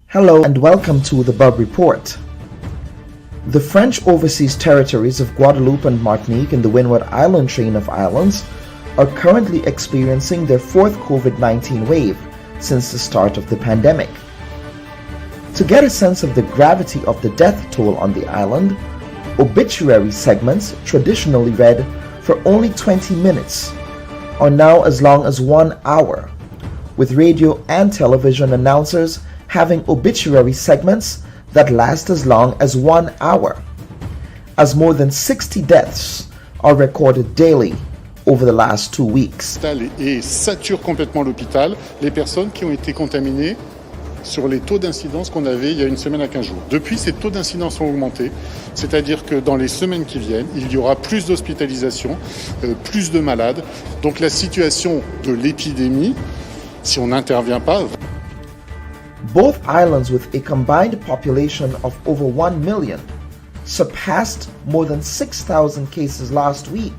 Hello and welcome to the Bubb Report. The French overseas territories of Guadeloupe and Martinique in the Windward Island chain of islands are currently experiencing their fourth COVID-19 wave since the start of the pandemic. To get a sense of the gravity of the death toll on the island, obituary segments traditionally read for only 20 minutes are now as long as 1 hour, with radio and television announcers having obituary segments that last as long as 1 hour, as more than 60 deaths are recorded daily over the last 2 weeks. Et sature complètement l'hôpital les personnes qui ont été contaminées sur les taux d'incidence qu'on avait il y a une semaine à 15 jours. Depuis, ces taux d'incidence ont augmenté, c'est-à-dire que dans les semaines qui viennent, il y aura plus d'hospitalisations, plus de malades. Donc la situation de l'épidémie, si on n'intervient pas, both islands, with a combined population of over 1 million, surpassed more than 6,000 cases last week,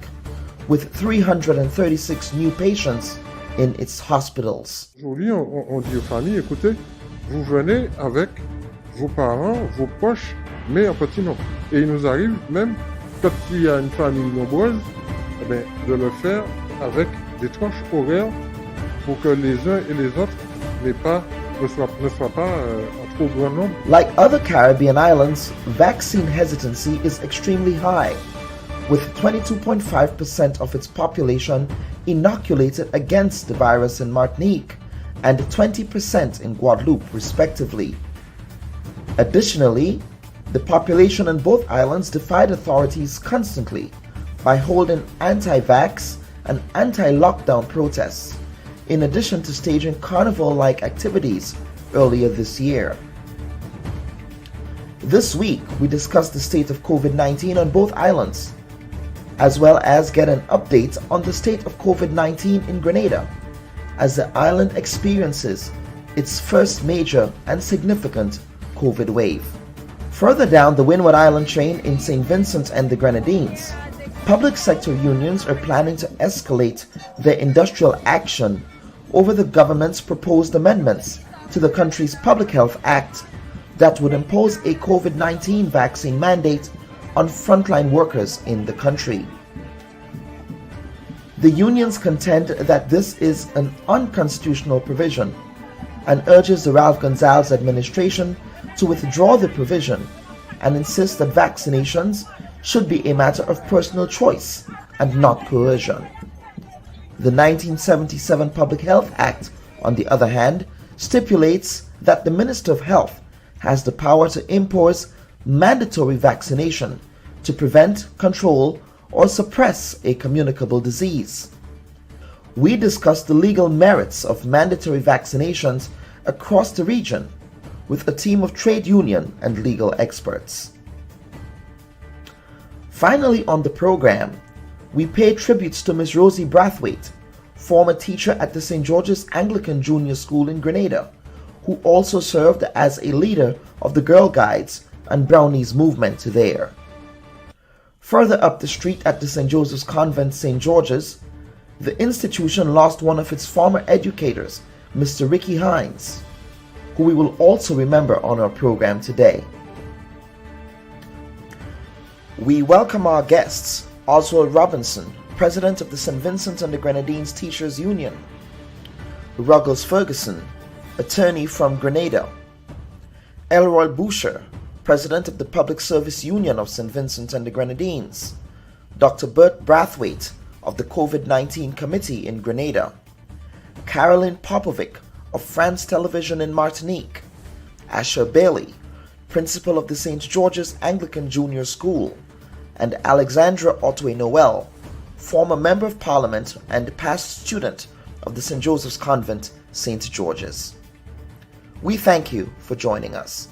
with 336 new patients in its hospitals. Aujourd'hui, on dit aux familles, écoutez, vous venez avec vos parents, vos proches, mais en petit nombre. Et il nous arrive même, quand il y a une famille nombreuse, de le faire avec des tranches horaires pour que les uns et les autres ne soient pas en trop grand nombre. Like other Caribbean islands, vaccine hesitancy is extremely high, with 22.5% of its population inoculated against the virus in Martinique and 20% in Guadeloupe, respectively. Additionally, the population in both islands defied authorities constantly by holding anti-vax and anti-lockdown protests, in addition to staging carnival-like activities earlier this year. This week, we discussed the state of COVID-19 on both islands, as well as get an update on the state of COVID-19 in Grenada, as the island experiences its first major and significant COVID wave. Further down the Windward Island chain in St. Vincent and the Grenadines, public sector unions are planning to escalate their industrial action over the government's proposed amendments to the country's Public Health Act that would impose a COVID-19 vaccine mandate on frontline workers in the country. The unions contend that this is an unconstitutional provision and urges the Ralph Gonsalves administration to withdraw the provision and insist that vaccinations should be a matter of personal choice and not coercion. The 1977 Public Health Act, on the other hand, stipulates that the Minister of Health has the power to impose mandatory vaccination to prevent, control, or suppress a communicable disease. We discussed the legal merits of mandatory vaccinations across the region with a team of trade union and legal experts. Finally on the program, we pay tributes to Ms. Rosie Brathwaite, former teacher at the St. George's Anglican Junior School in Grenada, who also served as a leader of the Girl Guides and Brownies movement there. Further up the street at the St. Joseph's Convent St. George's, the institution lost one of its former educators, Mr. Ricky Hines, who we will also remember on our program today. We welcome our guests, Oswald Robinson, President of the St. Vincent and the Grenadines Teachers Union, Ruggles Ferguson, attorney from Grenada, Elroy Boucher, President of the Public Service Union of St. Vincent and the Grenadines, Dr. Bert Brathwaite, of the COVID-19 Committee in Grenada, Caroline Popovic of France Television in Martinique, Asher Bailey, principal of the St. George's Anglican Junior School, and Alexandra Otway Noel, former Member of Parliament and past student of the St. Joseph's Convent, St. George's. We thank you for joining us.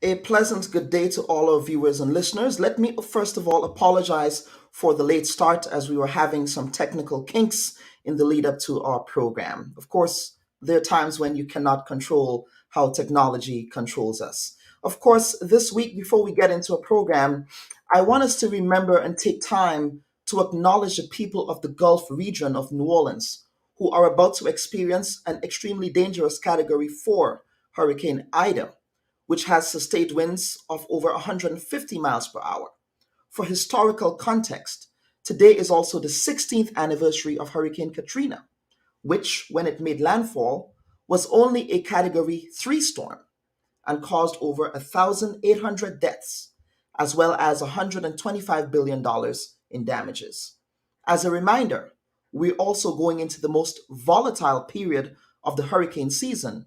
A pleasant good day to all our viewers and listeners. Let me first of all apologize for the late start as we were having some technical kinks in the lead up to our program. Of course, there are times when you cannot control how technology controls us. Of course, this week, before we get into a program, I want us to remember and take time to acknowledge the people of the Gulf region of New Orleans who are about to experience an extremely dangerous Category 4 Hurricane Ida, which has sustained winds of over 150 miles per hour. For historical context, today is also the 16th anniversary of Hurricane Katrina, which, when it made landfall, was only a Category 3 storm and caused over 1,800 deaths, as well as $125 billion in damages. As a reminder, we're also going into the most volatile period of the hurricane season,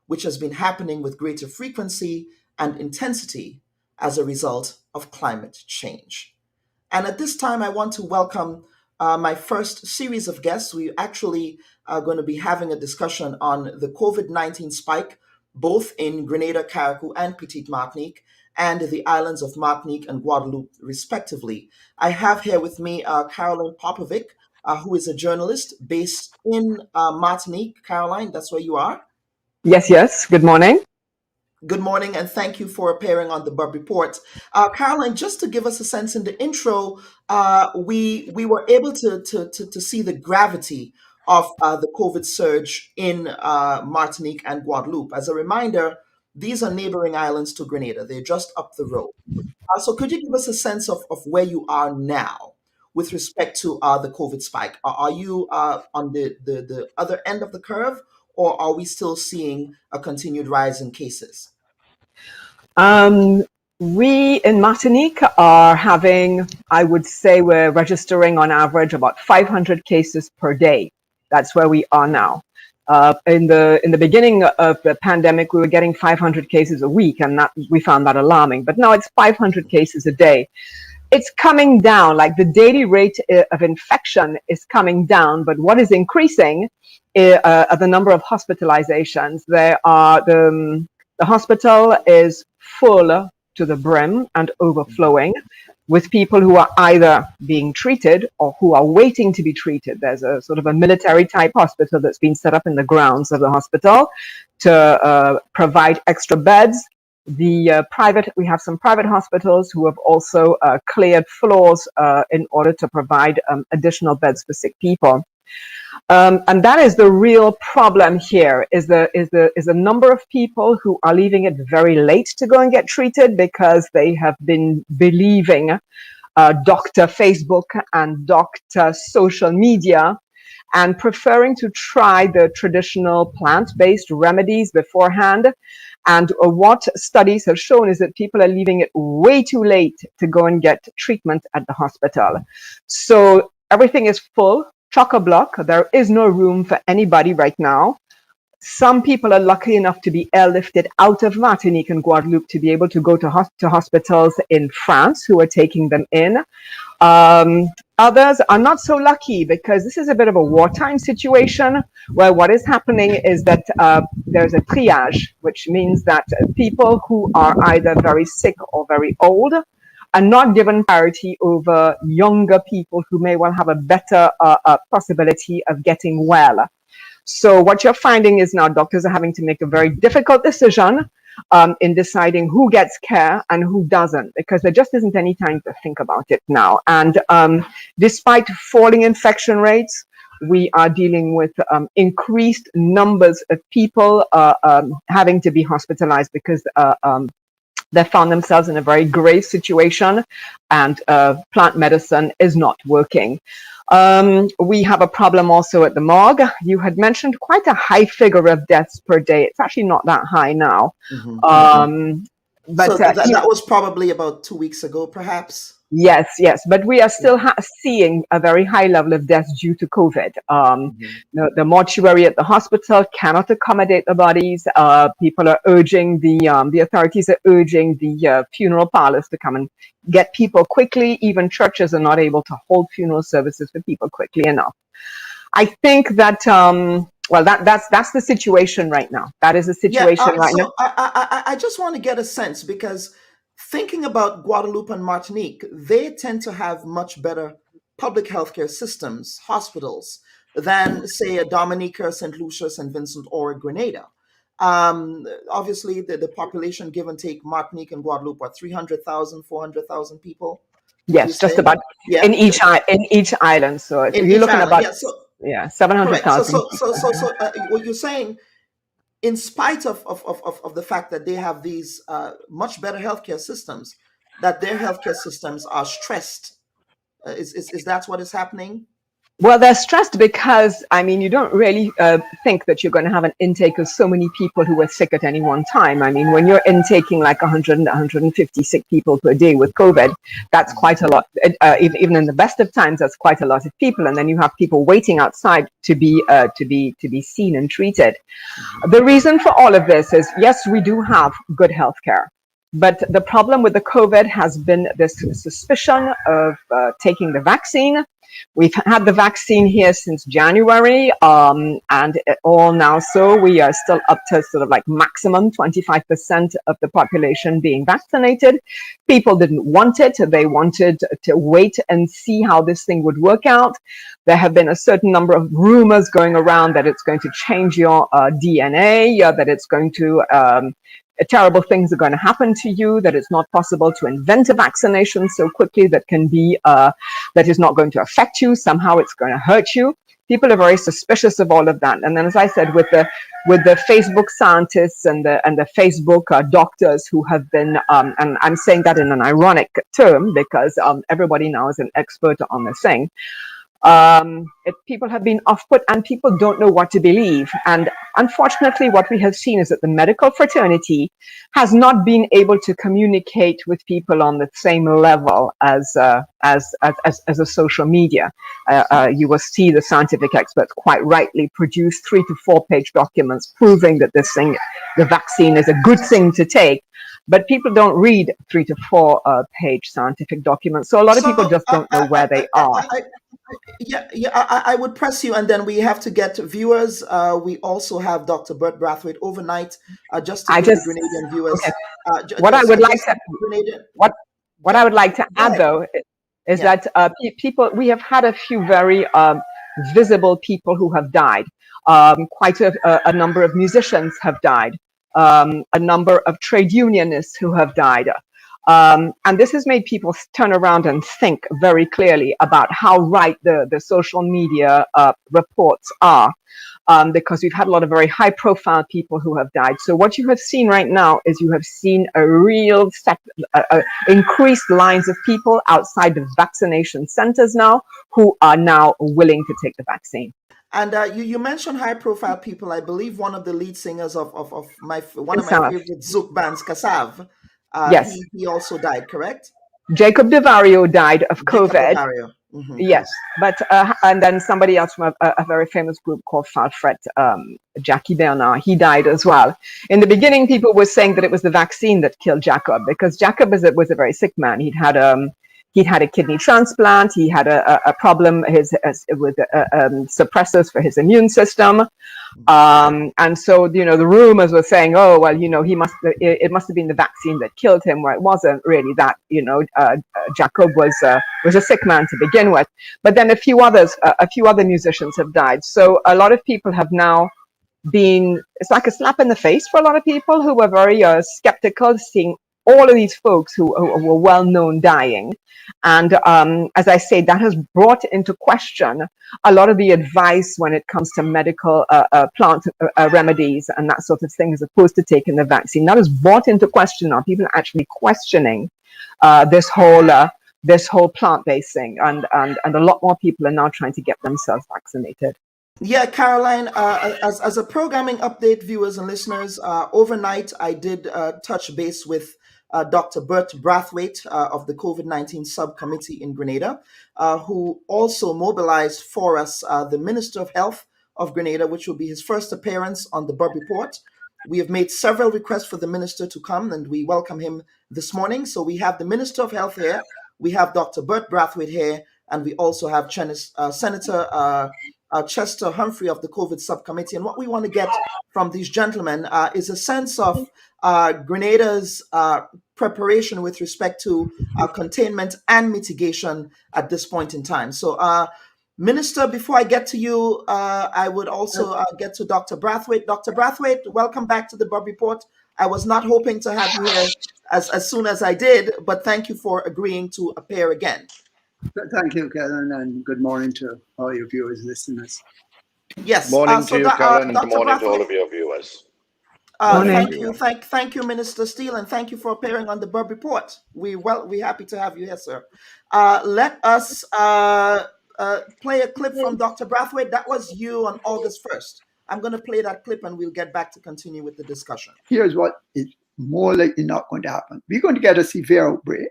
which has been happening with greater frequency and intensity as a result of climate change. And at this time, I want to welcome my first series of guests. We actually are going to be having a discussion on the COVID-19 spike, both in Grenada, Carriacou, and Petite Martinique, and the islands of Martinique and Guadeloupe, respectively. I have here with me Caroline Popovic, who is a journalist based in Martinique. Caroline, that's where you are. Yes. Good morning. Good morning, and thank you for appearing on the Bubb Report. Caroline, just to give us a sense in the intro, we were able to see the gravity of the COVID surge in Martinique and Guadeloupe. As a reminder, these are neighboring islands to Grenada. They're just up the road. So could you give us a sense of where you are now with respect to the COVID spike? Are you on the other end of the curve, or are we still seeing a continued rise in cases? We in Martinique are having, I would say we're registering on average about 500 cases per day. That's where we are now. In the beginning of the pandemic, we were getting 500 cases a week, and we found that alarming. But now it's 500 cases a day. It's coming down, like the daily rate of infection is coming down, but what is increasing are the number of hospitalizations. The hospital is full to the brim and overflowing with people who are either being treated or who are waiting to be treated. There's a sort of a military type hospital that's been set up in the grounds of the hospital to provide extra beds. We have some private hospitals who have also cleared floors in order to provide additional beds for sick people. And that is the real problem here, is the number of people who are leaving it very late to go and get treated because they have been believing Dr. Facebook and Dr. social media and preferring to try the traditional plant-based remedies beforehand. And what studies have shown is that people are leaving it way too late to go and get treatment at the hospital. So everything is full, chock-a-block. There is no room for anybody right now. Some people are lucky enough to be airlifted out of Martinique and Guadeloupe to be able to go to hospitals in France who are taking them in. Others are not so lucky because this is a bit of a wartime situation where what is happening is that there's a triage, which means that people who are either very sick or very old are not given priority over younger people who may well have a better possibility of getting well. So what you're finding is now doctors are having to make a very difficult decision in deciding who gets care and who doesn't, because there just isn't any time to think about it now. And despite falling infection rates, we are dealing with increased numbers of people having to be hospitalized because They found themselves in a very grave situation, and plant medicine is not working. We have a problem also at the morgue. You had mentioned quite a high figure of deaths per day. It's actually not that high now. But So that was probably about 2 weeks ago, perhaps. yes, but we are still seeing a very high level of deaths due to COVID. The mortuary at the hospital cannot accommodate the bodies. People are urging the authorities are urging the funeral parlors to come and get people quickly. Even churches are not able to hold funeral services for people quickly enough. I think that that's the situation right now. That is the situation right now. I just want to get a sense, because thinking about Guadeloupe and Martinique, they tend to have much better public healthcare systems, hospitals, than, say, a Dominica, St. Lucia, St. Vincent, or a Grenada. Obviously, the population, give and take, Martinique and Guadeloupe are 300,000, 400,000 people. Yes, just about in each island. So if you're looking island, about 700,000. So what you're saying, in spite of the fact that they have these much better healthcare systems, that their healthcare systems are stressed. Is that what is happening? Well, they're stressed because, I mean, you don't really think that you're going to have an intake of so many people who are sick at any one time. I mean, when you're intaking like 100, 150 sick people per day with COVID, that's quite a lot. Even in the best of times, that's quite a lot of people. And then you have people waiting outside to be seen and treated. The reason for all of this is, yes, we do have good healthcare. But the problem with the COVID has been this suspicion of taking the vaccine. We've had the vaccine here since January, and all now, so we are still up to sort of like maximum 25% of the population being vaccinated. People didn't want it. They wanted to wait and see how this thing would work out. There have been a certain number of rumors going around that it's going to change your DNA, that it's going to terrible things are going to happen to you, that it's not possible to invent a vaccination so quickly that is not going to affect you. Somehow it's going to hurt you. People are very suspicious of all of that. And then, as I said, with the Facebook scientists and the Facebook doctors who have been, and I'm saying that in an ironic term because everybody now is an expert on this thing. People have been off-put and people don't know what to believe. And unfortunately, what we have seen is that the medical fraternity has not been able to communicate with people on the same level as a social media. You will see the scientific experts quite rightly produce 3 to 4 page documents proving that the vaccine is a good thing to take. But people don't read 3 to 4 page scientific documents. So a lot of people just don't know where they are. I would press you, and then we have to get viewers. We also have Dr. Bert Brathwaite overnight, just to give the Grenadian viewers. Okay. What I would like to add, though, is that we have had a few very visible people who have died. Quite a number of musicians have died. A number of trade unionists who have died. And this has made people turn around and think very clearly about how right the social media reports are, because we've had a lot of very high profile people who have died. So what you have seen right now is you have seen a real increased lines of people outside the vaccination centers now who are now willing to take the vaccine. And you mentioned high-profile people. I believe one of the lead singers of one of my favorite Zouk bands, Kassav, yes, he also died, correct? Jacob DeVario died of COVID. Mm-hmm. Yes, but and then somebody else from a very famous group called Falfret, Jackie Bernard, he died as well. In the beginning, people were saying that it was the vaccine that killed Jacob, because Jacob was a very sick man. He'd had a kidney transplant. He had a problem with suppressors for his immune system. And so, the rumors were saying, oh, well, it must have been the vaccine that killed him, where it wasn't really that. Jacob was a sick man to begin with. But then a few other musicians have died. So a lot of people have now it's like a slap in the face for a lot of people who were very skeptical, seeing all of these folks who were well known dying. And as I say, that has brought into question a lot of the advice when it comes to medical plant remedies and that sort of thing, as opposed to taking the vaccine. That is brought into question now. People are actually questioning this whole plant-based thing, and a lot more people are now trying to get themselves vaccinated. Yeah, Caroline, as a programming update, viewers and listeners, overnight I did touch base with Dr. Burt Brathwaite of the COVID-19 subcommittee in Grenada, who also mobilized for us the Minister of Health of Grenada, which will be his first appearance on the Bubb Report. We have made several requests for the minister to come, and we welcome him this morning. So we have the Minister of Health here, we have Dr. Burt Brathwaite here, and we also have Senator Chester Humphrey of the COVID subcommittee. And what we want to get from these gentlemen is a sense of Grenada's preparation with respect to containment and mitigation at this point in time. So, Minister, before I get to you, I would also get to Dr. Brathwaite. Dr. Brathwaite, welcome back to the Bubb Report. I was not hoping to have you here as soon as I did, but thank you for agreeing to appear again. Thank you, Karen, and good morning to all your viewers, listeners. Yes. Morning to you, Karen, and good morning to all of your viewers. Thank you, Minister Steele, and thank you for appearing on the Bubb Report. We're happy to have you here, sir. Let us play a clip from Dr. Brathwaite. That was you on August 1st. I'm going to play that clip, and we'll get back to continue with the discussion. Here's what is more likely not going to happen. We're going to get a severe outbreak.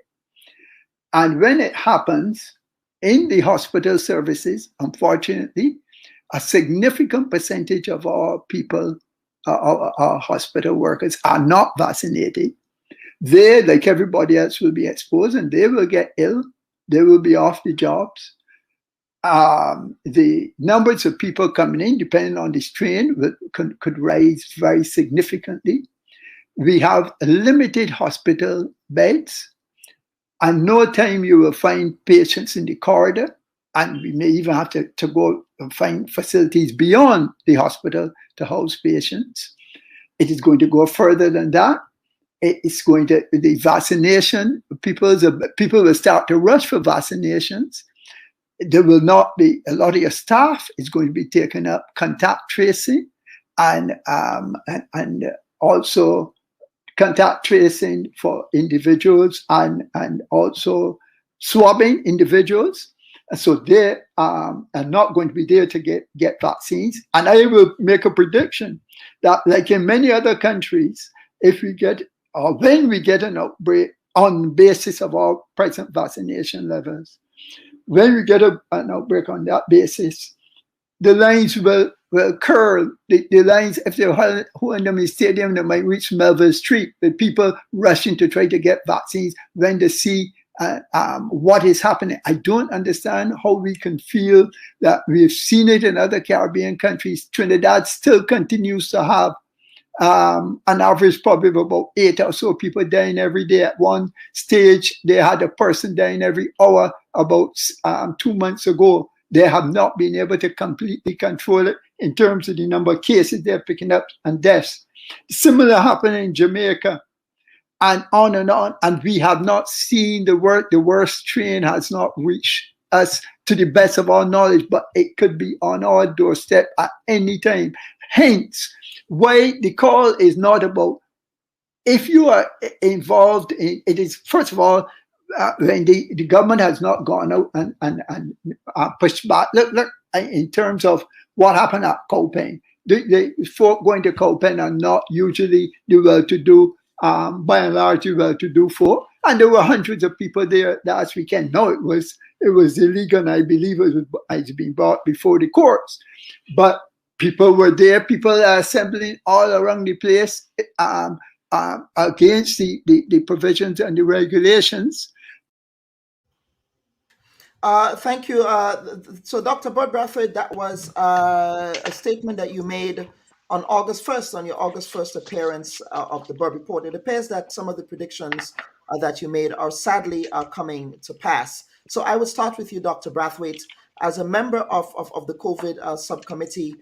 And when it happens in the hospital services, unfortunately, a significant percentage of our people, our hospital workers, are not vaccinated. They, like everybody else, will be exposed and they will get ill. They will be off the jobs. The numbers of people coming in, depending on the strain, could rise very significantly. We have limited hospital beds. And no time you will find patients in the corridor, and we may even have to go and find facilities beyond the hospital to house patients. It is going to go further than that. It's going to, the vaccination, people will start to rush for vaccinations. There will not be, a lot of your staff is going to be taking up contact tracing and also contact tracing for individuals and also swabbing individuals. So they are not going to be there to get vaccines. And I will make a prediction that, like in many other countries, if we get or when we get an outbreak on the basis of our present vaccination levels, when we get an outbreak on that basis, the lines will curl. The lines, if they're holding them in the stadium, they might reach Melville Street, with people rushing to try to get vaccines when they see what is happening. I don't understand how we can feel that we've seen it in other Caribbean countries. Trinidad still continues to have an average probably of about 8 or so people dying every day. At one stage, they had a person dying every hour about 2 months ago. They have not been able to completely control it in terms of the number of cases they're picking up and deaths. Similar happening in Jamaica and on. And we have not seen the worst strain has not reached us to the best of our knowledge, but it could be on our doorstep at any time. Hence, why the call is not about if you are involved in it is, first of all, when the government has not gone out and pushed back. Look, in terms of what happened at Cowpen, the folk going to Cowpen are not usually the well-to-do, by and large, the well-to-do folk. And there were hundreds of people there last weekend. No, it was illegal, and I believe it was being brought before the courts. But people were there. People are assembling all around the place against the provisions and the regulations. Thank you. So, Dr. Bubb Report, that was a statement that you made on August 1st, on your August 1st appearance of the Bubb Report. It appears that some of the predictions that you made are sadly coming to pass. So I would start with you, Dr. Brathwaite. As a member of the COVID subcommittee,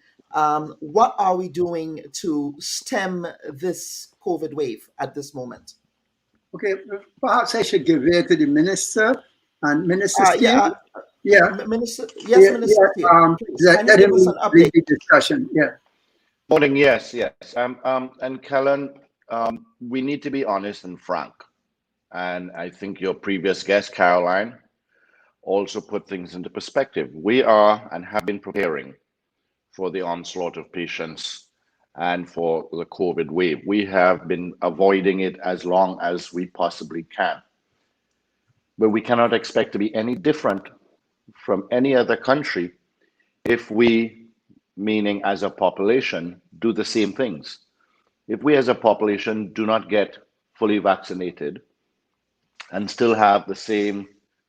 what are we doing to stem this COVID wave at this moment? Okay, perhaps I should give way to the minister and Minister Steele. Minister, Please, can you let give him us an lead update? the discussion. Yeah. Morning, yes. And Kellen, we need to be honest and frank. And I think your previous guest, Caroline, also put things into perspective. We are and have been preparing for the onslaught of patients and for the COVID wave. We have been avoiding it as long as we possibly can. But we cannot expect to be any different from any other country if we, meaning as a population, do the same things. If we as a population do not get fully vaccinated and still have the same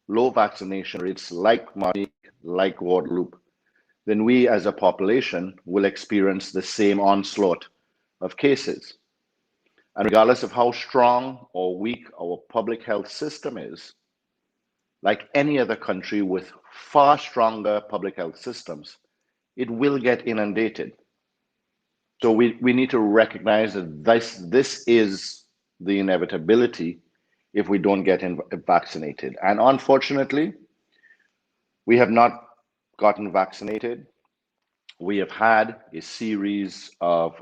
low vaccination rates like Martinique, like Guadeloupe, then we as a population will experience the same onslaught of cases. And regardless of how strong or weak our public health system is, like any other country with far stronger public health systems, it will get inundated. So we need to recognize that this is the inevitability if we don't get vaccinated. And unfortunately, we have not gotten vaccinated. We have had a series of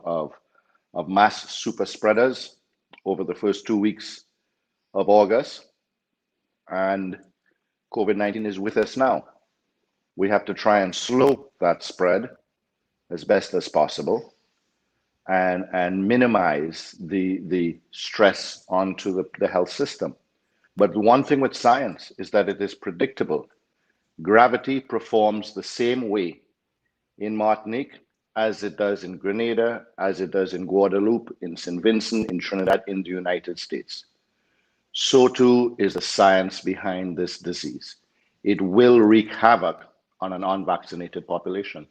mass super spreaders over the first 2 weeks of August, and COVID-19 is with us now. We have to try and slow that spread as best as possible and minimize the stress onto the health system. But the one thing with science is that it is predictable. Gravity performs the same way in Martinique as it does in Grenada, as it does in Guadeloupe, in St. Vincent, in Trinidad, in the United States. So too is the science behind this disease. It will wreak havoc on an unvaccinated population.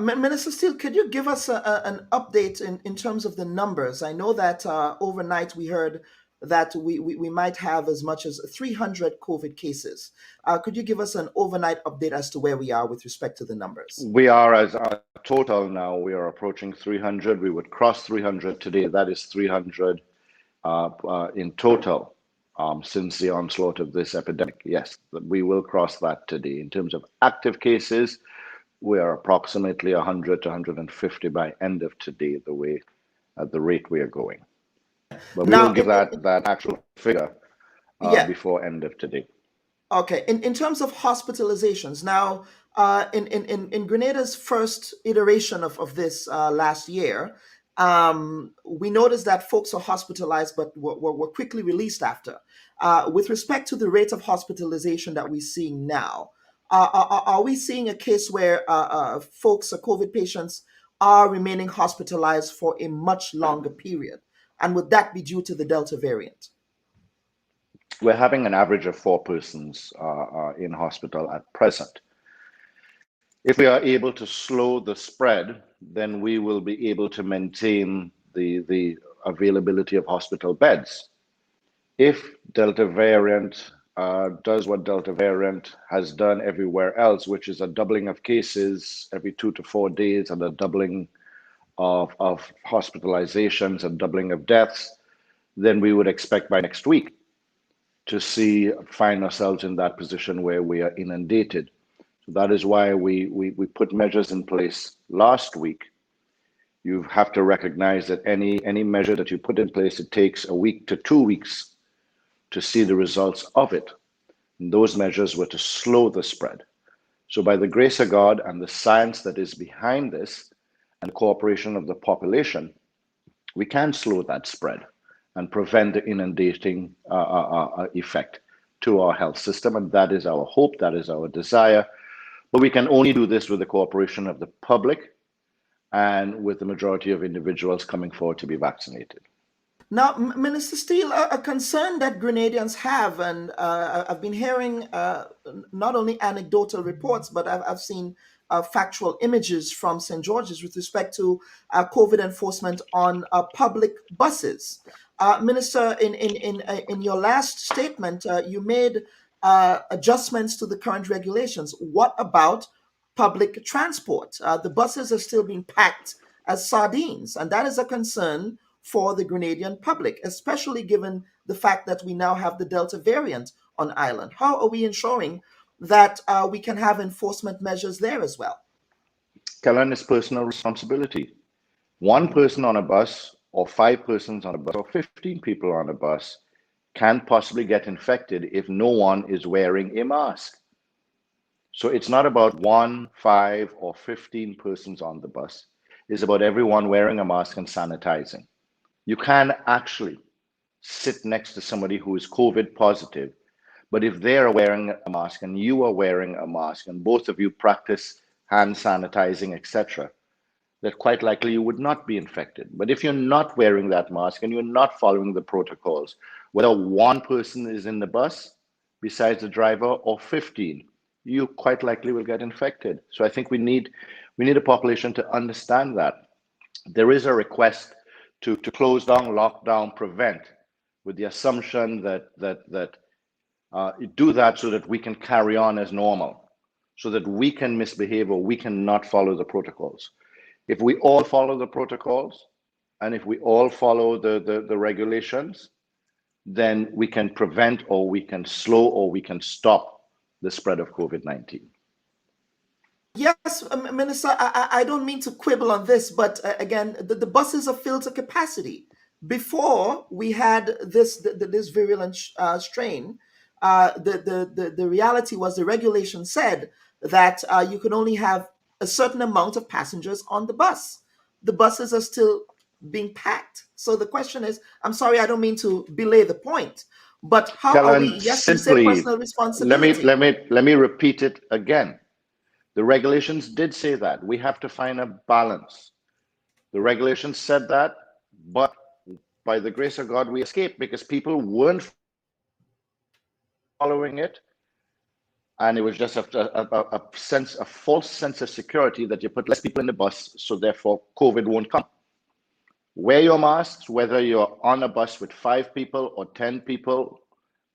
Minister Steele, could you give us an update in terms of the numbers? I know that overnight we heard that we might have as much as 300 COVID cases. Could you give us an overnight update as to where we are with respect to the numbers? We are, as a total now, we are approaching 300. We would cross 300 today. That is 300 in total since the onslaught of this epidemic. Yes, we will cross that today. In terms of active cases, we are approximately 100 to 150 by end of today, at the rate we are going. But we will give that actual figure before end of today. Okay. In terms of hospitalizations, now in Grenada's first iteration of this last year, we noticed that folks are hospitalized but were quickly released after. With respect to the rate of hospitalization that we're seeing now, are we seeing a case where folks, COVID patients, are remaining hospitalized for a much longer period? And would that be due to the Delta variant? We're having an average of 4 persons in hospital at present. If we are able to slow the spread, then we will be able to maintain the availability of hospital beds. If Delta variant does what Delta variant has done everywhere else, which is a doubling of cases every 2 to 4 days and a doubling of hospitalizations and doubling of deaths, then we would expect by next week to find ourselves in that position where we are inundated. So that is why we put measures in place last week. You have to recognize that any measure that you put in place, it takes a week to 2 weeks to see the results of it. And those measures were to slow the spread. So by the grace of God and the science that is behind this and the cooperation of the population, we can slow that spread and prevent the inundating effect to our health system. And that is our hope, that is our desire. But we can only do this with the cooperation of the public and with the majority of individuals coming forward to be vaccinated. Now, Minister Steele, a concern that Grenadians have, and I've been hearing not only anecdotal reports, but I've seen factual images from St. George's with respect to COVID enforcement on public buses. Minister, in your last statement, you made adjustments to the current regulations. What about public transport? The buses are still being packed as sardines, and that is a concern for the Grenadian public, especially given the fact that we now have the Delta variant on island? How are we ensuring that we can have enforcement measures there as well? Kellen, is personal responsibility. One person on a bus, or 5 persons on a bus, or 15 people on a bus can possibly get infected if no one is wearing a mask. So it's not about 1, 5, or 15 persons on the bus. It's about everyone wearing a mask and sanitizing. You can actually sit next to somebody who is COVID positive, but if they are wearing a mask and you are wearing a mask and both of you practice hand sanitizing, etc., that quite likely you would not be infected. But if you're not wearing that mask and you're not following the protocols, whether one person is in the bus besides the driver or 15, you quite likely will get infected. So I think we need a population to understand that. There is a request to close down, lock down, prevent, with the assumption that do that so that we can carry on as normal, so that we can misbehave or we cannot follow the protocols. If we all follow the protocols and if we all follow the regulations, then we can prevent or we can slow or we can stop the spread of COVID-19. Yes, Minister, I don't mean to quibble on this, but again, the buses are filled to capacity. Before we had this virulent strain, the reality was the regulation said that you can only have a certain amount of passengers on the bus. The buses are still being packed. So the question is, I'm sorry, I don't mean to belay the point, but how Kellen, are we? Yes, simply, you say personal responsibility. Let me repeat it again. The regulations did say that. We have to find a balance. The regulations said that, but by the grace of God, we escaped because people weren't following it. And it was just a false sense of security that you put less people in the bus, so therefore COVID won't come. Wear your masks, whether you're on a bus with 5 people or 10 people,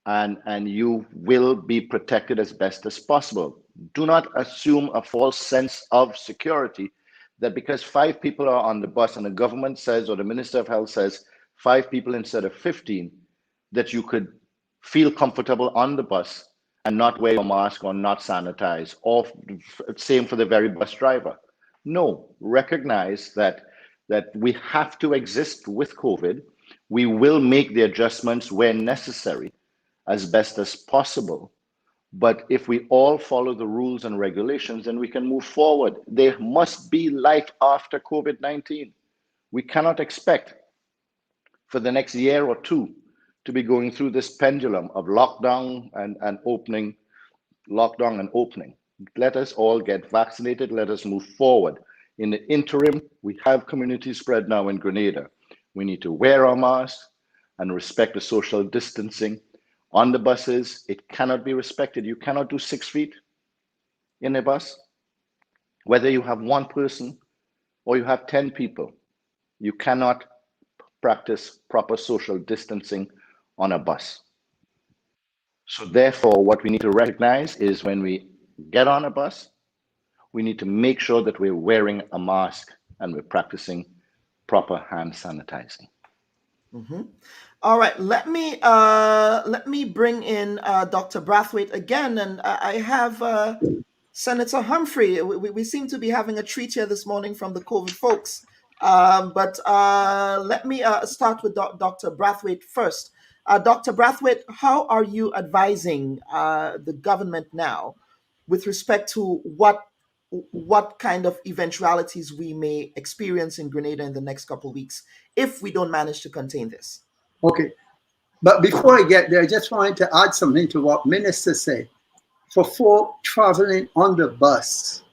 and you will be protected as best as possible. Do not assume a false sense of security that because 5 people are on the bus and the government says, or the Minister of Health says, 5 people instead of 15, that you could feel comfortable on the bus and not wear your mask or not sanitize, or same for the very bus driver. No, recognize that we have to exist with COVID. We will make the adjustments where necessary as best as possible. But if we all follow the rules and regulations, then we can move forward. There must be life after COVID-19. We cannot expect for the next year or two to be going through this pendulum of lockdown and opening, lockdown and opening. Let us all get vaccinated. Let us move forward. In the interim, we have community spread now in Grenada. We need to wear our masks and respect the social distancing. On the buses, it cannot be respected. You cannot do 6 feet in a bus. Whether you have 1 person or you have 10 people, you cannot practice proper social distancing on a bus. So therefore, what we need to recognize is when we get on a bus, we need to make sure that we're wearing a mask and we're practicing proper hand sanitizing. Mm-hmm. All right, let me bring in Dr. Brathwaite again, and I have Senator Humphrey. We seem to be having a treat here this morning from the COVID folks, but let me start with Dr. Brathwaite first. Dr. Brathwaite, how are you advising the government now with respect to what kind of eventualities we may experience in Grenada in the next couple of weeks if we don't manage to contain this? Okay. But before I get there, I just wanted to add something to what Minister said. For folk traveling on the bus,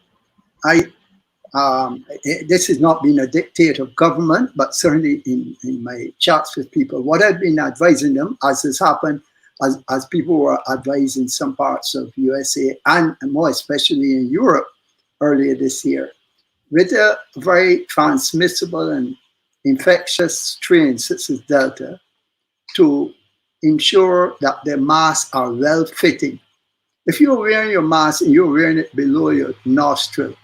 this has not been a dictate of government, but certainly in my chats with people, what I've been advising them, as has happened, as people were advised in some parts of USA and more especially in Europe earlier this year, with a very transmissible and infectious strain such as Delta, to ensure that the masks are well fitting. If you're wearing your mask and you're wearing it below your nostril,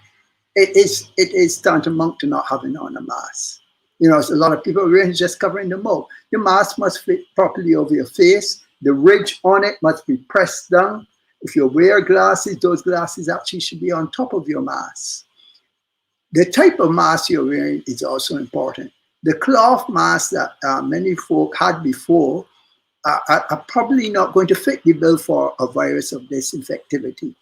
it is tantamount to not having on a mask. You know, so a lot of people wearing just covering the mouth. Your mask must fit properly over your face. The ridge on it must be pressed down. If you wear glasses, those glasses actually should be on top of your mask. The type of mask you're wearing is also important. The cloth mask that many folk had before are probably not going to fit the bill for a virus of this infectivity.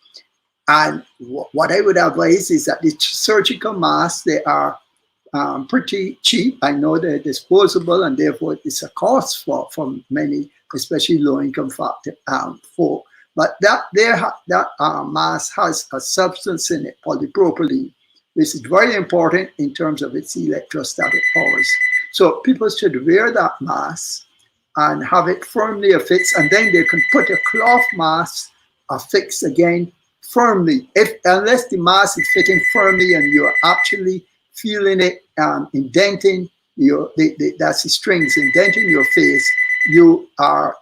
And what I would advise is that the surgical masks, they are pretty cheap. I know they're disposable, and therefore it's a cost for many, especially low-income folk. But that mask has a substance in it, polypropylene, which is very important in terms of its electrostatic powers. So people should wear that mask and have it firmly affixed, and then they can put a cloth mask affixed again firmly, unless the mask is fitting firmly and you're actually feeling it indenting that's the strings indenting your face, you are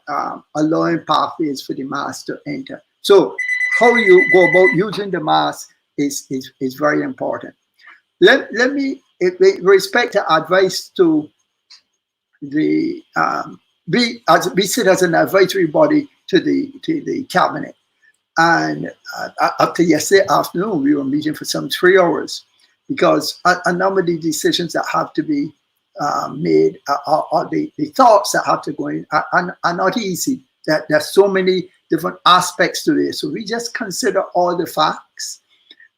allowing pathways for the mask to enter. So how you go about using the mask is very important. Let me, with respect to advice to the we sit as an advisory body to the cabinet. And up to yesterday afternoon, we were meeting for some 3 hours because a number of the decisions that have to be made, or the thoughts that have to go in, are not easy. There's so many different aspects to this. So we just consider all the facts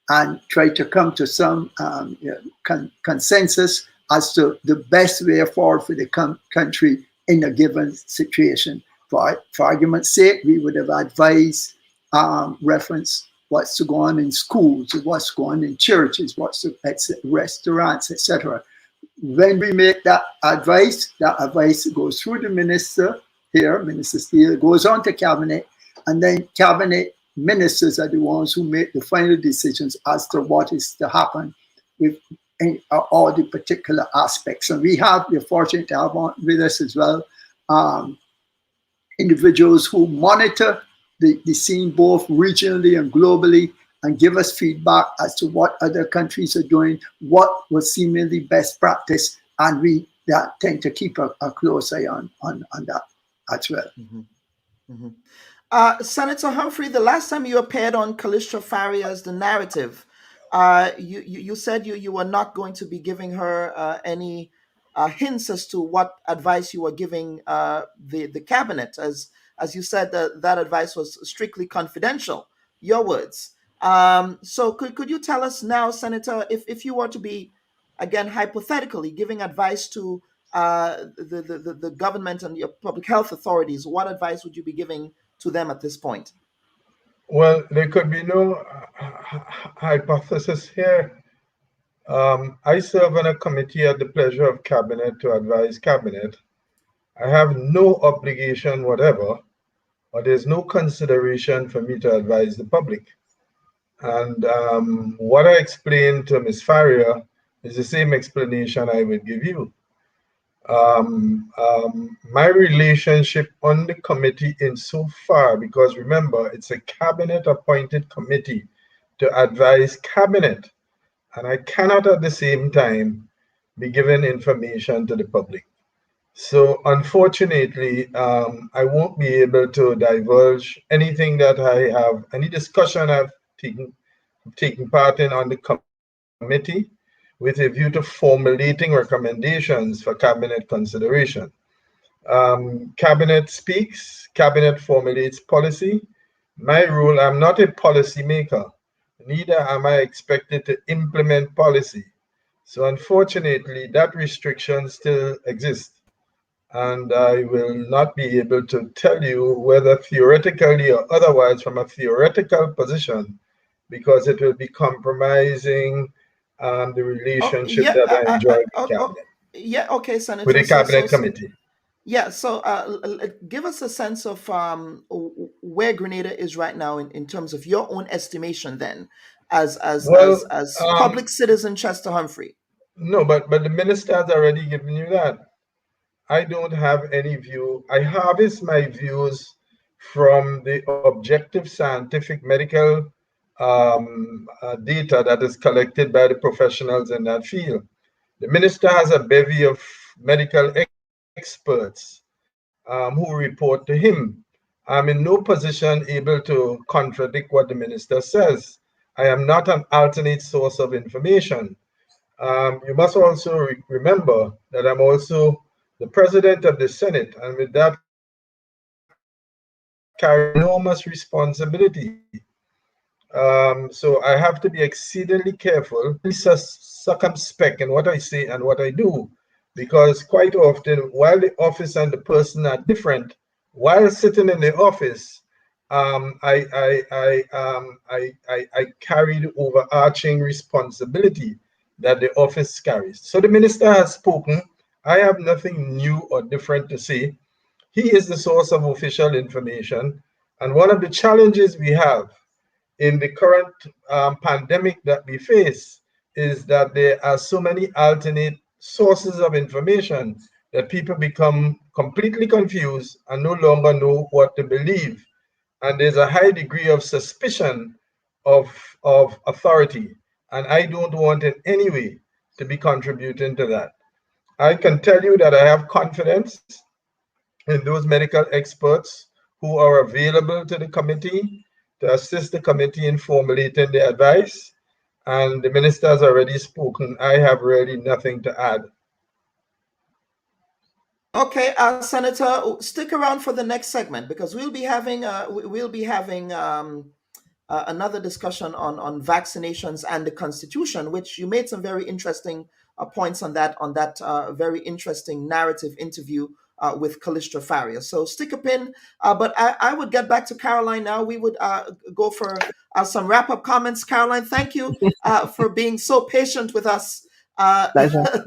and try to come to some consensus as to the best way forward for the country in a given situation. For argument's sake, we would have advised reference what's to go on in schools, what's going on in churches, what's to, restaurants, etc. When we make that advice goes through the minister here, Minister Steele, goes on to cabinet, and then cabinet ministers are the ones who make the final decisions as to what is to happen with all the particular aspects. And we're fortunate to have with us as well individuals who monitor the scene both regionally and globally and give us feedback as to what other countries are doing, what was seemingly best practice, and we tend to keep a close eye on that as well. Mm-hmm. Mm-hmm. Senator Humphrey, the last time you appeared on Callistra Faria's The Narrative, you said you were not going to be giving her any hints as to what advice you were giving the cabinet, as you said that advice was strictly confidential, your words. So could you tell us now, Senator, if you were to be, again, hypothetically giving advice to the government and your public health authorities, what advice would you be giving to them at this point? Well, there could be no hypothesis here. I serve on a committee at the pleasure of cabinet to advise cabinet. I have no obligation whatever, or there's no consideration for me to advise the public. And what I explained to Ms. Faria is the same explanation I would give you. My relationship on the committee insofar, because remember, it's a cabinet appointed committee to advise cabinet, and I cannot at the same time be giving information to the public. So unfortunately, I won't be able to divulge anything that I have, any discussion I've taken part in on the committee with a view to formulating recommendations for cabinet consideration. Cabinet speaks, cabinet formulates policy. My role, I'm not a policy maker, neither am I expected to implement policy. So unfortunately, that restriction still exists. And I will not be able to tell you whether theoretically or otherwise from a theoretical position, because it will be compromising the relationship that I enjoy with cabinet. Okay, Senator. With the cabinet committee. Yeah, so give us a sense of where Grenada is right now in terms of your own estimation then, as public citizen Chester Humphrey. No, but the minister has already given you that. I don't have any view. I harvest my views from the objective scientific medical data that is collected by the professionals in that field. The minister has a bevy of medical experts who report to him. I'm in no position able to contradict what the minister says. I am not an alternate source of information. You must also remember that I'm also the president of the Senate, and with that carry enormous responsibility. So I have to be exceedingly careful, circumspect in what I say and what I do, because quite often, while the office and the person are different, while sitting in the office, I carry the overarching responsibility that the office carries. So the minister has spoken. I have nothing new or different to say. He is the source of official information. And one of the challenges we have in the current pandemic that we face is that there are so many alternate sources of information that people become completely confused and no longer know what to believe. And there's a high degree of suspicion of authority. And I don't want in any way to be contributing to that. I can tell you that I have confidence in those medical experts who are available to the committee to assist the committee in formulating the advice. And the minister has already spoken. I have really nothing to add. Okay, Senator, stick around for the next segment because we'll be having another discussion on vaccinations and the Constitution, which you made some very interesting points on that very interesting narrative interview with Callistra Faria. So stick a pin, but I would get back to Caroline now. We would go for some wrap-up comments. Caroline, thank you for being so patient with us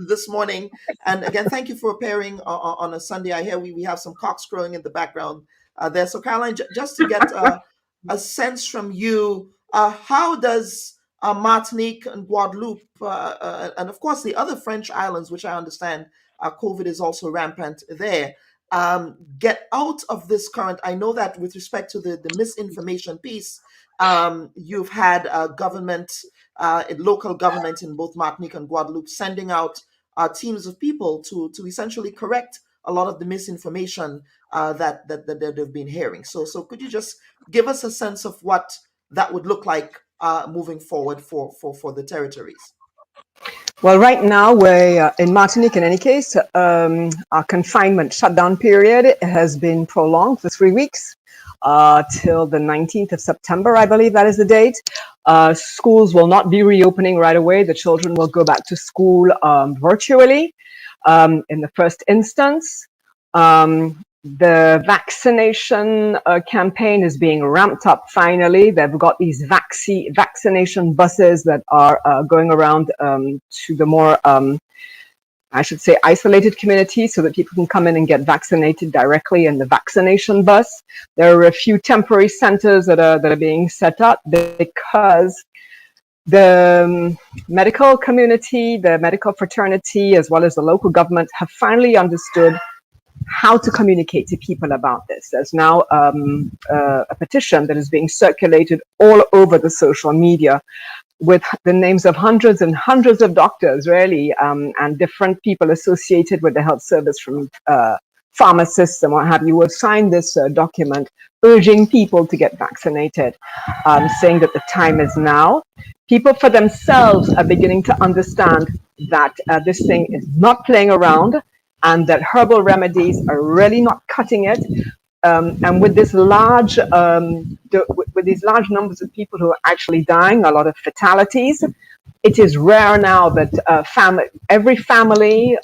this morning. And again, thank you for appearing on a Sunday. I hear we have some cocks crowing in the background there. So Caroline, just to get a sense from you, how does Martinique and Guadeloupe, and of course the other French islands, which I understand COVID is also rampant there, get out of this current? I know that with respect to the misinformation piece, you've had local government in both Martinique and Guadeloupe sending out teams of people to essentially correct a lot of the misinformation that they've been hearing. So could you just give us a sense of what that would look like moving forward for the territories? Well, right now we're in Martinique. In any case, our confinement shutdown period has been prolonged for 3 weeks till the 19th of September, I believe that is the date. Schools will not be reopening right away. The children will go back to school virtually in the first instance. The vaccination campaign is being ramped up finally. They've got these vaccination buses that are going around to the more, I should say, isolated communities so that people can come in and get vaccinated directly in the vaccination bus. There are a few temporary centers that are being set up because the medical community, the medical fraternity, as well as the local government have finally understood how to communicate to people about this. There's now a petition that is being circulated all over the social media with the names of hundreds and hundreds of doctors, really, and different people associated with the health service, from pharmacists and what have you, will sign this document urging people to get vaccinated, saying that the time is now. People for themselves are beginning to understand that this thing is not playing around, and that herbal remedies are really not cutting it. And with this large, with these large numbers of people who are actually dying, a lot of fatalities, it is rare now that every family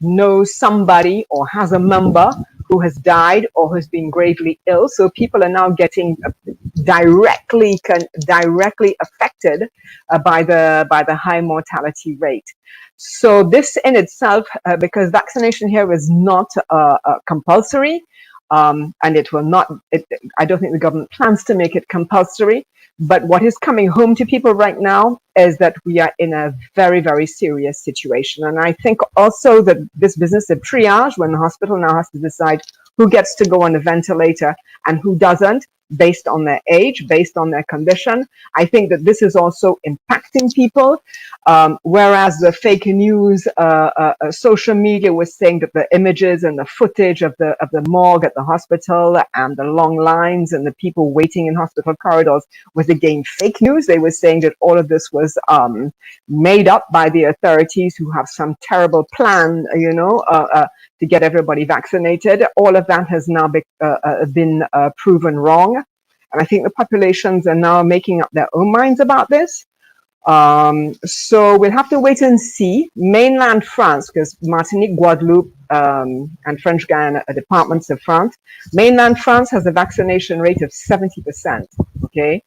knows somebody or has a member who has died or has been gravely ill. So people are now getting directly affected by the high mortality rate. So this in itself, because vaccination here is not compulsory, and it will not, I don't think the government plans to make it compulsory, but what is coming home to people right now is that we are in a very, very serious situation. And I think also that this business of triage, when the hospital now has to decide who gets to go on a ventilator and who doesn't, based on their age, based on their condition. I think that this is also impacting people. Whereas the fake news, social media was saying that the images and the footage of the morgue at the hospital and the long lines and the people waiting in hospital corridors was again fake news. They were saying that all of this was made up by the authorities who have some terrible plan, to get everybody vaccinated. All of that has now been proven wrong. And I think the populations are now making up their own minds about this. So we'll have to wait and see. Mainland France, because Martinique, Guadeloupe, and French Guiana are departments of France. Mainland France has a vaccination rate of 70%. Okay.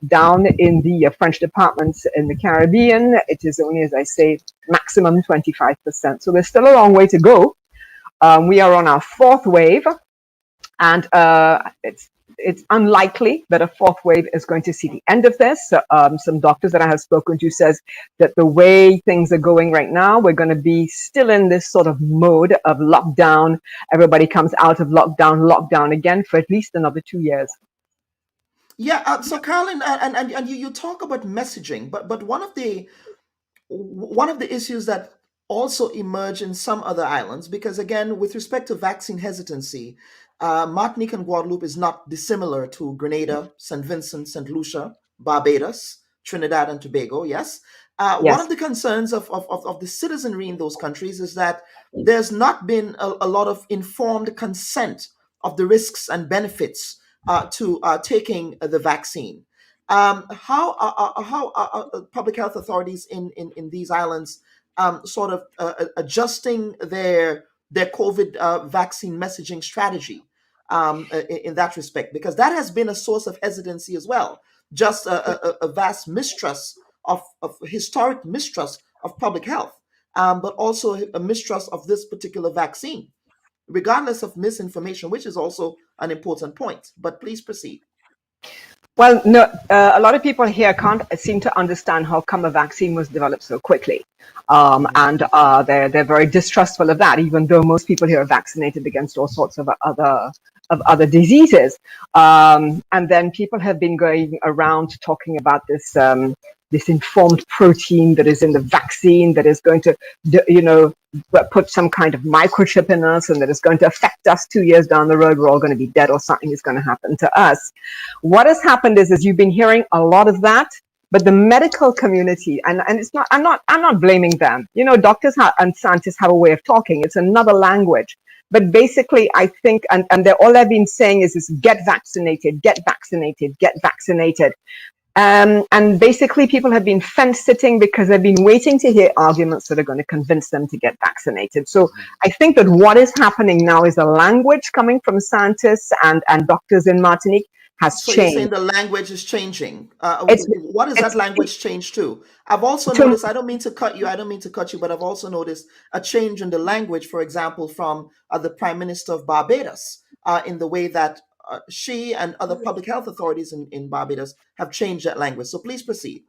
Down in the French departments in the Caribbean, it is only, as I say, maximum 25%. So there's still a long way to go. We are on our fourth wave, and it's unlikely that a fourth wave is going to see the end of this. Some doctors that I have spoken to says that the way things are going right now, we're going to be still in this sort of mode of lockdown. Everybody comes out of lockdown again for at least another 2 years. Yeah. So Caroline, and you talk about messaging, but one of the issues that also emerge in some other islands, because again, with respect to vaccine hesitancy, Martinique and Guadeloupe is not dissimilar to Grenada, St. Vincent, St. Lucia, Barbados, Trinidad and Tobago. Yes. Yes. One of the concerns of the citizenry in those countries is that there's not been a lot of informed consent of the risks and benefits to taking the vaccine. How are public health authorities in these islands sort of adjusting their COVID vaccine messaging strategy in that respect? Because that has been a source of hesitancy as well. Just a vast mistrust of historic mistrust of public health, but also a mistrust of this particular vaccine, regardless of misinformation, which is also an important point. But please proceed. Well, no, a lot of people here can't seem to understand how come a vaccine was developed so quickly. And they're very distrustful of that, even though most people here are vaccinated against all sorts of other diseases. And then people have been going around talking about this informed protein that is in the vaccine that is going to, put some kind of microchip in us and that is going to affect us 2 years down the road. We're all going to be dead or something is going to happen to us. What has happened is you've been hearing a lot of that, but the medical community, and it's not, I'm not blaming them. Doctors and scientists have a way of talking. It's another language. But basically, I think, and all they've been saying is get vaccinated, get vaccinated, get vaccinated. And basically, people have been fence sitting because they've been waiting to hear arguments that are going to convince them to get vaccinated. So I think that what is happening now is the language coming from scientists and doctors in Martinique has So changed. you're saying the language is changing. What is that language change to? I've also noticed, I don't mean to cut you, but I've also noticed a change in the language, for example, from the Prime Minister of Barbados, in the way that she and other public health authorities in Barbados have changed that language. So please proceed.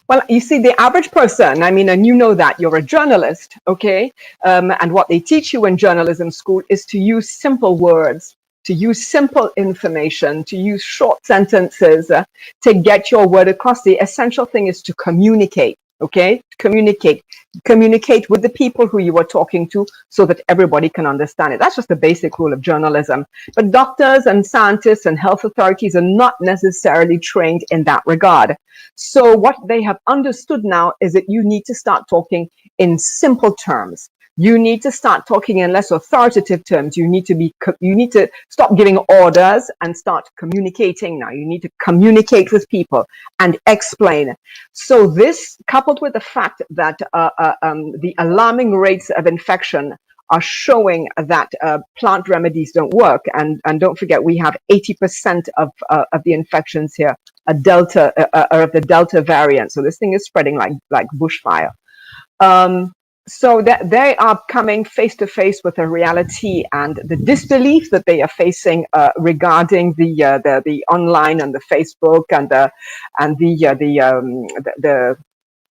Well, you see, the average person, and you know that you're a journalist, okay? And what they teach you in journalism school is to use simple words, to use simple information, to use short sentences to get your word across. The essential thing is to communicate, okay? Communicate with the people who you are talking to so that everybody can understand it. That's just the basic rule of journalism. But doctors and scientists and health authorities are not necessarily trained in that regard. So what they have understood now is that you need to start talking in simple terms. You need to start talking in less authoritative terms. You need to stop giving orders and start communicating now. You need to communicate with people and explain. So this, coupled with the fact that the alarming rates of infection are showing that plant remedies don't work, and don't forget, we have 80% of the infections here are of the Delta variant. So this thing is spreading like bushfire. So that they are coming face to face with a reality and the disbelief that they are facing regarding the online and the Facebook and the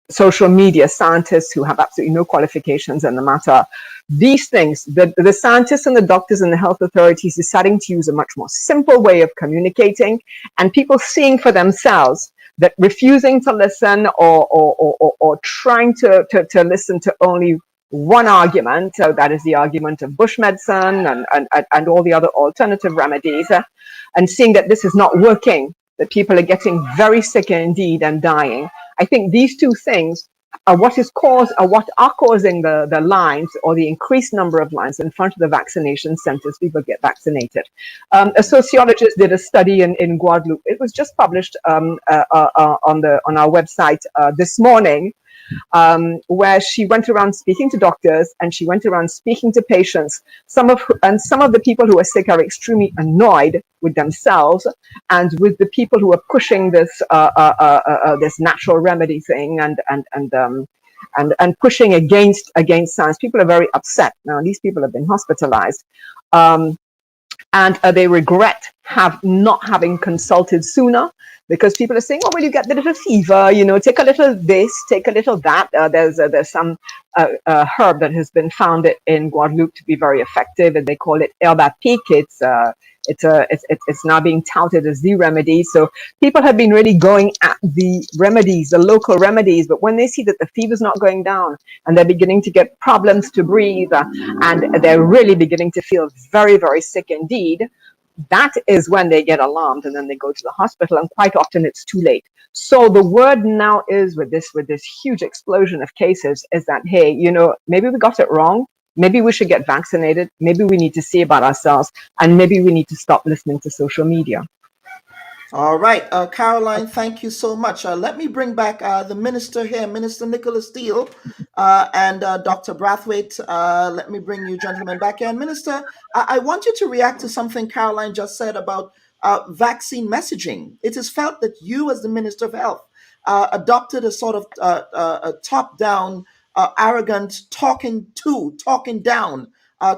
social media scientists who have absolutely no qualifications in the matter. These things, the scientists and the doctors and the health authorities deciding to use a much more simple way of communicating, and people seeing for themselves that refusing to listen or trying to listen to only one argument, so that is the argument of bush medicine and all the other alternative remedies, and seeing that this is not working, that people are getting very sick indeed and dying. I think these two things are what are causing the lines or the increased number of lines in front of the vaccination centers. People get vaccinated. A sociologist did a study in Guadeloupe. It was just published on our website this morning, where she went around speaking to doctors and she went around speaking to patients. Some of the people who are sick are extremely annoyed with themselves and with the people who are pushing this this natural remedy thing and pushing against science. People are very upset now. These people have been hospitalized. And they regret not having consulted sooner, because people are saying, oh, well, you get the little fever, take a little this, take a little that. There's some herb that has been found in Guadeloupe to be very effective, and they call it herbe à pique. It's now being touted as the remedy. So people have been really going at the remedies, the local remedies, but when they see that the fever's not going down and they're beginning to get problems to breathe and they're really beginning to feel very, very sick indeed, that is when they get alarmed, and then they go to the hospital, and quite often it's too late. So the word now is, with this huge explosion of cases, is that, hey, maybe we got it wrong. Maybe we should get vaccinated. Maybe we need to see about ourselves, and maybe we need to stop listening to social media. All right, Caroline, thank you so much. Let me bring back the minister here, Minister Nicholas Steele, and Dr. Brathwaite. Let me bring you gentlemen back here. And Minister, I want you to react to something Caroline just said about vaccine messaging. It is felt that you, as the Minister of Health, adopted a sort of a top-down, arrogant talking down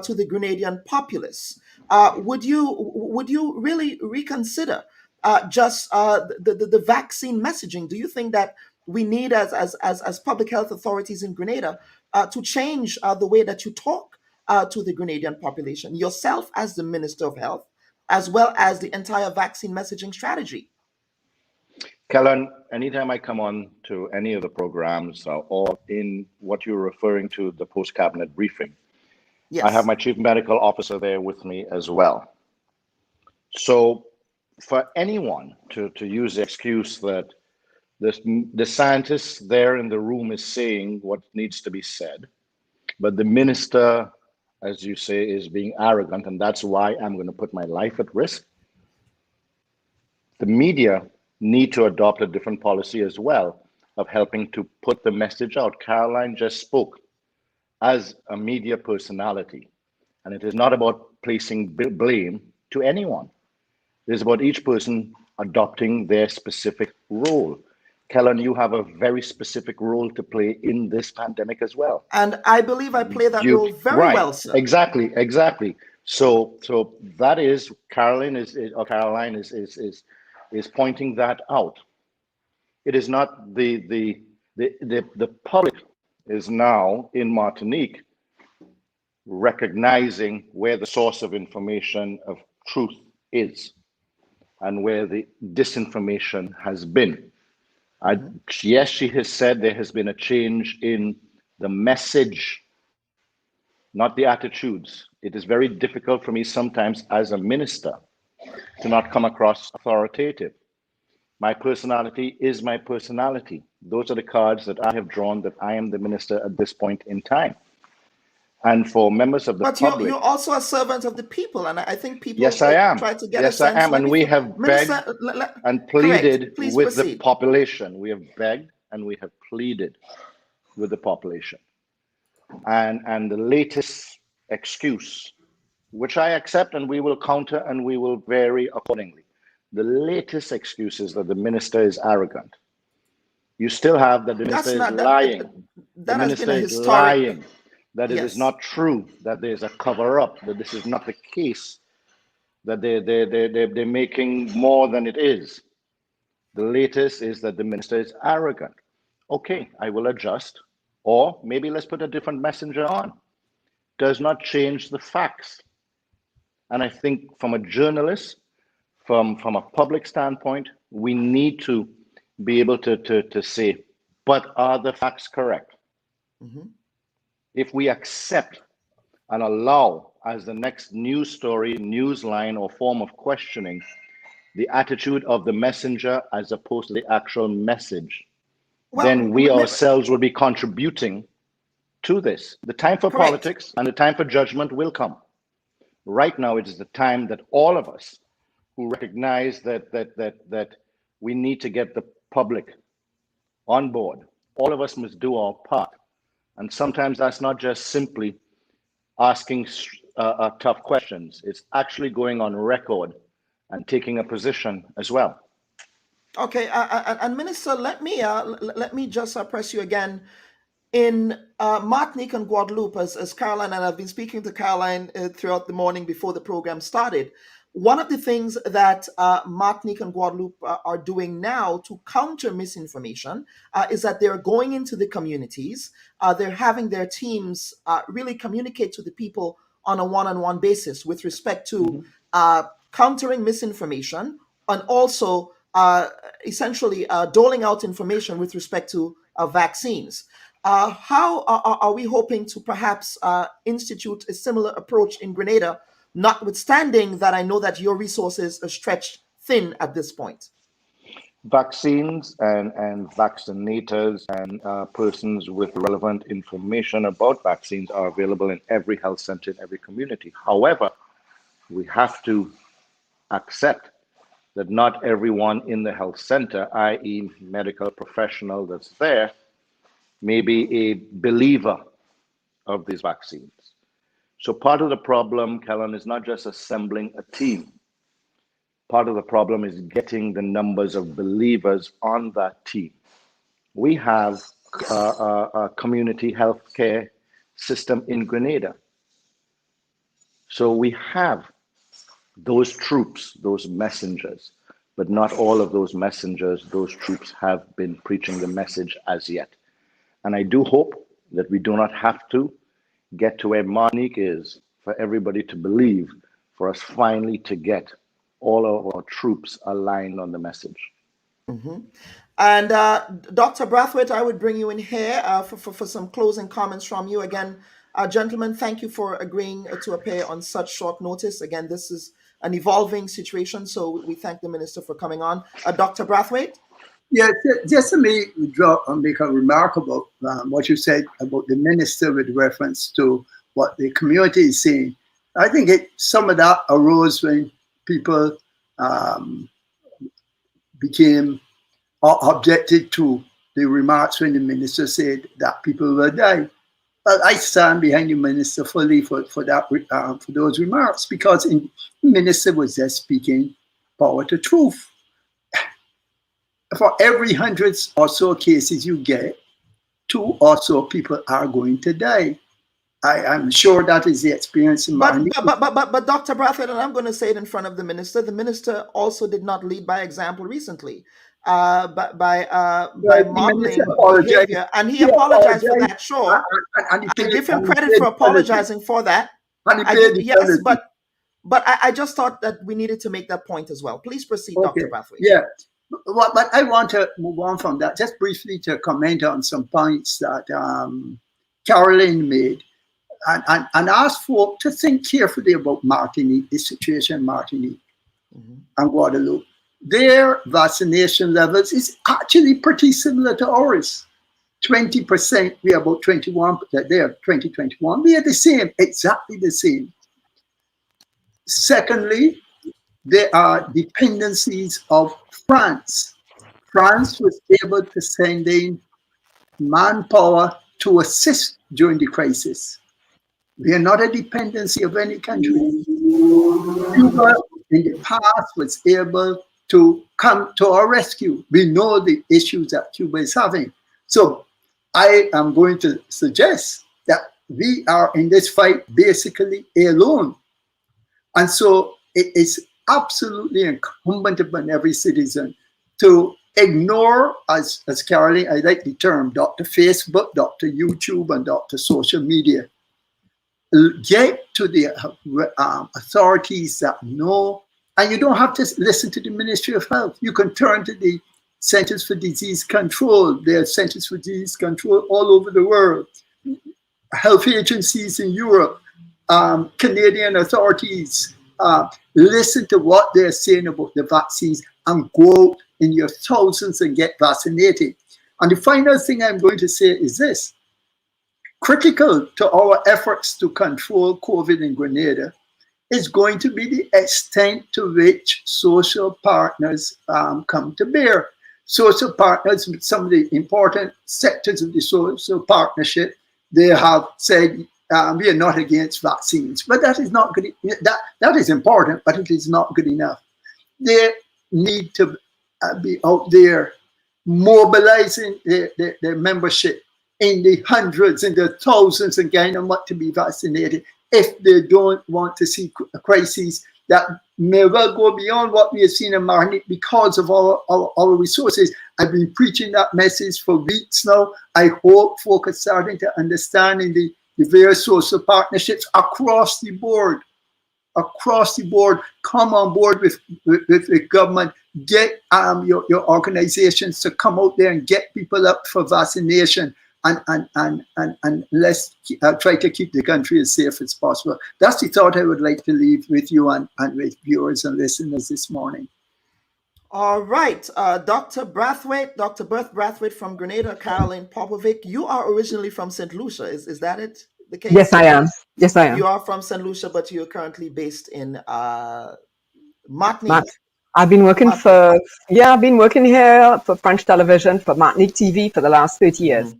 to the Grenadian populace. Would you really reconsider the vaccine messaging? Do you think that we need, as public health authorities in Grenada, to change the way that you talk to the Grenadian population, yourself as the Minister of Health, as well as the entire vaccine messaging strategy? Kellen, anytime I come on to any of the programs or in what you're referring to, the post-cabinet briefing, yes, I have my chief medical officer there with me as well. So for anyone to use the excuse that the scientist there in the room is saying what needs to be said, but the minister, as you say, is being arrogant, and that's why I'm going to put my life at risk. The media need to adopt a different policy as well of helping to put the message out. Caroline just spoke as a media personality, and it is not about placing blame to anyone. It is about each person adopting their specific role. Kellen, you have a very specific role to play in this pandemic as well. And I believe I play that role very well, sir. Exactly. So that is, Caroline is pointing that out. It is not the public is now in Martinique recognizing where the source of information of truth is and where the disinformation has been. Yes, she has said there has been a change in the message, not the attitudes. It is very difficult for me sometimes as a minister to not come across authoritative. My personality is my personality. Those are the cards that I have drawn, that I am the minister at this point in time. And for members of the public... But you're also a servant of the people, and I think people yes, I am. Try to get yes, a sense. I am, and we have begged and pleaded with the population. We have begged and we have pleaded with the population. And the latest excuse, which I accept and we will counter and we will vary accordingly. The latest excuse is that the minister is arrogant. You still have that the minister is lying. The minister is lying. That it is not true, that there's a cover-up, that this is not the case, that they're making more than it is. The latest is that the minister is arrogant. okay, I will adjust, or maybe let's put a different messenger on. Does not change the facts. And I think from a journalist, from a public standpoint, we need to be able to say, but are the facts correct? Mhm. If we accept and allow as the next news story, news line, or form of questioning, the attitude of the messenger as opposed to the actual message, then we ourselves will be contributing to this. The time for Correct. politics and the time for judgment will come. Right now, it is the time that all of us who recognize that we need to get the public on board. All of us must do our part. And sometimes that's not just simply asking tough questions. It's actually going on record and taking a position as well. Okay, and Minister, let me just press you again. In Martinique and Guadeloupe, as Caroline, and I've been speaking to Caroline throughout the morning before the program started, one of the things that Martinique and Guadeloupe are doing now to counter misinformation is that they're going into the communities. They're having their teams really communicate to the people on a one-on-one basis with respect to countering misinformation, and also essentially doling out information with respect to vaccines. How are we hoping to perhaps institute a similar approach in Grenada, notwithstanding that I know that your resources are stretched thin at this point? Vaccines and vaccinators and persons with relevant information about vaccines are available in every health center in every community. However, we have to accept that not everyone in the health center, i.e. medical professional that's there, may be a believer of these vaccines. So part of the problem, Kellen, is not just assembling a team. Part of the problem is getting the numbers of believers on that team. We have a community healthcare system in Grenada. So we have those troops, those messengers, but not all of those messengers, those troops have been preaching the message as yet. And I do hope that we do not have to get to where Martinique is for everybody to believe, for us finally to get all of our troops aligned on the message. Mm-hmm. And Dr. Brathwaite, I would bring you in here for some closing comments from you. Again, gentlemen, thank you for agreeing to appear on such short notice. Again, this is an evolving situation, so we thank the Minister for coming on. Dr. Brathwaite? Yeah, just to make a remark about what you said about the minister with reference to what the community is saying. I think some of that arose when people became objected to the remarks when the minister said that people will die. Well, I stand behind the minister fully for those remarks, because the minister was just speaking power to truth. For every hundreds or so cases you get, 2 or so people are going to die. I'm sure that is the experience in Martinique. But Dr. Brathwaite, and I'm going to say it in front of the minister also did not lead by example recently by modeling behavior, and he apologized for that, sure. I give him credit for apologizing for that. Yes, but I just thought that we needed to make that point as well. Please proceed, okay. Dr. Brathwaite. Yeah. But I want to move on from that, just briefly to comment on some points that Caroline made, and ask folk to think carefully about Martinique, the situation in Martinique and Guadeloupe. Their vaccination levels is actually pretty similar to ours. 20%, we are about 21%, they are 2021. We are the same, exactly the same. Secondly, there are dependencies of France. France was able to send in manpower to assist during the crisis. We are not a dependency of any country. Cuba in the past was able to come to our rescue. We know the issues that Cuba is having. So I am going to suggest that we are in this fight basically alone. And so it is absolutely incumbent upon every citizen to ignore, as Caroline, I like the term, Dr. Facebook, Dr. YouTube, and Dr. social media. Get to the authorities that know, and you don't have to listen to the Ministry of Health. You can turn to the Centers for Disease Control. There are Centers for Disease Control all over the world. Health agencies in Europe, Canadian authorities, listen to what they're saying about the vaccines and go in your thousands and get vaccinated. And the final thing I'm going to say is this. Critical to our efforts to control COVID in Grenada is going to be the extent to which social partners come to bear. Social partners, some of the important sectors of the social partnership, they have said we are not against vaccines, but that is not good. That is important, but it is not good enough. They need to be out there mobilizing their membership in the hundreds, in the thousands, and getting them up to be vaccinated if they don't want to see crises that may well go beyond what we have seen in Martinique because of our resources. I've been preaching that message for weeks now. I hope folk are starting to understand in the various social partnerships across the board. Come on board with the government. Get your organizations to come out there and get people up for vaccination. And let's try to keep the country as safe as possible. That's the thought I would like to leave with you and with viewers and listeners this morning. All right, Dr. Brathwaite, Dr. Berth Brathwaite from Grenada, Caroline Popovic, you are originally from St. Lucia. Is that it? The case? Yes, I am. Yes, I am. You are from St. Lucia, but you're currently based in Martinique. I've been working I've been working here for French television, for Martinique TV for the last 30 years.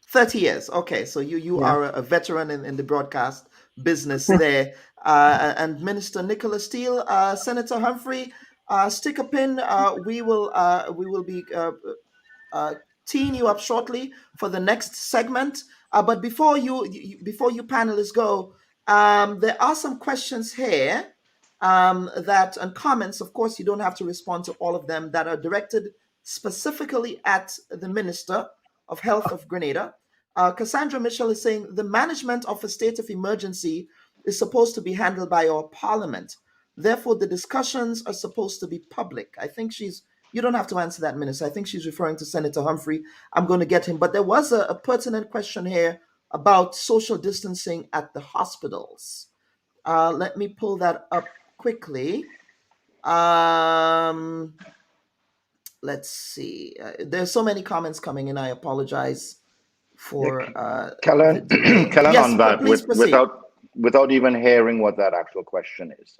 30 years. Okay, so you are a veteran in the broadcast business there. And Minister Nicholas Steele, Senator Humphrey, stick a pin. We will be teeing you up shortly for the next segment. But before you panelists go, there are some questions here and comments. Of course, you don't have to respond to all of them, that are directed specifically at the Minister of Health of Grenada. Cassandra Mitchell is saying the management of a state of emergency is supposed to be handled by our parliament. Therefore, the discussions are supposed to be public. I think you don't have to answer that, Minister. I think she's referring to Senator Humphrey. I'm going to get him. But there was a pertinent question here about social distancing at the hospitals. Let me pull that up quickly. Let's see. There's so many comments coming in. I apologize for Kellen, yes, on that, please without even hearing what that actual question is.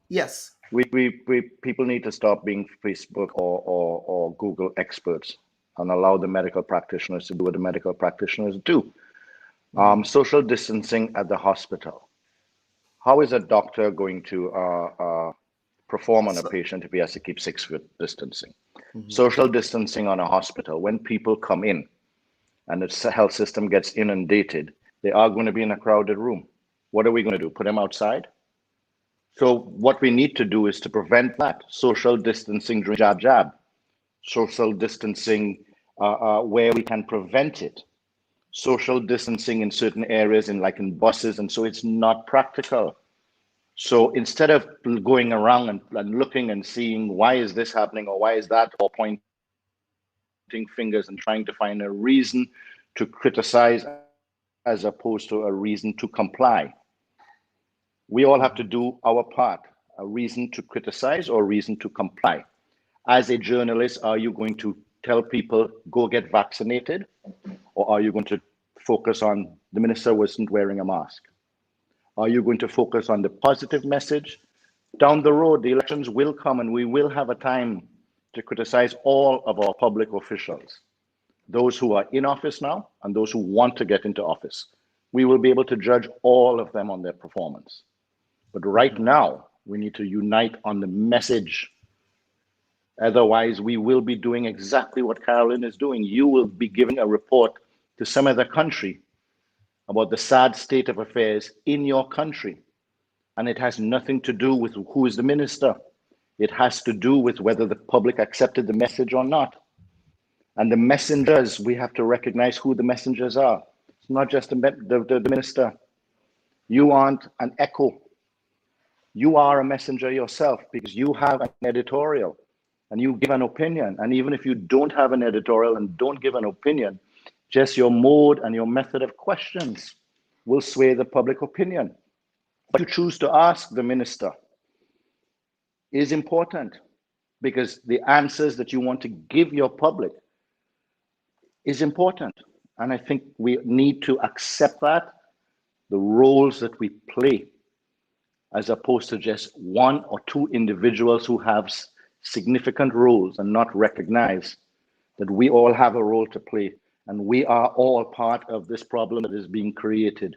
Yes. People need to stop being Facebook or Google experts and allow the medical practitioners to do what the medical practitioners do. Social distancing at the hospital. How is a doctor going to perform on a patient if he has to keep 6 foot distancing? Social distancing on a hospital, when people come in and the health system gets inundated, they are going to be in a crowded room. What are we going to do? Put them outside? So what we need to do is to prevent that. Social distancing during jab. Social distancing where we can prevent it. Social distancing in certain areas, in buses, and so it's not practical. So instead of going around and looking and seeing why is this happening or why is that, or pointing fingers and trying to find a reason to criticize as opposed to a reason to comply. We all have to do our part, a reason to criticize or a reason to comply. As a journalist, are you going to tell people, go get vaccinated? Or are you going to focus on the minister wasn't wearing a mask? Are you going to focus on the positive message? Down the road, the elections will come and we will have a time to criticize all of our public officials, those who are in office now and those who want to get into office. We will be able to judge all of them on their performance. But right now, we need to unite on the message. Otherwise, we will be doing exactly what Caroline is doing. You will be giving a report to some other country about the sad state of affairs in your country. And it has nothing to do with who is the minister. It has to do with whether the public accepted the message or not. And the messengers, we have to recognize who the messengers are. It's not just the minister. You aren't an echo. You are a messenger yourself because you have an editorial and you give an opinion. And even if you don't have an editorial and don't give an opinion, just your mode and your method of questions will sway the public opinion. What you choose to ask the minister is important because the answers that you want to give your public is important. And I think we need to accept that, the roles that we play, as opposed to just one or two individuals who have significant roles and not recognize that we all have a role to play and we are all part of this problem that is being created.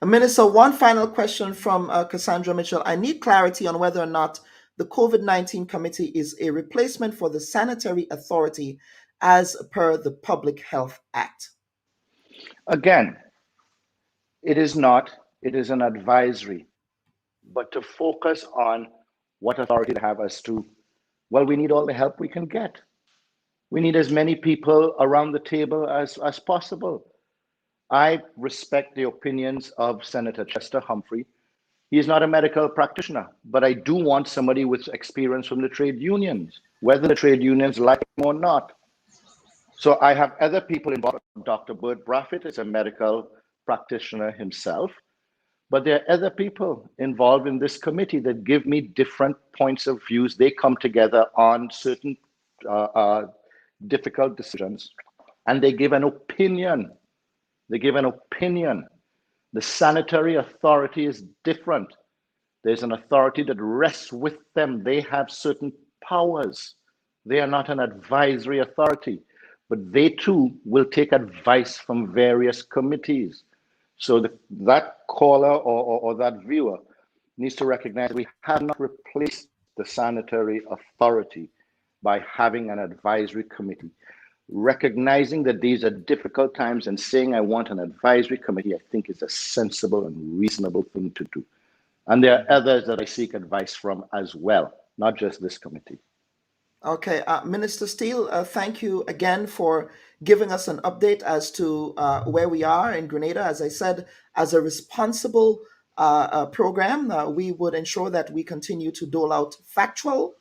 Minister, one final question from Cassandra Mitchell. I need clarity on whether or not the COVID-19 committee is a replacement for the Sanitary Authority as per the Public Health Act. Again, it is not, it is an advisory, but to focus on what authority they have as to, well, we need all the help we can get. We need as many people around the table as possible. I respect the opinions of Senator Chester Humphrey. He is not a medical practitioner, but I do want somebody with experience from the trade unions, whether the trade unions like him or not. So I have other people involved. Dr. Bert Braffett is a medical practitioner himself, but there are other people involved in this committee that give me different points of views. They come together on certain difficult decisions, and they give an opinion. They give an opinion. The sanitary authority is different. There's an authority that rests with them. They have certain powers. They are not an advisory authority, but they too will take advice from various committees. So that caller or that viewer needs to recognize we have not replaced the sanitary authority by having an advisory committee. Recognizing that these are difficult times and saying I want an advisory committee, I think is a sensible and reasonable thing to do. And there are others that I seek advice from as well, not just this committee. Okay, Minister Steele, thank you again for giving us an update as to where we are in Grenada. As I said, as a responsible program, we would ensure that we continue to dole out factual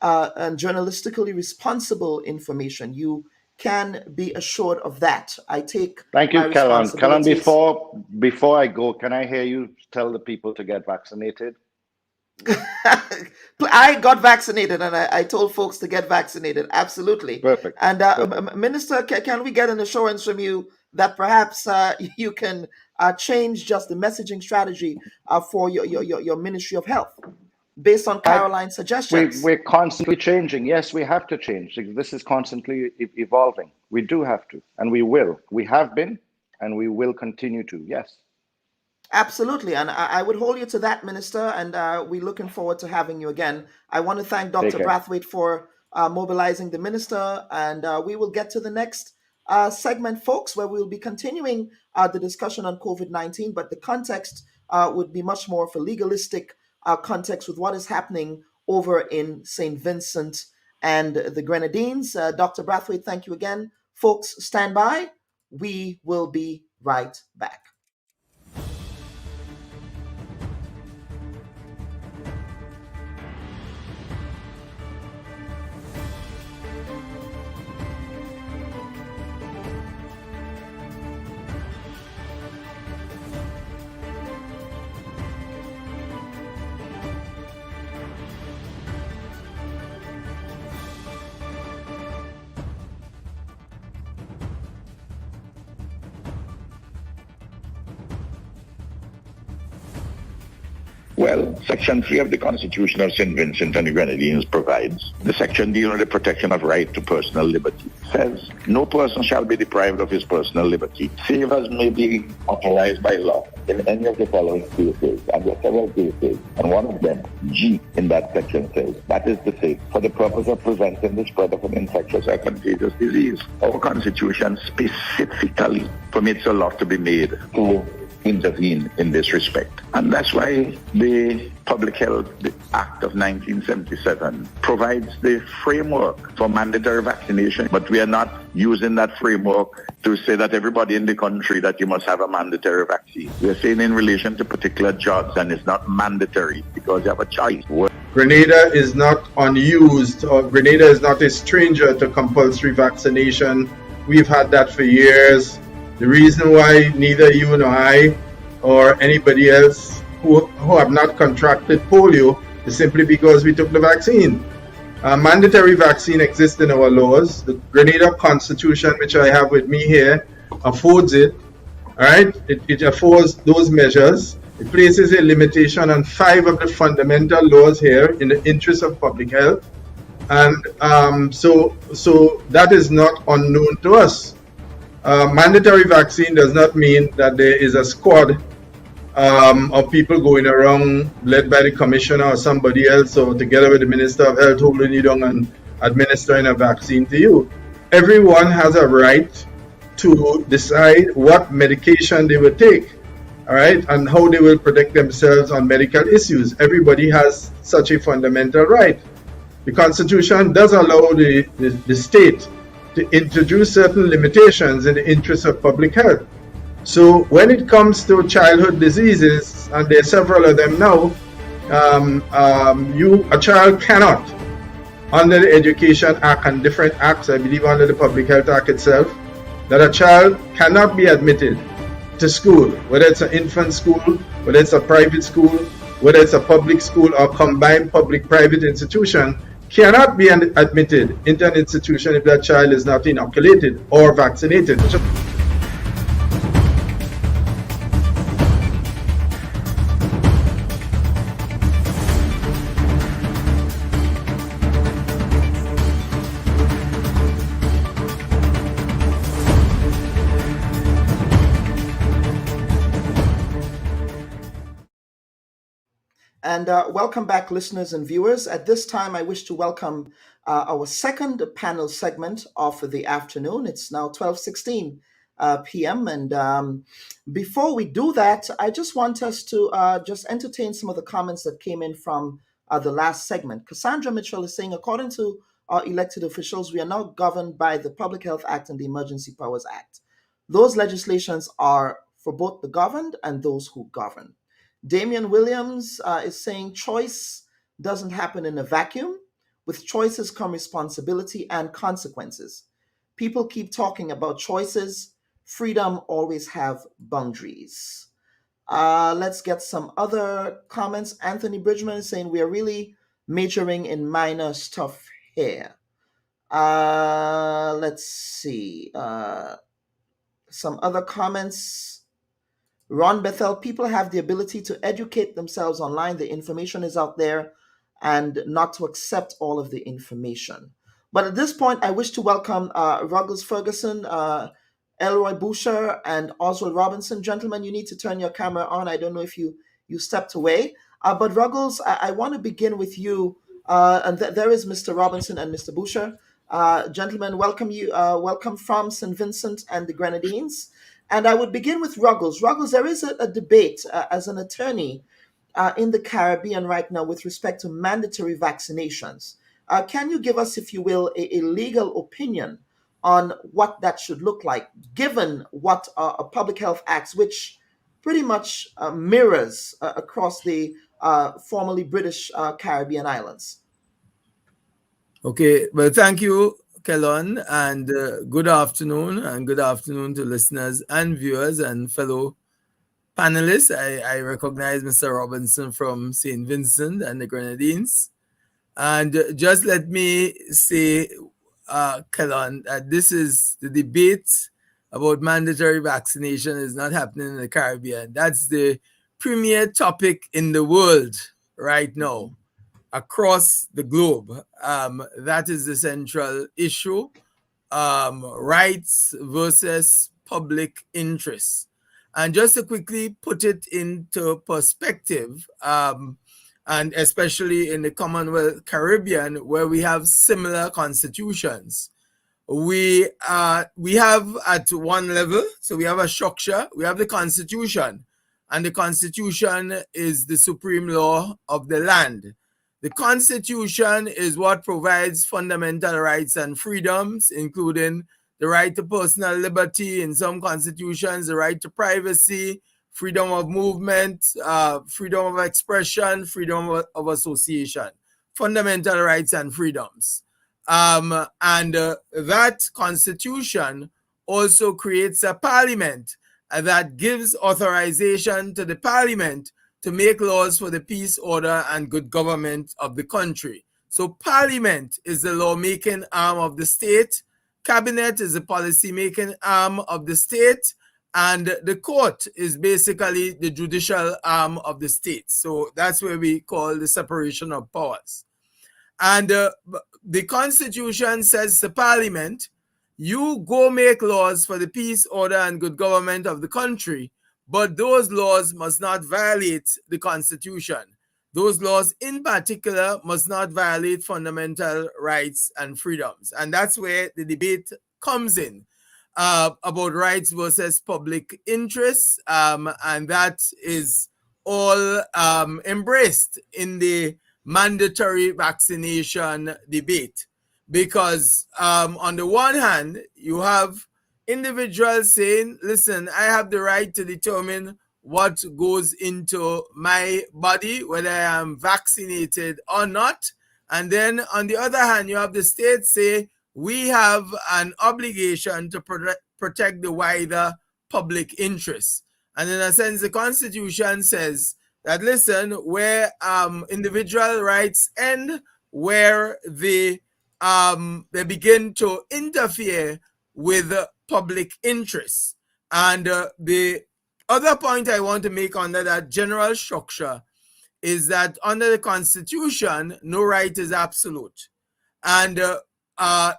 and journalistically responsible information. You can be assured of that. I take Thank you, Callan. Callan, responsibilities. before I go, can I hear you tell the people to get vaccinated? I got vaccinated and I told folks to get vaccinated. Absolutely. Perfect. And Perfect. Minister, can we get an assurance from you that perhaps you can change just the messaging strategy for your Ministry of Health based on Caroline's suggestions? We're constantly changing. Yes, we have to change. This is constantly evolving. We do have to, and we will. We have been, and we will continue to. Yes. Absolutely. And I would hold you to that, Minister, and we're looking forward to having you again. I want to thank Dr. Brathwaite for mobilizing the Minister, and we will get to the next segment, folks, where we'll be continuing the discussion on COVID-19, but the context would be much more of a legalistic context with what is happening over in St. Vincent and the Grenadines. Dr. Brathwaite, thank you again. Folks, stand by. We will be right back. Well, Section 3 of the Constitution of St. Vincent and the Grenadines provides, the section dealing with the protection of right to personal liberty, says, no person shall be deprived of his personal liberty, save as may be authorized by law in any of the following cases, and there are several cases, and one of them, G, in that section says, that is to say, for the purpose of preventing the spread of an infectious or contagious disease. Our Constitution specifically permits a law to be made to intervene in this respect. And that's why the Public Health Act of 1977 provides the framework for mandatory vaccination, but we are not using that framework to say that everybody in the country that you must have a mandatory vaccine. We are saying in relation to particular jobs, and it's not mandatory because you have a choice. Grenada is not unused, or Grenada is not a stranger to compulsory vaccination. We've had that for years. The reason why neither you nor I or anybody else who have not contracted polio is simply because we took the vaccine. Mandatory vaccine exists in our laws. The Grenada Constitution, which I have with me here, affords it. All right, it affords those measures. It places a limitation on 5 of the fundamental laws here in the interest of public health. And so that is not unknown to us. Mandatory vaccine does not mean that there is a squad of people going around led by the commissioner or somebody else, or together with the Minister of Health holding you down and administering a vaccine to you. Everyone has a right to decide what medication they will take, all right, and how they will protect themselves on medical issues. Everybody has such a fundamental right. The Constitution does allow the state to introduce certain limitations in the interest of public health. So when it comes to childhood diseases, and there are several of them now, a child cannot, under the Education Act and different acts, I believe under the Public Health Act itself, that a child cannot be admitted to school, whether it's an infant school, whether it's a private school, whether it's a public school or combined public-private institution, cannot be admitted into an institution if that child is not inoculated or vaccinated. And welcome back, listeners and viewers. At this time, I wish to welcome our second panel segment of the afternoon. It's now 12:16 p.m. And before we do that, I just want us to just entertain some of the comments that came in from the last segment. Cassandra Mitchell is saying, according to our elected officials, we are now governed by the Public Health Act and the Emergency Powers Act. Those legislations are for both the governed and those who govern. Damian Williams is saying choice doesn't happen in a vacuum. With choices come responsibility and consequences. People keep talking about choices. Freedom always have boundaries. Let's get some other comments. Anthony Bridgman is saying we are really majoring in minor stuff here. Let's see. Some other comments. Ron Bethel, people have the ability to educate themselves online. The information is out there, and not to accept all of the information. But at this point, I wish to welcome Ruggles Ferguson, Elroy Boucher, and Oswald Robinson. Gentlemen, you need to turn your camera on. I don't know if you stepped away. But Ruggles, I want to begin with you. And there is Mr. Robinson and Mr. Boucher. Gentlemen, welcome from St. Vincent and the Grenadines. And I would begin with Ruggles. Ruggles, there is a debate as an attorney in the Caribbean right now with respect to mandatory vaccinations. Can you give us, if you will, a legal opinion on what that should look like, given what a public health acts, which pretty much mirrors across the formerly British Caribbean islands? Okay, well, thank you, Kellon, and good afternoon to listeners and viewers and fellow panelists. I recognize Mr. Robinson from St. Vincent and the Grenadines. And just let me say, Kellon, that this is the debate about mandatory vaccination is not happening in the Caribbean. That's the premier topic in the world right now, across the globe. That is the central issue, rights versus public interest. And just to quickly put it into perspective, and especially in the Commonwealth Caribbean, where we have similar constitutions, we have at one level, so we have a structure, we have the Constitution, and the Constitution is the supreme law of the land. The Constitution is what provides fundamental rights and freedoms, including the right to personal liberty, in some constitutions, the right to privacy, freedom of movement, freedom of expression, freedom of association, fundamental rights and freedoms. And that constitution also creates a parliament that gives authorization to the parliament to make laws for the peace, order, and good government of the country. So parliament is the lawmaking arm of the state, cabinet is the policy-making arm of the state, and the court is basically the judicial arm of the state. So that's where we call the separation of powers. And the Constitution says to Parliament, you go make laws for the peace, order, and good government of the country, but those laws must not violate the Constitution. Those laws in particular must not violate fundamental rights and freedoms. And that's where the debate comes in about rights versus public interest. And that is all embraced in the mandatory vaccination debate. Because on the one hand, you have individuals saying, listen, I have the right to determine what goes into my body, whether I am vaccinated or not. And then on the other hand, you have the state say, we have an obligation to protect the wider public interest. And in a sense, the Constitution says that, listen, where individual rights end, where they begin to interfere with public interest. And the other point I want to make under that general structure is that under the Constitution, no right is absolute. And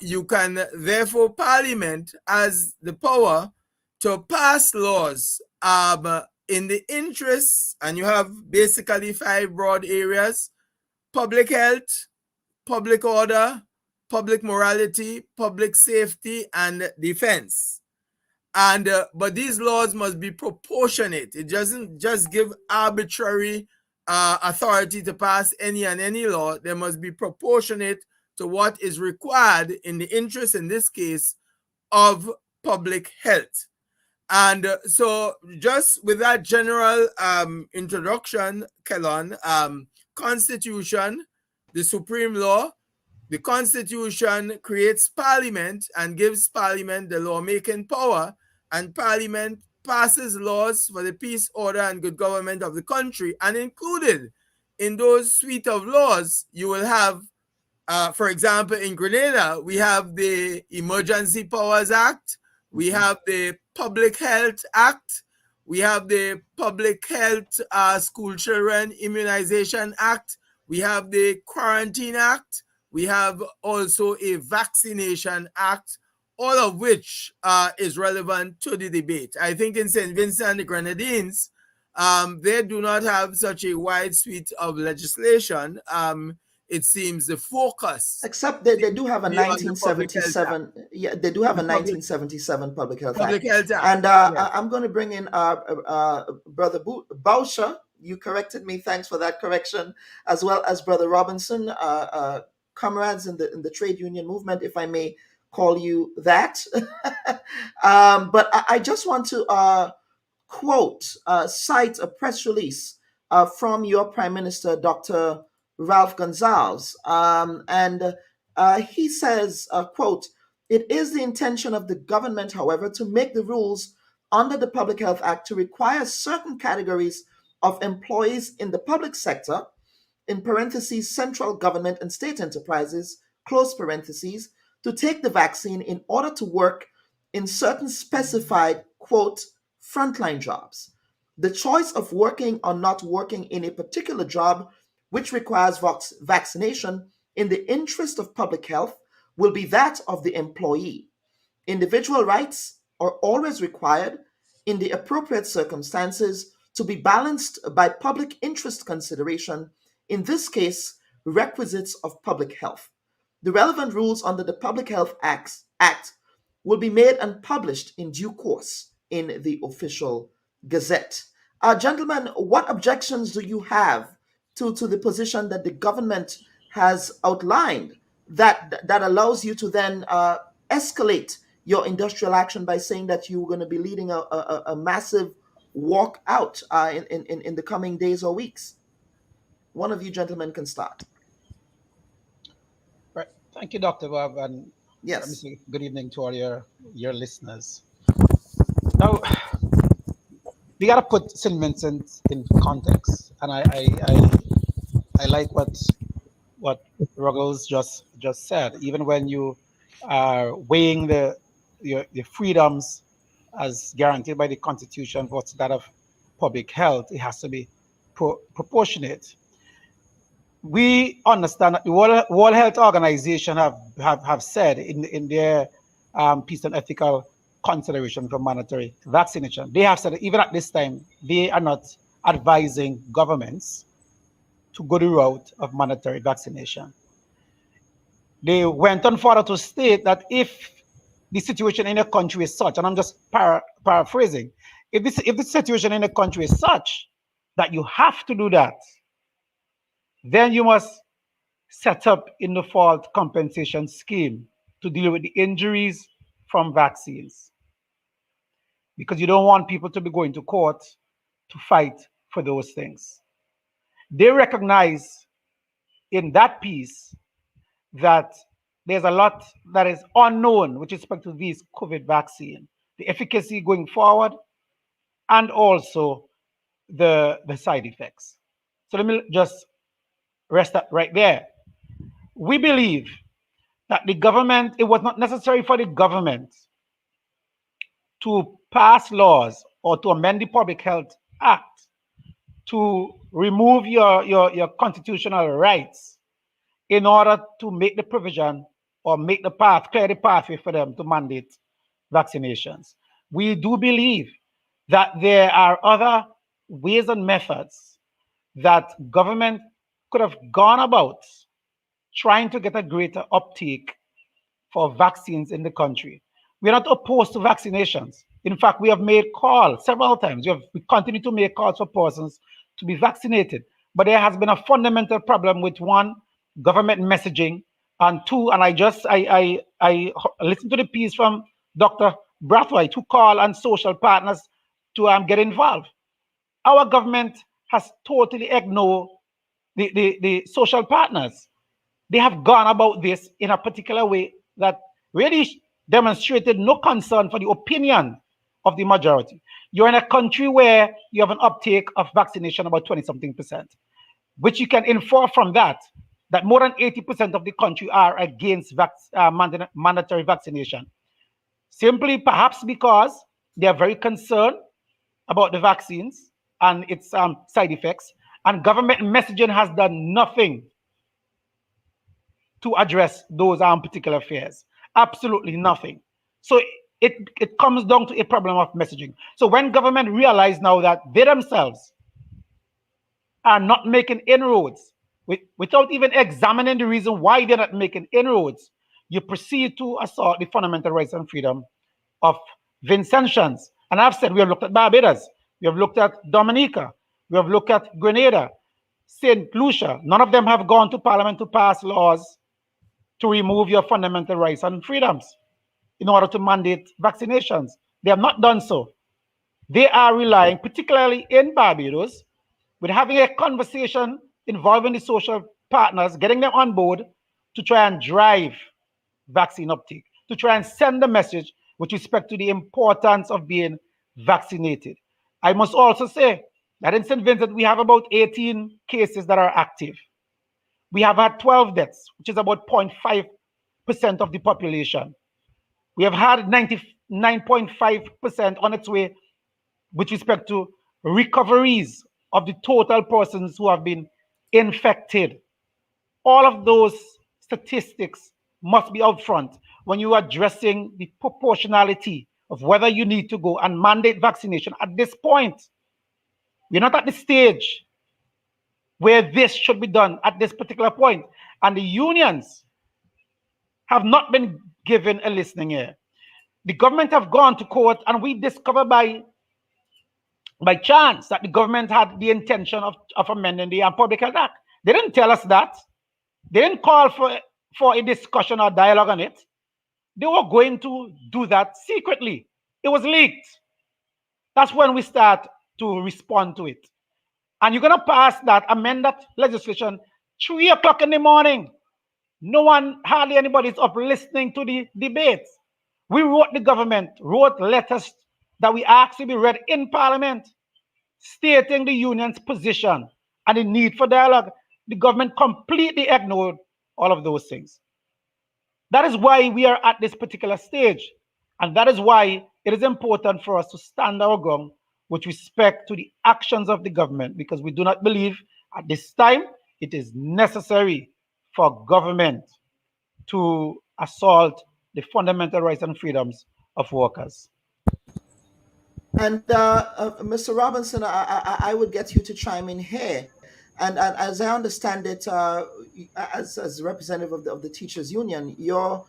you can, therefore, Parliament has the power to pass laws in the interests, and you have basically 5 broad areas: public health, public order, public morality, public safety, and defense. And but these laws must be proportionate. It doesn't just give arbitrary authority to pass any and any law. They must be proportionate to what is required in the interest, in this case, of public health. And so just with that general introduction, Kellon, Constitution, the supreme law, the Constitution creates Parliament and gives Parliament the lawmaking power, and Parliament passes laws for the peace, order, and good government of the country. And included in those suite of laws, you will have, for example, in Grenada, we have the Emergency Powers Act, we have the Public Health Act, we have the Public Health School Children Immunization Act, we have the Quarantine Act, we have also a Vaccination Act, all of which is relevant to the debate. I think in St. Vincent and the Grenadines, they do not have such a wide suite of legislation. It seems the focus. Except they do have a 1977. Yeah, they do have a 1977 Public Health Act. And I'm going to bring in Brother Bauscher. You corrected me. Thanks for that correction, as well as Brother Robinson, comrades in the trade union movement, if I may call you that. But I just want to cite a press release from your Prime Minister, Dr. Ralph Gonsalves. And he says, quote, "It is the intention of the government, however, to make the rules under the Public Health Act to require certain categories of employees in the public sector, in parentheses, central government and state enterprises, close parentheses, to take the vaccine in order to work in certain specified, quote, frontline jobs. The choice of working or not working in a particular job which requires vaccination in the interest of public health will be that of the employee. Individual rights are always required in the appropriate circumstances to be balanced by public interest consideration, in this case, requisites of public health. The relevant rules under the Public Health Act will be made and published in due course in the official Gazette." Gentlemen, what objections do you have to the position that the government has outlined that allows you to then escalate your industrial action by saying that you're going to be leading a massive walk out in the coming days or weeks? One of you gentlemen can start. Right. Thank you, Dr. Bob, and let me Yes. say good evening to all your listeners. Now, we gotta put St. Vincent in context, and I like what Ruggles just said. Even when you are weighing your freedoms as guaranteed by the Constitution versus that of public health, it has to be proportionate. We understand that the World Health Organization have said in their peace and ethical consideration for mandatory vaccination, they have said that even at this time, they are not advising governments to go the route of mandatory vaccination. They went on further to state that if the situation in a country is such, and I'm just paraphrasing, if the situation in a country is such that you have to do that, then you must set up in the default compensation scheme to deal with the injuries from vaccines. Because you don't want people to be going to court to fight for those things. They recognize in that piece that there's a lot that is unknown with respect to these COVID vaccine, the efficacy going forward, and also the side effects. So let me just rest that right there. We believe that the government, it was not necessary for the government to pass laws or to amend the Public Health Act to remove your constitutional rights in order to make the provision or make the path, clear the pathway for them to mandate vaccinations. We do believe that there are other ways and methods that government could have gone about trying to get a greater uptake for vaccines in the country. We're not opposed to vaccinations. In fact, we have made calls several times. We continue to make calls for persons to be vaccinated. But there has been a fundamental problem with one, government messaging, and two, and I listened to the piece from Dr. Brathwaite who called on social partners to get involved. Our government has totally ignored the social partners. They have gone about this in a particular way that really demonstrated no concern for the opinion of the majority. You're in a country where you have an uptake of vaccination about 20-something%, which you can infer from that more than 80% of the country are against mandatory vaccination. Simply perhaps because they are very concerned about the vaccines and its side effects, and government messaging has done nothing to address those particular fears. Absolutely nothing. So it comes down to a problem of messaging. So when government realize now that they themselves are not making inroads without even examining the reason why they're not making inroads, you proceed to assault the fundamental rights and freedom of Vincentians. And I've said we have looked at Barbados, we have looked at Dominica, we have looked at Grenada, St. Lucia. None of them have gone to Parliament to pass laws to remove your fundamental rights and freedoms in order to mandate vaccinations. They have not done so. They are relying, particularly in Barbados, with having a conversation involving the social partners, getting them on board to try and drive vaccine uptake, to try and send a message with respect to the importance of being vaccinated. I must also say that in St. Vincent, we have about 18 cases that are active. We have had 12 deaths, which is about 0.5% of the population. We have had 99.5% on its way with respect to recoveries of the total persons who have been infected. All of those statistics must be out front when you are addressing the proportionality of whether you need to go and mandate vaccination. At this point, we're not at the stage where this should be done at this particular point. And the unions have not been given a listening ear. The government have gone to court, and we discover by by chance that the government had the intention of amending the Public Health Act. They didn't tell us that. They didn't call for a discussion or dialogue on it. They were going to do that secretly. It was leaked. That's when we start to respond to it. And you're going to pass that, amend that legislation 3 o'clock in the morning. No one, hardly anybody's up listening to the debates. We the government wrote letters that we asked to be read in Parliament, stating the union's position and the need for dialogue. The government completely ignored all of those things. That is why we are at this particular stage. And that is why it is important for us to stand our ground with respect to the actions of the government, because we do not believe at this time it is necessary for government to assault the fundamental rights and freedoms of workers. And Mr. Robinson, I would get you to chime in here. And as I understand it, as representative of the teachers union, your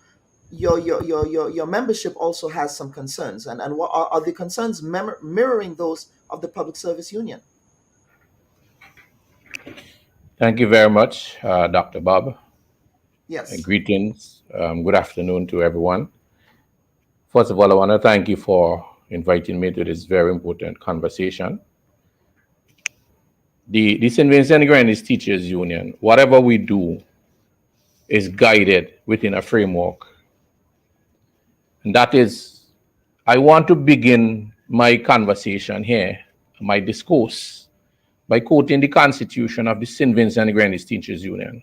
membership also has some concerns. And what are the concerns mirroring those of the public service union? Thank you very much, Dr. Bubb. Yes. Greetings. Good afternoon to everyone. First of all, I want to thank you for inviting me to this very important conversation. The St. Vincent and Grenadines Teachers Union, whatever we do is guided within a framework. And that is, I want to begin my conversation here, my discourse, by quoting the Constitution of the St. Vincent and Grenadines Teachers Union.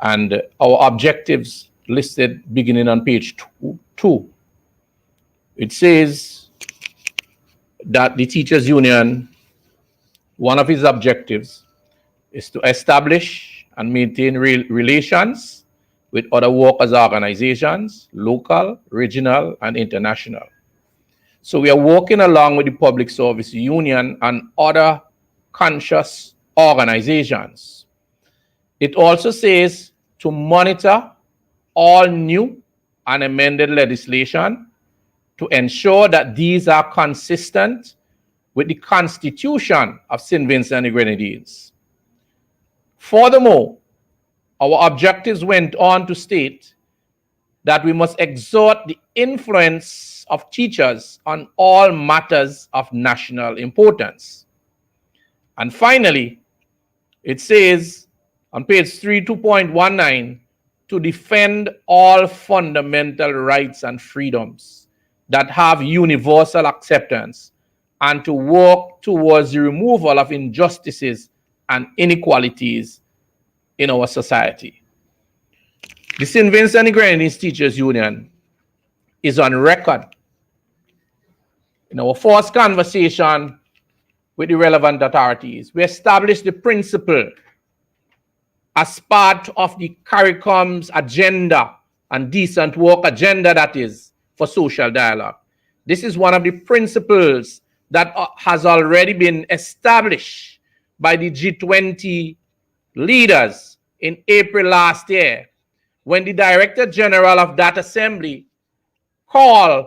And our objectives listed beginning on page 2. It says that the Teachers Union, one of its objectives is to establish and maintain relations with other workers' organizations, local, regional, and international. So we are working along with the Public Service Union and other conscious organizations. It also says to monitor all new and amended legislation to ensure that these are consistent with the Constitution of St. Vincent and the Grenadines. Furthermore, our objectives went on to state that we must exhort the influence of teachers on all matters of national importance. And finally, it says on page 2.19, to defend all fundamental rights and freedoms that have universal acceptance and to work towards the removal of injustices and inequalities in our society. The St. Vincent and Grenadines Teachers Union is on record in our first conversation with the relevant authorities. We established the principle as part of the CARICOM's agenda and decent work agenda, that is, for social dialogue. This is one of the principles that has already been established by the G20 leaders in April last year, when the Director General of that assembly called,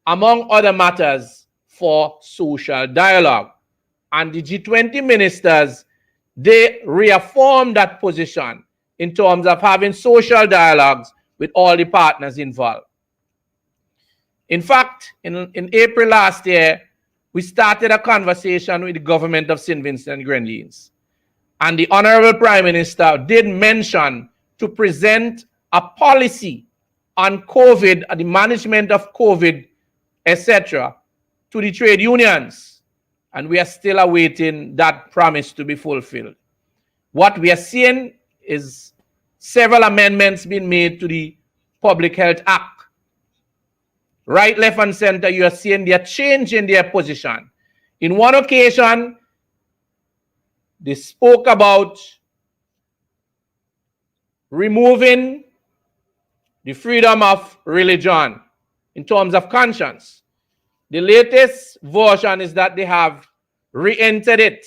among other matters, for social dialogue. And the G20 ministers, they reaffirmed that position in terms of having social dialogues with all the partners involved. In fact, in April last year, we started a conversation with the government of St. Vincent and Grenadines. And the Honorable Prime Minister did mention to present a policy on COVID, the management of COVID, etc., to the trade unions. And we are still awaiting that promise to be fulfilled. What we are seeing is several amendments being made to the Public Health Act. Right, left, and center, you are seeing they are changing their position. In one occasion, they spoke about removing the freedom of religion in terms of conscience. The latest version is that they have re-entered it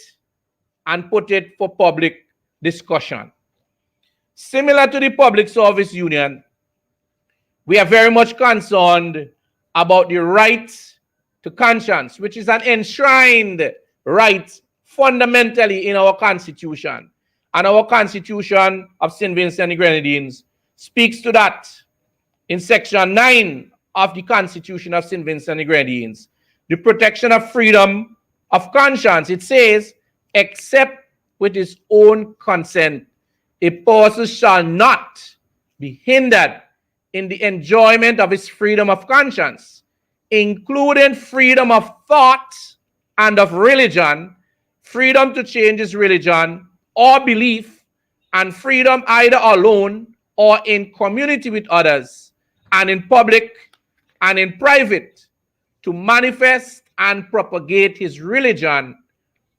and put it for public discussion. Similar to the Public Service Union, we are very much concerned about the right to conscience, which is an enshrined right fundamentally in our Constitution. And our Constitution of St. Vincent and the Grenadines speaks to that in Section 9 of the Constitution of St. Vincent and the Grenadines. The protection of freedom of conscience. It says, except with his own consent, a person shall not be hindered in the enjoyment of his freedom of conscience, including freedom of thought and of religion, freedom to change his religion or belief, and freedom either alone or in community with others, and in public and in private, to manifest and propagate his religion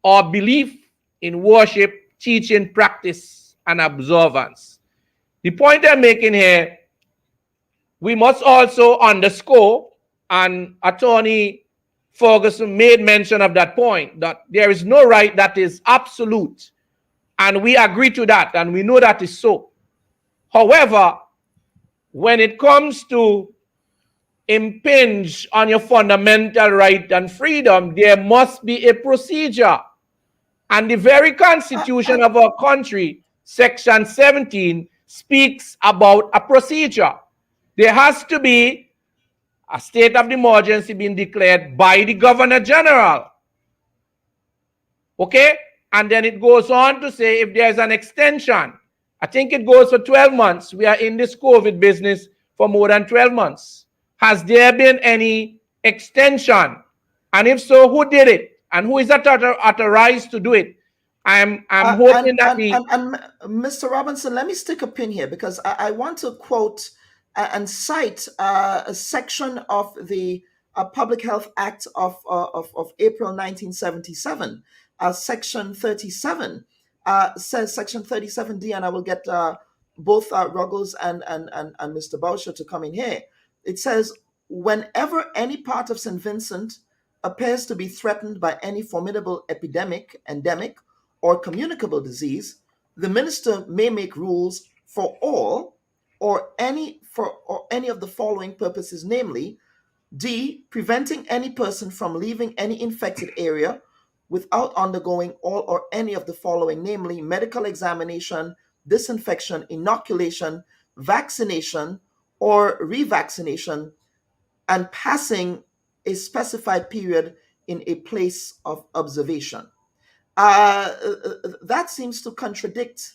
or belief in worship, teaching, practice, and observance. The point I'm making here, we must also underscore, and Attorney Ferguson made mention of that point, that there is no right that is absolute, and we agree to that, and we know that is so. However, when it comes to impinge on your fundamental right and freedom, there must be a procedure. And the very Constitution of our country, Section 17, speaks about a procedure. There has to be a state of emergency being declared by the Governor General. Okay? And then it goes on to say if there's an extension, I think it goes for 12 months. We are in this COVID business for more than 12 months. Has there been any extension? And if so, who did it? And who is authorized to do it? I'm hoping that Mr. Robinson, let me stick a pin here because I want to quote and cite a section of the Public Health Act of April 1977. Section 37 says, Section 37D, and I will get both Ruggles and Mr. Boucher to come in here. It says, whenever any part of St. Vincent appears to be threatened by any formidable epidemic, endemic, or communicable disease, the minister may make rules for all or any of the following purposes, namely, D, preventing any person from leaving any infected area without undergoing all or any of the following, namely, medical examination, disinfection, inoculation, vaccination, or revaccination, and passing a specified period in a place of observation. That seems to contradict,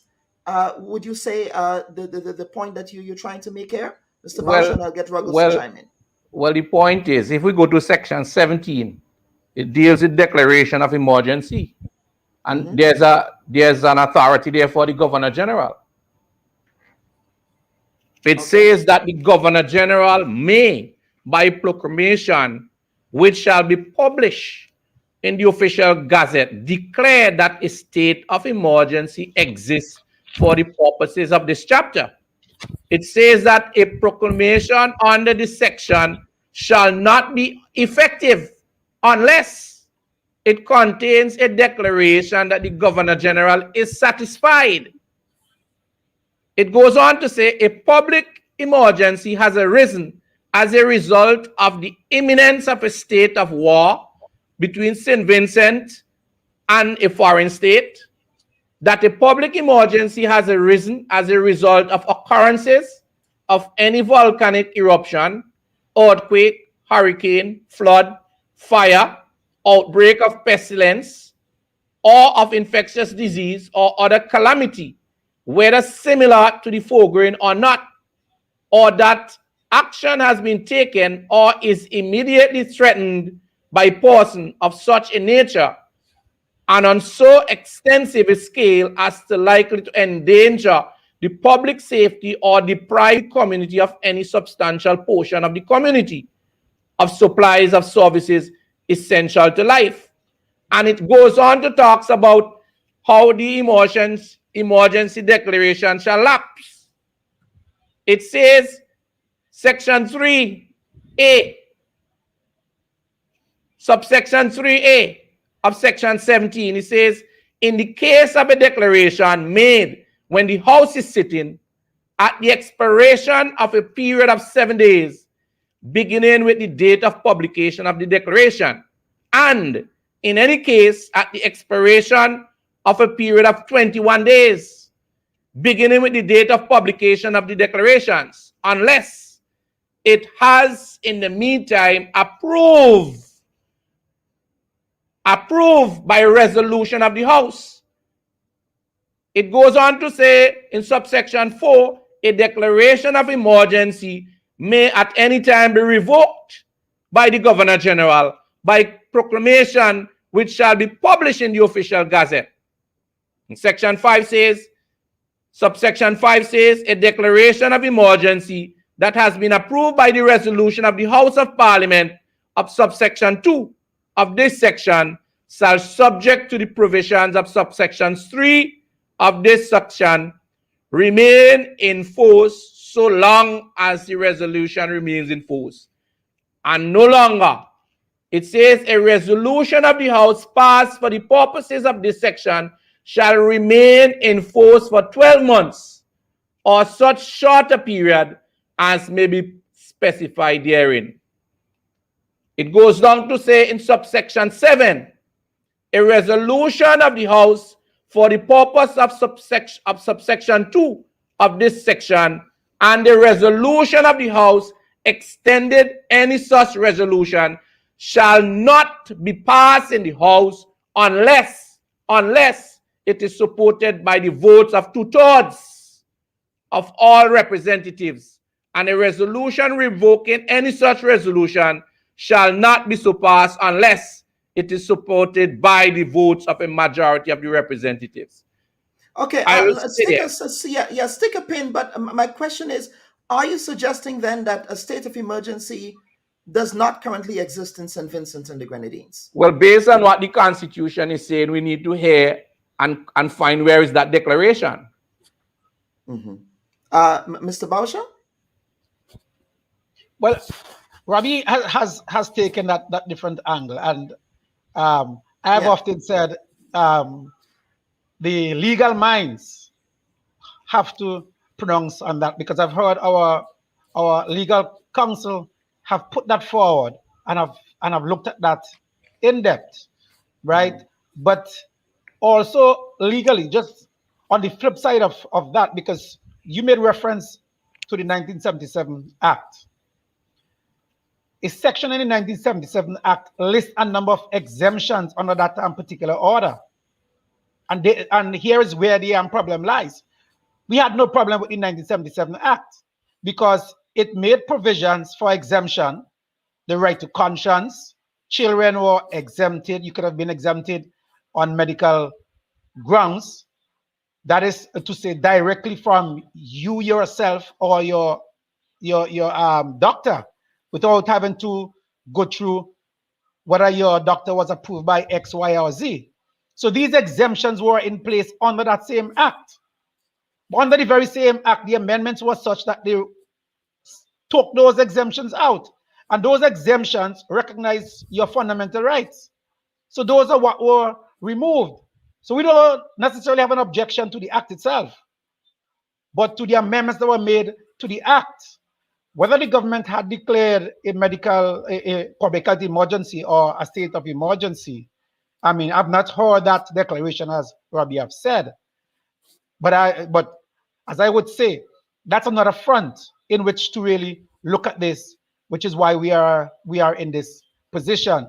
would you say, the point that you're trying to make here? Mr. Boucher, and I'll get Ruggles to chime in. Well, the point is, if we go to Section 17, it deals with declaration of emergency. And there's an authority there for the Governor General. It says that the Governor General may, by proclamation, which shall be published in the official gazette, declare that a state of emergency exists for the purposes of this chapter. It says that a proclamation under this section shall not be effective unless it contains a declaration that the Governor General is satisfied. It goes on to say a public emergency has arisen as a result of the imminence of a state of war between St. Vincent and a foreign state, that a public emergency has arisen as a result of occurrences of any volcanic eruption, earthquake, hurricane, flood, fire, outbreak of pestilence, or of infectious disease or other calamity, whether similar to the foregoing or not, or that action has been taken or is immediately threatened by person of such a nature and on so extensive a scale as to likely to endanger the public safety or deprive the community of any substantial portion of the community of supplies of services essential to life. And it goes on to talk about how the emergency declaration shall lapse. It says, Section 3A, subsection 3A of Section 17, it says, in the case of a declaration made when the House is sitting, at the expiration of a period of 7 days, beginning with the date of publication of the declaration, and in any case at the expiration of a period of 21 days, beginning with the date of publication of the declarations, unless it has in the meantime approved by resolution of the House. It goes on to say in subsection 4, a declaration of emergency may at any time be revoked by the Governor General by proclamation which shall be published in the official gazette. And section 5 says, subsection 5 says, a declaration of emergency that has been approved by the resolution of the House of Parliament of subsection 2 of this section shall, subject to the provisions of subsections 3 of this section, remain in force so long as the resolution remains in force. And no longer. It says a resolution of the House passed for the purposes of this section shall remain in force for 12 months or such shorter period as may be specified therein. It goes down to say in subsection 7, a resolution of the House for the purpose of subsection 2 of this section, and the resolution of the House extended any such resolution shall not be passed in the House unless it is supported by the votes of 2/3 of all representatives, and a resolution revoking any such resolution shall not be surpassed unless it is supported by the votes of a majority of the representatives. Okay, stick a pin, but my question is, are you suggesting then that a state of emergency does not currently exist in St. Vincent and the Grenadines? Well, based on what the Constitution is saying, we need to hear and find where is that declaration. Mr. Bausha? Well, Robbie has taken that different angle, and I've often said the legal minds have to pronounce on that, because I've heard our legal counsel have put that forward, and I've looked at that in depth, right? But also legally, just on the flip side of that, because you made reference to the 1977 Act. A section in the 1977 Act lists a number of exemptions under that particular order. And here is where the problem lies. We had no problem with the 1977 Act because it made provisions for exemption, the right to conscience. Children were exempted. You could have been exempted on medical grounds. That is to say, directly from you yourself or your doctor, without having to go through whether your doctor was approved by X, Y, or Z. So these exemptions were in place under that same act. But under the very same act, the amendments were such that they took those exemptions out. And those exemptions recognize your fundamental rights. So those are what were removed. So we don't necessarily have an objection to the act itself, but to the amendments that were made to the act. Whether the government had declared a public health emergency or a state of emergency, I mean, I've not heard that declaration, as Robbie have said. But as I would say, that's another front in which to really look at this, which is why we are in this position.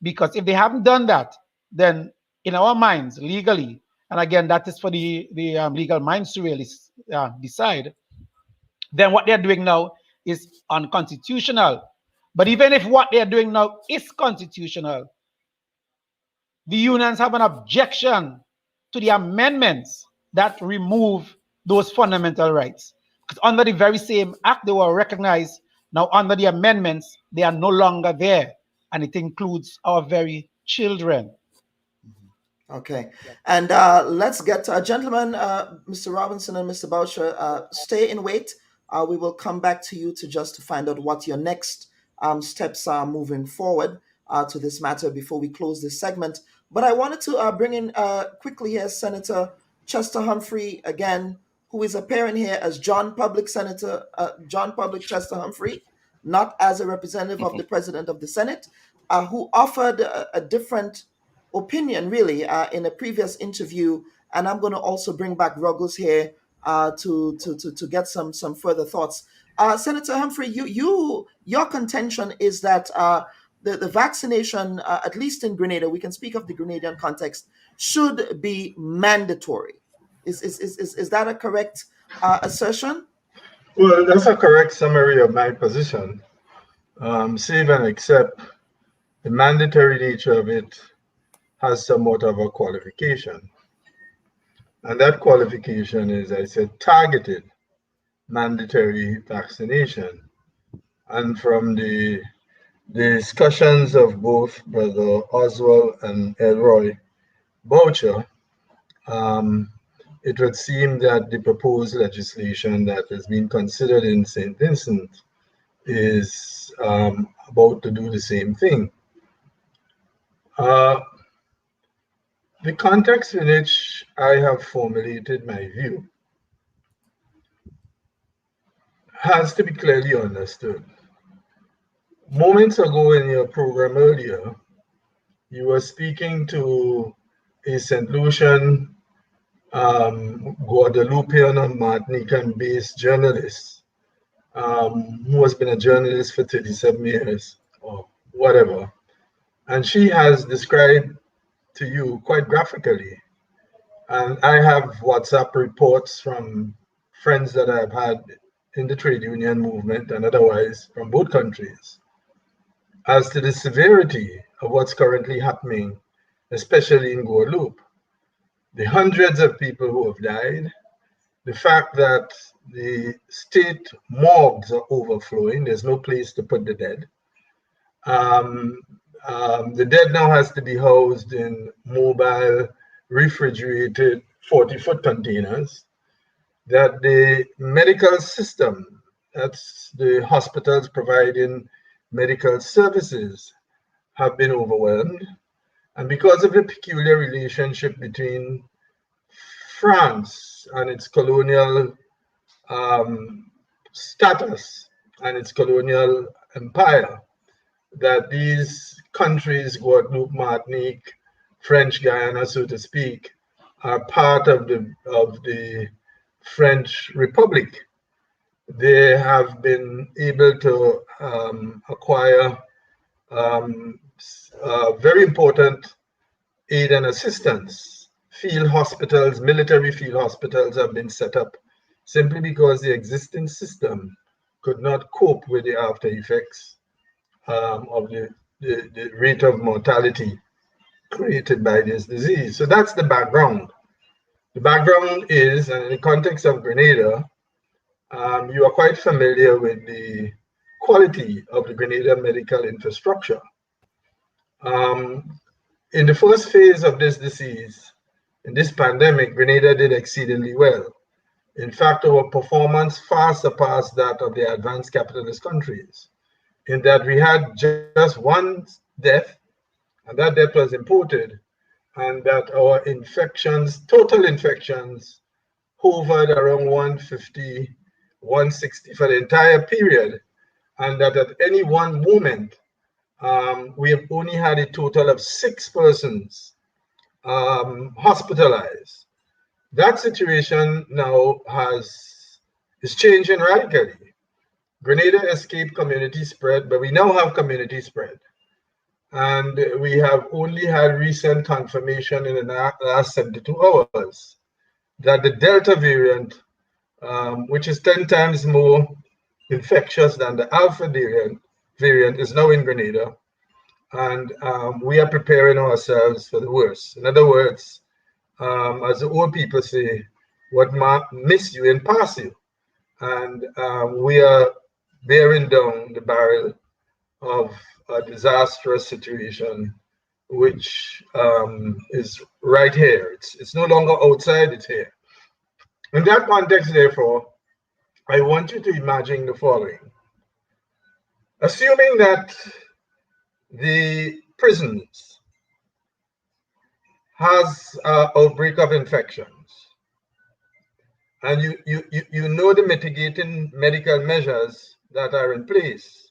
Because if they haven't done that, then in our minds, legally, and again, that is for the legal minds to really decide, then what they're doing now is unconstitutional. But even if what they're doing now is constitutional, the unions have an objection to the amendments that remove those fundamental rights. Because under the very same act, they were recognized. Now, under the amendments, they are no longer there. And it includes our very children. Okay. And let's get to gentlemen, Mr. Robinson and Mr. Boucher, stay in wait. We will come back to you to find out what your next steps are moving forward to this matter before we close this segment. But I wanted to bring in quickly here Senator Chester Humphrey again, who is appearing here as John Public Chester Humphrey. not as a representative of the President of the Senate, who offered a different opinion, really, in a previous interview. And I'm going to also bring back Ruggles here to get some further thoughts. Senator Humphrey, your contention is that the vaccination, at least in Grenada, we can speak of the Grenadian context, should be mandatory. Is that a correct assertion? Well, that's a correct summary of my position. Save and except the mandatory nature of it has somewhat of a qualification. And that qualification is, I said, targeted mandatory vaccination. And from the discussions of both Brother Oswald and Elroy Boucher, it would seem that the proposed legislation that has been considered in St. Vincent is about to do the same thing. The context in which I have formulated my view has to be clearly understood. Moments ago in your program earlier, you were speaking to a St. Lucian Guadeloupean and Martinican-based journalist who has been a journalist for 37 years or whatever. And she has described to you quite graphically. And I have WhatsApp reports from friends that I've had in the trade union movement and otherwise from both countries as to the severity of what's currently happening, especially in Guadeloupe. The hundreds of people who have died, the fact that the state morgues are overflowing, there's no place to put the dead. The dead now has to be housed in mobile, refrigerated 40-foot containers, that the medical system, that's the hospitals providing medical services, have been overwhelmed. And because of the peculiar relationship between France and its colonial status and its colonial empire, that these countries, Guadeloupe, Martinique, French Guiana, so to speak, are part of the French Republic. They have been able to acquire very important aid and assistance. Field hospitals, military field hospitals have been set up simply because the existing system could not cope with the after effects of the rate of mortality created by this disease. So that's the background. The background is, and in the context of Grenada, you are quite familiar with the quality of the Grenada medical infrastructure. In the first phase of this disease, in this pandemic, Grenada did exceedingly well. In fact, our performance far surpassed that of the advanced capitalist countries, in that we had just one death, and that death was imported, and that our infections, total infections, hovered around 150, 160 for the entire period, and that at any one moment, we have only had a total of 6 persons hospitalized. That situation now is changing radically. Grenada escaped community spread, but we now have community spread. And we have only had recent confirmation in the last 72 hours that the Delta variant, which is 10 times more infectious than the Alpha variant is now in Grenada. And we are preparing ourselves for the worst. In other words, as the old people say, what miss you and pass you. And we are bearing down the barrel of a disastrous situation, which is right here. It's no longer outside, it's here. In that context, therefore, I want you to imagine the following. Assuming that the prisons has an outbreak of infections, and you know the mitigating medical measures that are in place,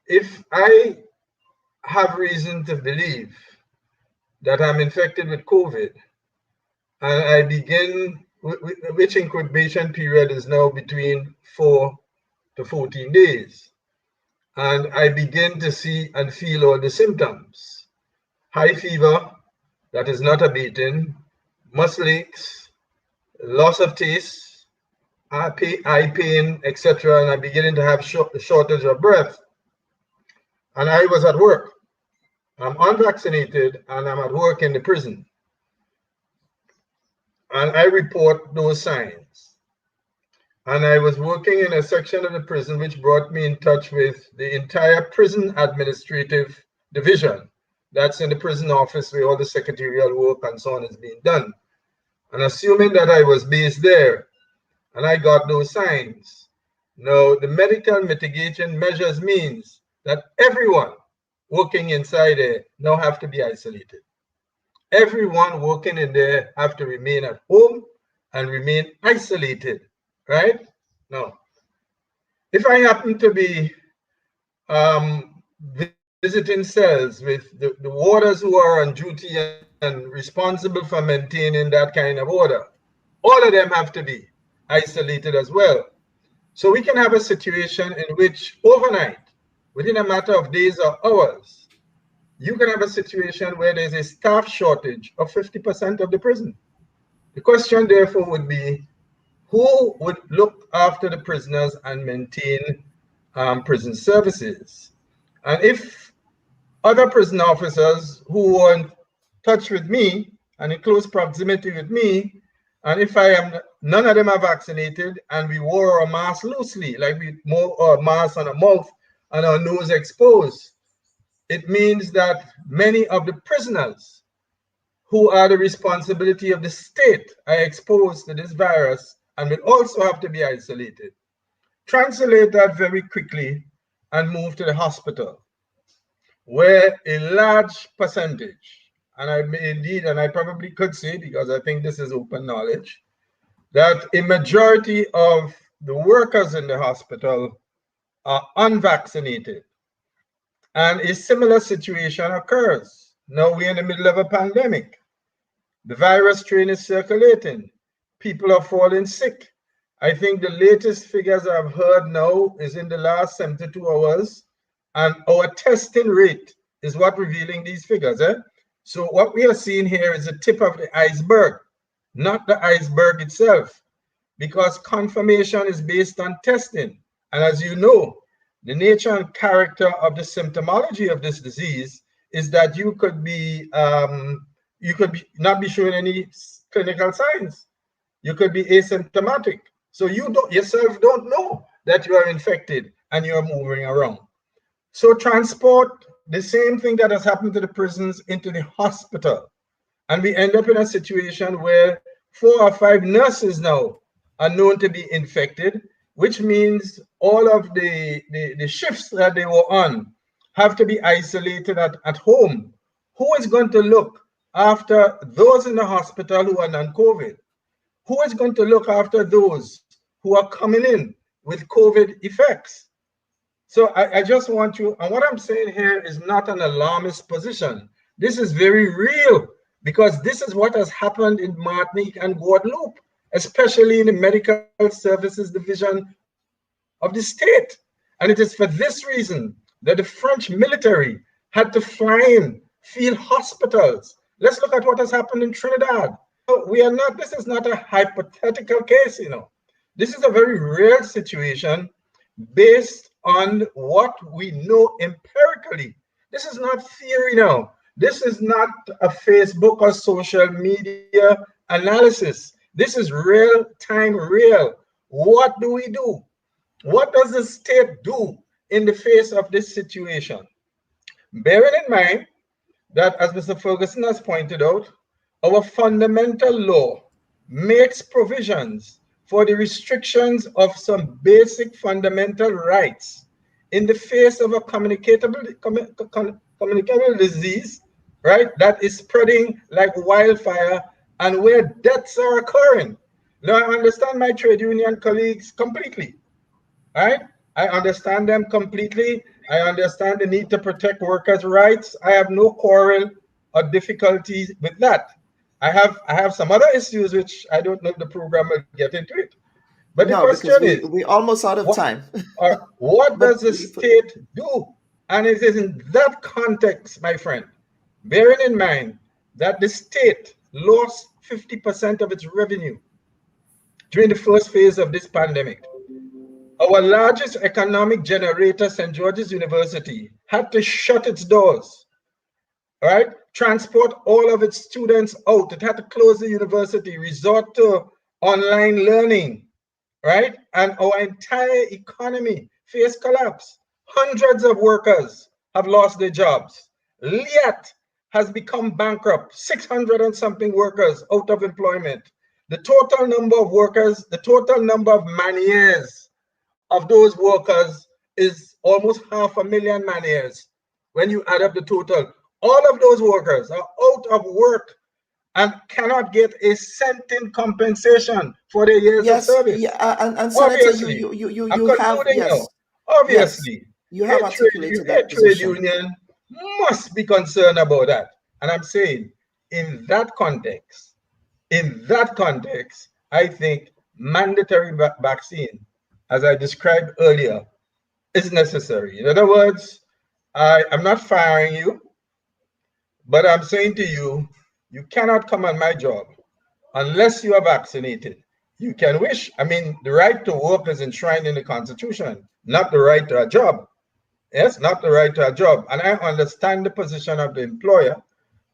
if I have reason to believe that I'm infected with COVID, and I begin, which incubation period is now between 4 to 14 days, and I begin to see and feel all the symptoms: high fever that is not abating, muscle aches, loss of taste, eye pain, etc., and I'm beginning to have shortage of breath. And I was at work. I'm unvaccinated and I'm at work in the prison. And I report those signs. And I was working in a section of the prison which brought me in touch with the entire prison administrative division. That's in the prison office where all the secretarial work and so on is being done. And assuming that I was based there and I got those signs, now the medical mitigation measures means that everyone working inside there now have to be isolated. Everyone working in there have to remain at home and remain isolated, right? Now, if I happen to be visiting cells with the warders who are on duty and responsible for maintaining that kind of order, all of them have to be isolated as well. So we can have a situation in which overnight, within a matter of days or hours, you can have a situation where there's a staff shortage of 50% of the prison. The question therefore would be, who would look after the prisoners and maintain prison services? And if other prison officers who are in touch with me and in close proximity with me, and if none of them are vaccinated and we wore a mask loosely, like we wore a mask on our mouth and our nose exposed, it means that many of the prisoners who are the responsibility of the state are exposed to this virus and will also have to be isolated. Translate that very quickly and move to the hospital, where a large percentage, and I probably could say, because I think this is open knowledge, that a majority of the workers in the hospital are unvaccinated. And a similar situation occurs. Now we're in the middle of a pandemic. The virus strain is circulating. People are falling sick. I think the latest figures I've heard now is in the last 72 hours, and our testing rate is what revealing these figures. So what we are seeing here is the tip of the iceberg, not the iceberg itself, because confirmation is based on testing. And as you know, the nature and character of the symptomology of this disease is that you could not be showing any clinical signs. You could be asymptomatic. So you yourself don't know that you are infected and you're moving around. So transport the same thing that has happened to the prisons into the hospital. And we end up in a situation where 4 or 5 nurses now are known to be infected, which means all of the shifts that they were on have to be isolated at home. Who is going to look after those in the hospital who are non-COVID? Who is going to look after those who are coming in with COVID effects? So I just want you, and what I'm saying here is not an alarmist position. This is very real, because this is what has happened in Martinique and Guadeloupe, especially in the medical services division of the state. And it is for this reason that the French military had to fly in field hospitals. Let's look at what has happened in Trinidad. This is not a hypothetical case, This is a very real situation based on what we know empirically. This is not theory now. This is not a Facebook or social media analysis. This is real time, real. What do we do? What does the state do in the face of this situation? Bearing in mind that, as Mr. Ferguson has pointed out, our fundamental law makes provisions for the restrictions of some basic fundamental rights in the face of a communicable disease, right, that is spreading like wildfire and where deaths are occurring. Now, I understand my trade union colleagues completely, right? I understand them completely. I understand the need to protect workers' rights. I have no quarrel or difficulties with that. I have some other issues which I don't know if the program will get into it. But the No, question because is, we're almost out of time. what But does the state do? And it is in that context, my friend, bearing in mind that the state lost 50% of its revenue during the first phase of this pandemic. Our largest economic generator, St. George's University, had to shut its doors, right? Transport all of its students out. It had to close the university, resort to online learning, right? And our entire economy faced collapse. Hundreds of workers have lost their jobs. Yet has become bankrupt. 600 and something workers out of employment. The total number of workers, the total number of man-years of those workers is almost 500,000 man-years when you add up the total. All of those workers are out of work and cannot get a cent in compensation for their years of service. Yeah, and Senator, you have, yes, obviously, yes, you have articulated that trade position. union must be concerned about that. And I'm saying, in that context, I think mandatory vaccine, as I described earlier, is necessary. In other words, I'm not firing you, but I'm saying to you, you cannot come on my job unless you are vaccinated. You can wish. I mean, the right to work is enshrined in the Constitution, not the right to a job. Yes, not the right to a job. And I understand the position of the employer,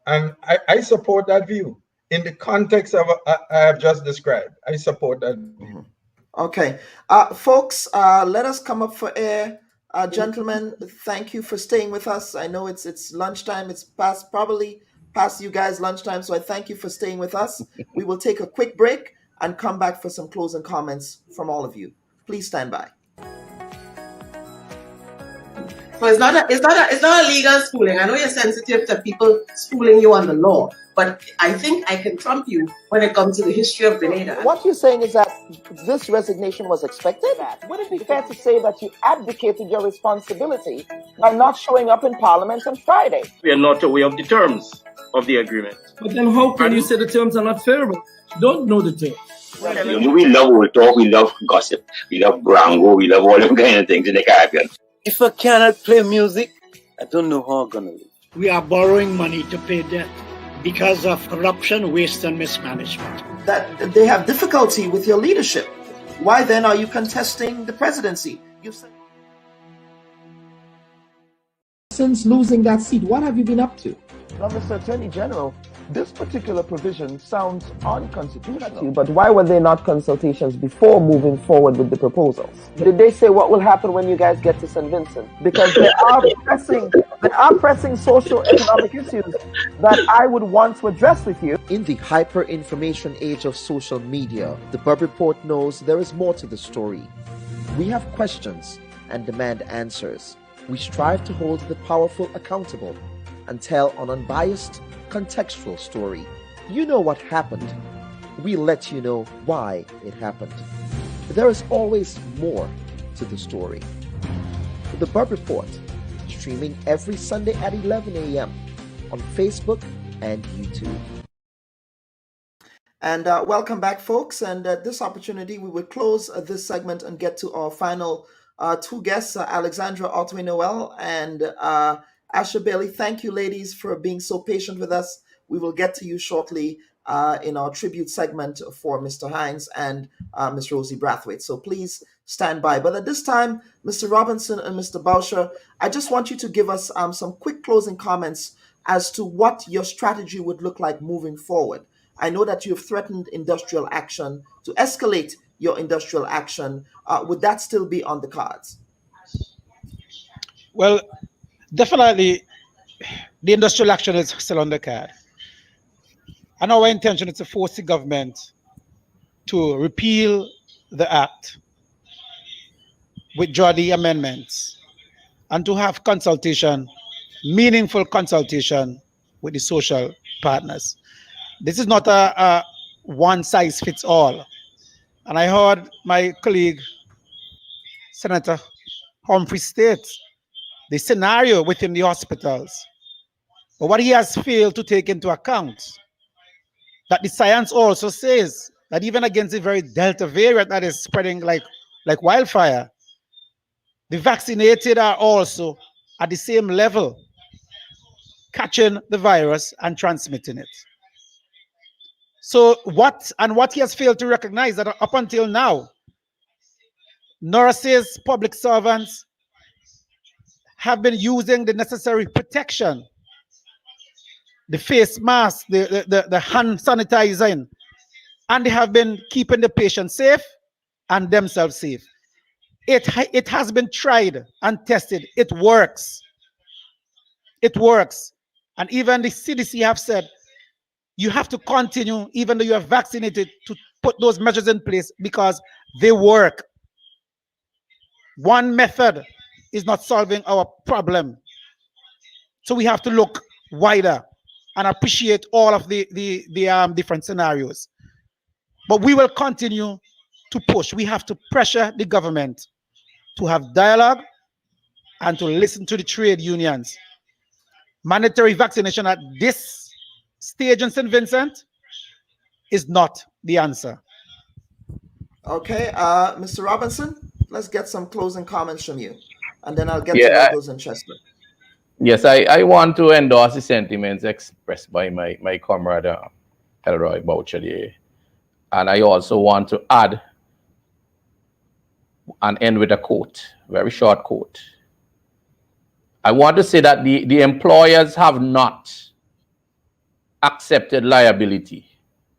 and I support that view. In the context of I have just described, I support that view. Okay. Folks, let us come up for air. Gentlemen, thank you for staying with us. I know it's lunchtime. It's probably past you guys' lunchtime, so I thank you for staying with us. We will take a quick break and come back for some closing comments from all of you. Please stand by. So it's not a legal schooling. I know you're sensitive to people schooling you on the law, but I think I can trump you when it comes to the history of Grenada. What you're saying is that this resignation was expected? Would it be fair to say that you abdicated your responsibility by not showing up in Parliament on Friday? We are not aware of the terms of the agreement. But then how can you say the terms are not fair? Don't know the terms. We love old talk, we love gossip, we love brango, we love all them kind of things in the Caribbean. If I cannot play music, I don't know how I'm going to live. We are borrowing money to pay debt because of corruption, waste, and mismanagement. That they have difficulty with your leadership. Why then are you contesting the presidency? Since losing that seat, what have you been up to? Now, Mr. Attorney General, this particular provision sounds unconstitutional. But why were there not consultations before moving forward with the proposals? Did they say what will happen when you guys get to St. Vincent? Because there are pressing socio-economic issues that I would want to address with you. In the hyper-information age of social media, the Bubb Report knows there is more to the story. We have questions and demand answers. We strive to hold the powerful accountable and tell an unbiased, contextual story. You know what happened. We let you know why it happened. There is always more to the story. The Bubb Report, streaming every Sunday at 11 a.m. on Facebook and YouTube. And welcome back, folks. And at this opportunity, we will close this segment and get to our final two guests, Alexandra Otway-Noel and Asha Bailey. Thank you, ladies, for being so patient with us. We will get to you shortly in our tribute segment for Mr. Hines and Ms. Rosie Brathwaite. So please stand by. But at this time, Mr. Robinson and Mr. Bauscher, I just want you to give us some quick closing comments as to what your strategy would look like moving forward. I know that you've threatened industrial action to escalate your industrial action. Would that still be on the cards? Well, definitely, the industrial action is still on the card. And our intention is to force the government to repeal the act, withdraw the amendments, and to have consultation, meaningful consultation with the social partners. This is not a one-size-fits-all. And I heard my colleague, Senator Humphrey states, the scenario within the hospitals. But what he has failed to take into account, that the science also says that even against the very Delta variant that is spreading like wildfire, the vaccinated are also at the same level catching the virus and transmitting it. So what he has failed to recognize that up until now, nurses, public servants have been using the necessary protection, the face mask, the hand sanitizing, and they have been keeping the patient safe and themselves safe. It has been tried and tested. It works. It works. And even the CDC have said you have to continue, even though you are vaccinated, to put those measures in place because they work. One method is not solving our problem. So we have to look wider and appreciate all of the different scenarios. But we will continue to push. We have to pressure the government to have dialogue and to listen to the trade unions. Mandatory vaccination at this stage in St. Vincent is not the answer. Okay, Mr. Robinson, let's get some closing comments from you, and then I'll get to Ruggles and Chester. Yes, I want to endorse the sentiments expressed by my comrade Elroy Boucher there. And I also want to add and end with a quote, very short quote. I want to say that the employers have not accepted liability.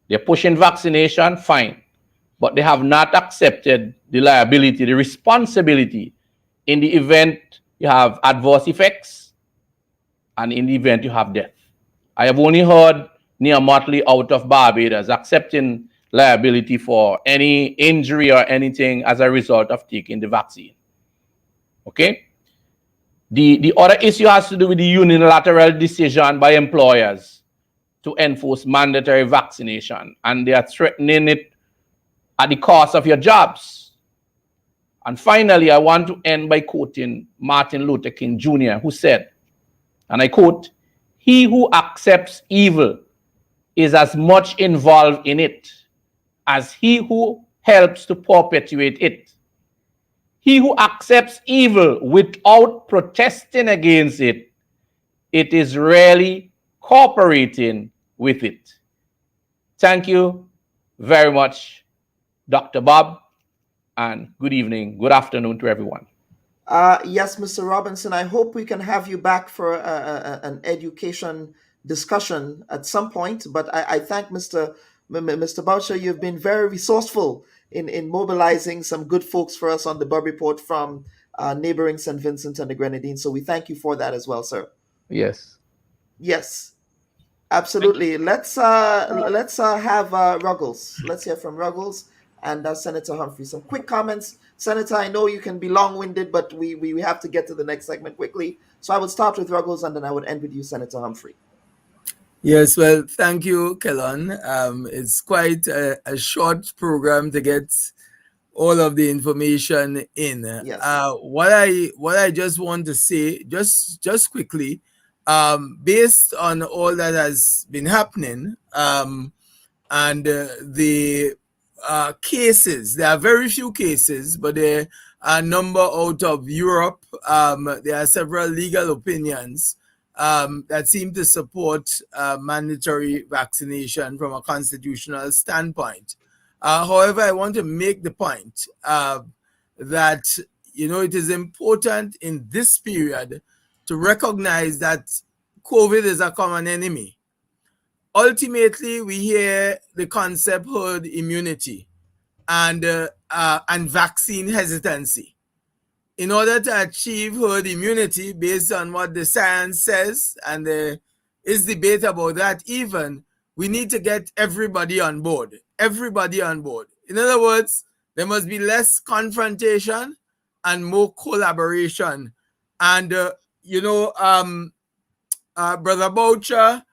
They're pushing vaccination, fine, but they have not accepted the liability, the responsibility in the event you have adverse effects and in the event you have death. I have only heard Nia Motley out of Barbados accepting liability for any injury or anything as a result of taking the vaccine. Okay? The other issue has to do with the unilateral decision by employers to enforce mandatory vaccination, and they are threatening it at the cost of your jobs. And finally, I want to end by quoting Martin Luther King Jr., who said, and I quote, "He who accepts evil is as much involved in it as he who helps to perpetuate it. He who accepts evil without protesting against it, it is really cooperating with it." Thank you very much, Dr. Bob, and good evening, good afternoon to everyone. Yes, Mr. Robinson, I hope we can have you back for an education discussion at some point, but I thank Mr. Boucher. You've been very resourceful in mobilizing some good folks for us on the Bubb Report from neighboring St. Vincent and the Grenadines, so we thank you for that as well, sir. Yes. Yes, absolutely. Let's have Ruggles. Let's hear from Ruggles and Senator Humphrey. Some quick comments. Senator, I know you can be long-winded, but we have to get to the next segment quickly. So I would start with Ruggles and then I would end with you, Senator Humphrey. Yes, well, thank you, Kellon. It's quite a short program to get all of the information in. Yes. What I just want to say, just quickly, based on all that has been happening, and the cases, there are very few cases, but there are a number out of Europe. There are several legal opinions that seem to support mandatory vaccination from a constitutional standpoint. However, I want to make the point that, it is important in this period to recognize that COVID is a common enemy. Ultimately, we hear the concept herd immunity and vaccine hesitancy. In order to achieve herd immunity, based on what the science says, and there is debate about that even, we need to get everybody on board. Everybody on board. In other words, there must be less confrontation and more collaboration. And, Brother Boucher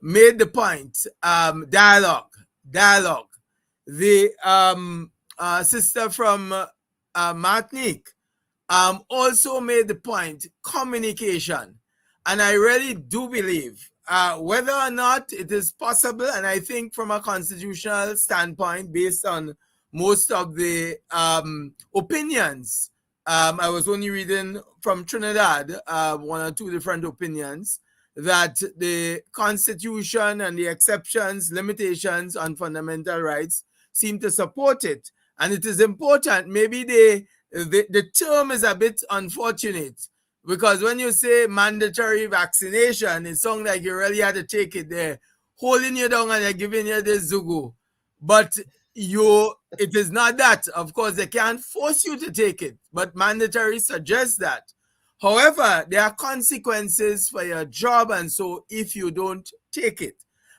made the point, dialogue. The sister from Martinique also made the point, communication. And I really do believe whether or not it is possible, and I think from a constitutional standpoint, based on most of the opinions, I was only reading from Trinidad, one or two different opinions, that the Constitution and the exceptions, limitations on fundamental rights seem to support it. And it is important. Maybe the term is a bit unfortunate, because when you say mandatory vaccination, it sounds like you really had to take it. They're holding you down and they're giving you this zugu. But it is not that. Of course, they can't force you to take it, but mandatory suggests that. However, there are consequences for your job, and so if you don't take it.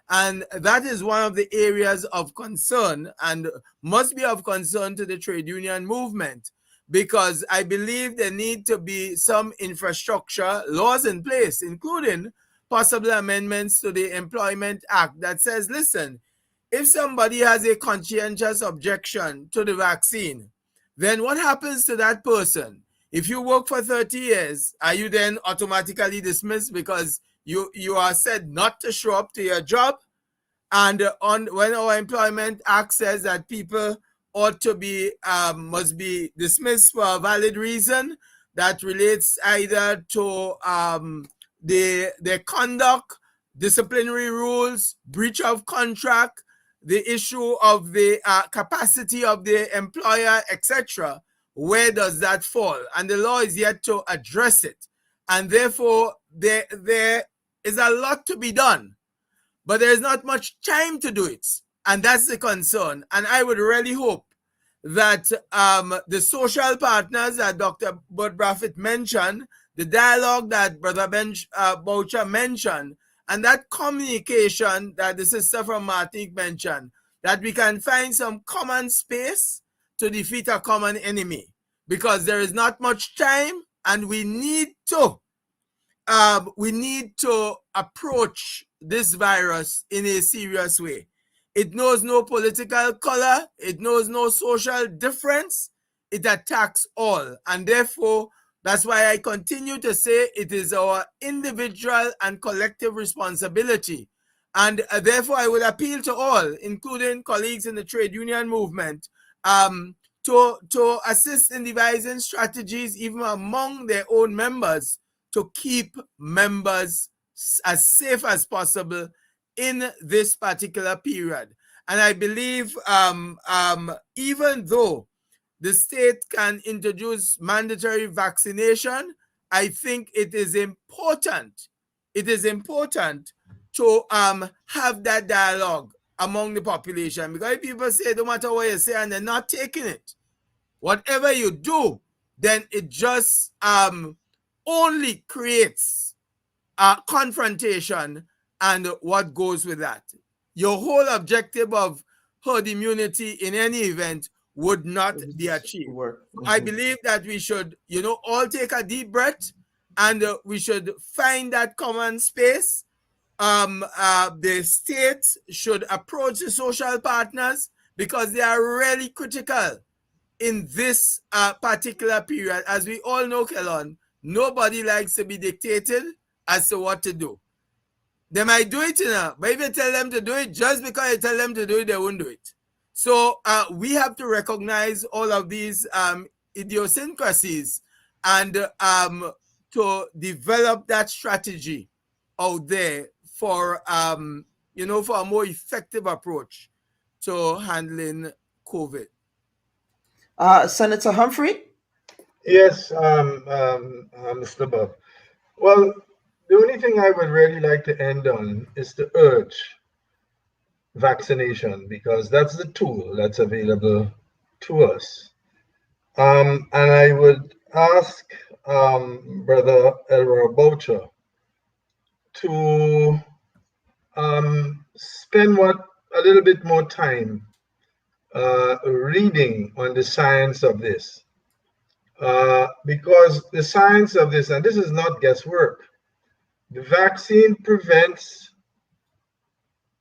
And that is one of the areas of concern, and must be of concern to the trade union movement, because I believe there need to be some infrastructure laws in place, including possible amendments to the Employment Act that says, listen, if somebody has a conscientious objection to the vaccine, then what happens to that person? If you work for 30 years, are you then automatically dismissed because you are said not to show up to your job? And when our Employment Act says that people ought to be must be dismissed for a valid reason that relates either to their conduct, disciplinary rules, breach of contract, the issue of the capacity of the employer, etc. Where does that fall? And the law is yet to address it. And therefore, there is a lot to be done, but there is not much time to do it. And that's the concern. And I would really hope that the social partners that Dr. Bubb Report mentioned, the dialogue that Brother Boucher mentioned, and that communication that the sister from Martinique mentioned, that we can find some common space to defeat a common enemy, because there is not much time, and we need to approach this virus in a serious way. It knows no political color, it knows no social difference, it attacks all, and therefore that's why I continue to say it is our individual and collective responsibility. And therefore I would appeal to all, including colleagues in the trade union movement, to assist in devising strategies even among their own members to keep members as safe as possible in this particular period. And I believe even though the state can introduce mandatory vaccination, I think it is important to have that dialogue among the population, because people say no matter what you say and they're not taking it, whatever you do, then it just only creates confrontation and what goes with that. Your whole objective of herd immunity in any event would not be achieved. I believe that we should, all take a deep breath, and we should find that common space. The state should approach the social partners, because they are really critical in this particular period. As we all know, Kelon, nobody likes to be dictated as to what to do. They might do it, but if you tell them to do it, just because you tell them to do it, they won't do it. So we have to recognize all of these idiosyncrasies and to develop that strategy out there for for a more effective approach to handling COVID. Senator Humphrey? Yes, Mr. Bubb. Well, the only thing I would really like to end on is to urge vaccination, because that's the tool that's available to us. And I would ask Brother Elroy Boucher to spend a little bit more time reading on the science of this, because the science of this, and this is not guesswork, the vaccine prevents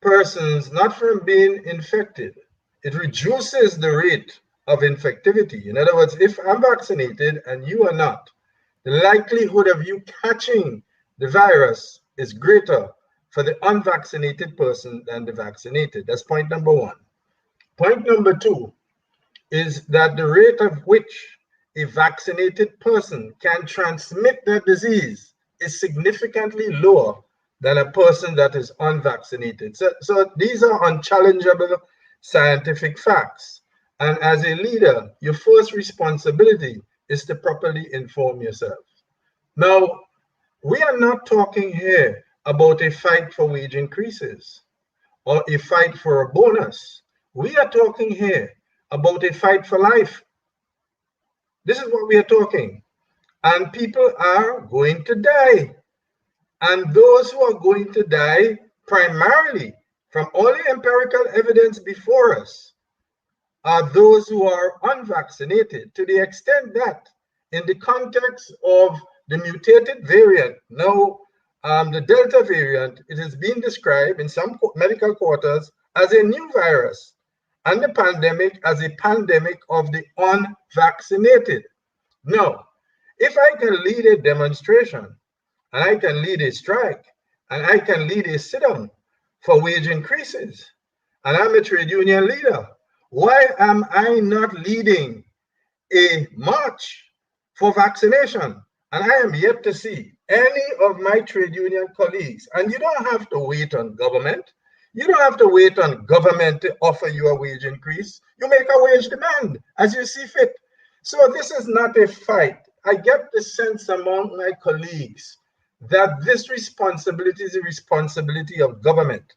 persons not from being infected. It reduces the rate of infectivity. In other words, if I'm vaccinated and you are not, the likelihood of you catching the virus is greater for the unvaccinated person than the vaccinated. That's point number one. Point number two is that the rate of which a vaccinated person can transmit the disease is significantly lower than a person that is unvaccinated. So these are unchallengeable scientific facts. And as a leader, your first responsibility is to properly inform yourself. Now, we are not talking here about a fight for wage increases or a fight for a bonus. We are talking here about a fight for life. This is what we are talking. And people are going to die. And those who are going to die, primarily from all the empirical evidence before us, are those who are unvaccinated, to the extent that in the context of the mutated variant, now the Delta variant, it is being described in some medical quarters as a new virus, and the pandemic as a pandemic of the unvaccinated. Now, if I can lead a demonstration, and I can lead a strike, and I can lead a sit-down for wage increases, and I'm a trade union leader, why am I not leading a march for vaccination? And I am yet to see any of my trade union colleagues, and you don't have to wait on government. You don't have to wait on government to offer you a wage increase. You make a wage demand as you see fit. So this is not a fight. I get the sense among my colleagues that this responsibility is a responsibility of government.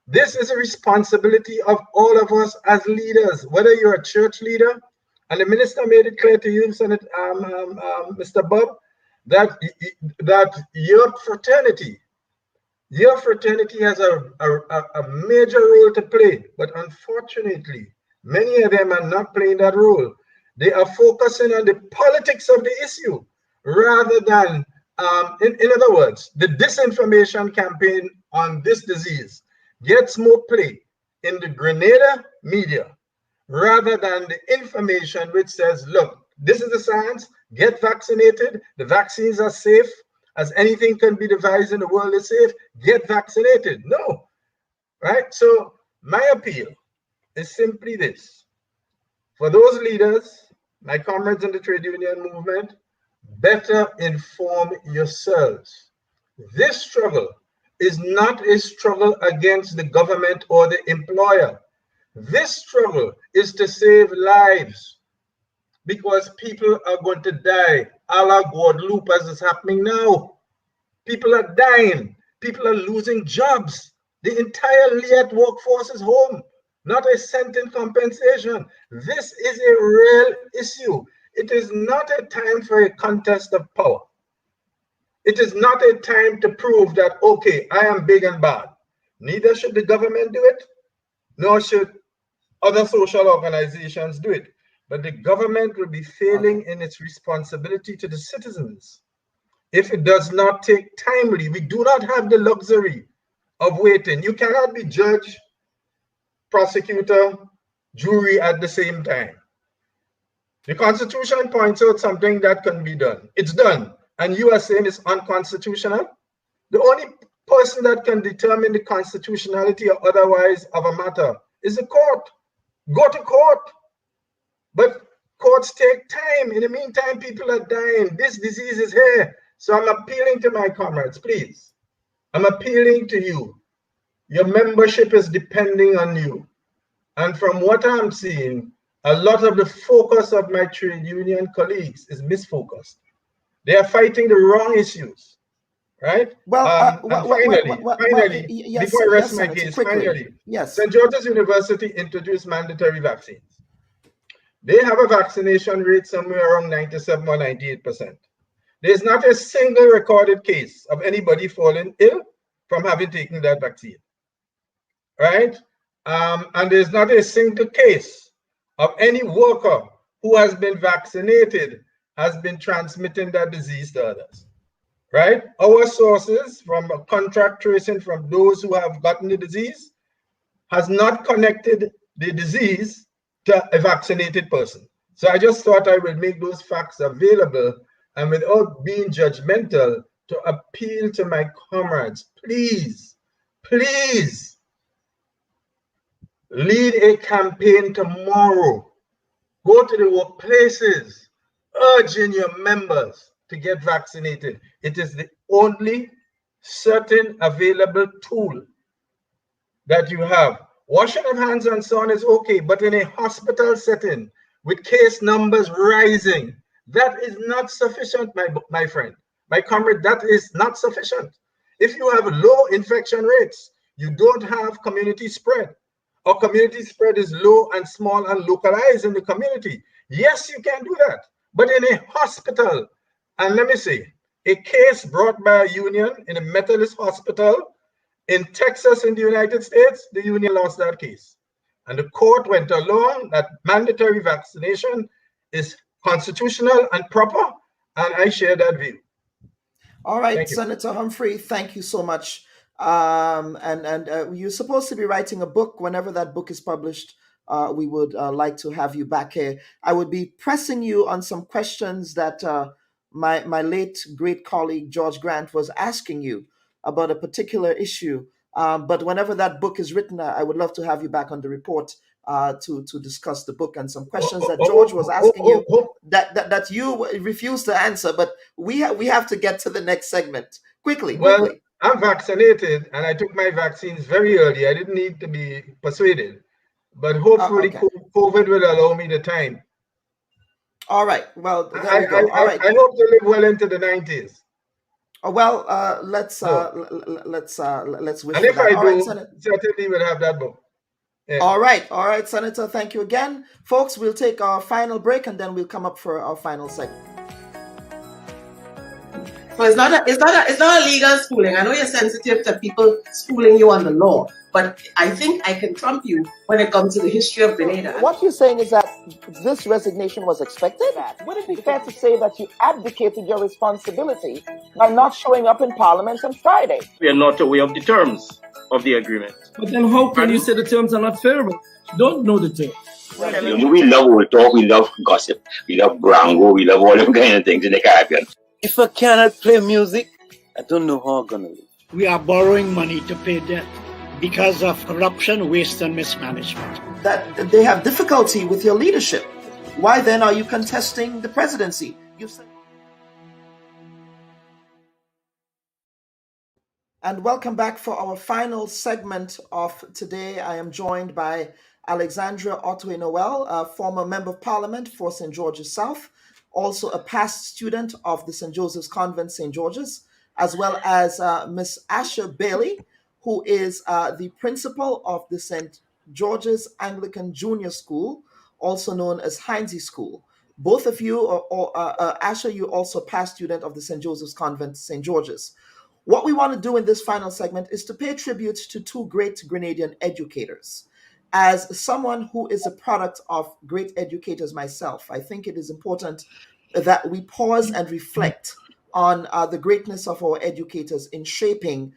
This is a responsibility of all of us as leaders, whether you're a church leader, and the minister made it clear to you, Mr. Bubb, that your fraternity has a major role to play, but unfortunately, many of them are not playing that role. They are focusing on the politics of the issue rather than, in other words, the disinformation campaign on this disease gets more play in the Grenada media rather than the information which says, look, this is the science, get vaccinated, the vaccines are safe, as anything can be devised in the world is safe, get vaccinated. No, right? So my appeal is simply this. For those leaders, my comrades in the trade union movement, better inform yourselves. This struggle is not a struggle against the government or the employer. This struggle is to save lives, because people are going to die a la Guadeloupe as is happening now. People are dying. People are losing jobs. The entire Liet workforce is home. Not a cent in compensation. This is a real issue. It is not a time for a contest of power. It is not a time to prove that, okay, I am big and bad. Neither should the government do it, nor should other social organizations do it. But the government will be failing in its responsibility to the citizens if it does not take timely. We do not have the luxury of waiting. You cannot be judge, prosecutor, jury at the same time. The Constitution points out something that can be done. It's done. And you are saying it's unconstitutional? The only person that can determine the constitutionality or otherwise of a matter is the court. Go to court. But courts take time. In the meantime, people are dying. This disease is here. So I'm appealing to my comrades, please. I'm appealing to you. Your membership is depending on you. And from what I'm seeing, a lot of the focus of my trade union colleagues is misfocused. They are fighting the wrong issues, right? Well, finally, yes, before I rest yes, my Senator, case, quickly. finally, Yes. St. George's University introduced mandatory vaccines. They have a vaccination rate somewhere around 97 or 98%. There's not a single recorded case of anybody falling ill from having taken that vaccine, right? And there's not a single case of any worker who has been vaccinated has been transmitting that disease to others, right? Our sources from contract tracing from those who have gotten the disease has not connected the disease to to a vaccinated person. So I just thought I would make those facts available, and without being judgmental, to appeal to my comrades, please, please lead a campaign tomorrow. Go to the workplaces, urging your members to get vaccinated. It is the only certain available tool that you have. Washing of hands and so on is okay, but in a hospital setting with case numbers rising, that is not sufficient, my friend, my comrade. That is not sufficient. If you have low infection rates, you don't have community spread, or community spread is low and small and localized in the community. Yes, you can do that, but in a hospital, and let me say, a case brought by a union in a Methodist hospital in Texas in the United States, the union lost that case. And the court went along that mandatory vaccination is constitutional and proper, and I share that view. All right, Senator Humphrey, thank you so much. You're supposed to be writing a book. Whenever that book is published, we would like to have you back here. I would be pressing you on some questions that my late great colleague George Grant was asking you about a particular issue. But whenever that book is written, I would love to have you back on the report to discuss the book and some questions that George was asking you that you refused to answer. But we have to get to the next segment quickly. Well, I'm vaccinated and I took my vaccines very early. I didn't need to be persuaded, but hopefully COVID will allow me the time. All right. Well, there we go. All right. I hope to live well into the 90s. Well, let's wish and if for that. I do, certainly we'll have that book. Yeah. All right, Senator. Thank you again, folks. We'll take our final break and then we'll come up for our final segment. So it's not a legal schooling. I know you're sensitive to people schooling you on the law, but I think I can trump you when it comes to the history of Grenada. What you're saying is that this resignation was expected? Would it be fair to say that you abdicated your responsibility by not showing up in Parliament on Friday? We are not aware of the terms of the agreement. But then how can you say the terms are not favorable? You don't know the terms. We love old talk, we love gossip, we love brango, we love all them kind of things in the Caribbean. If I cannot play music, I don't know how I'm going to live. We are borrowing money to pay debt because of corruption, waste, and mismanagement. That they have difficulty with your leadership. Why then are you contesting the presidency? And welcome back for our final segment of today. I am joined by Alexandra Otway-Noel, a former Member of Parliament for St. George's South, also a past student of the St. Joseph's Convent, St. George's, as well as Miss Asha Bailey, who is the principal of the St. George's Anglican Junior School, also known as Heinze School. Both of you, Asha, you're also a past student of the St. Joseph's Convent, St. George's. What we want to do in this final segment is to pay tribute to two great Grenadian educators. As someone who is a product of great educators myself, I think it is important that we pause and reflect on the greatness of our educators in shaping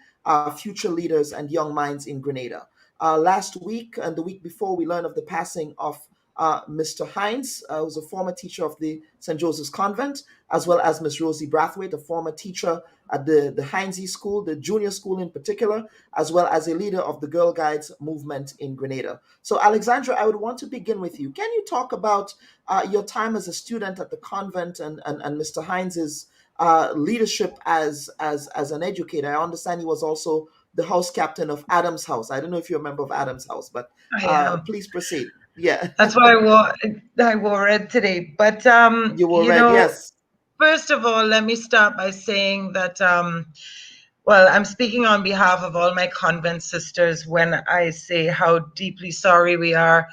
future leaders and young minds in Grenada. Last week and the week before, we learned of the passing of Mr. Hines, who was a former teacher of the St. Joseph's Convent, as well as Miss Rosie Brathwaite, a former teacher at the Heinze School, the junior school in particular, as well as a leader of the Girl Guides movement in Grenada. So, Alexandra, I would want to begin with you. Can you talk about your time as a student at the convent and Mr. Hines's leadership as an educator? I understand he was also the house captain of Adams House. I don't know if you're a member of Adams House, but please proceed. Yeah, that's why I wore red today. But you wore red, yes. First of all, let me start by saying that, well, I'm speaking on behalf of all my convent sisters when I say how deeply sorry we are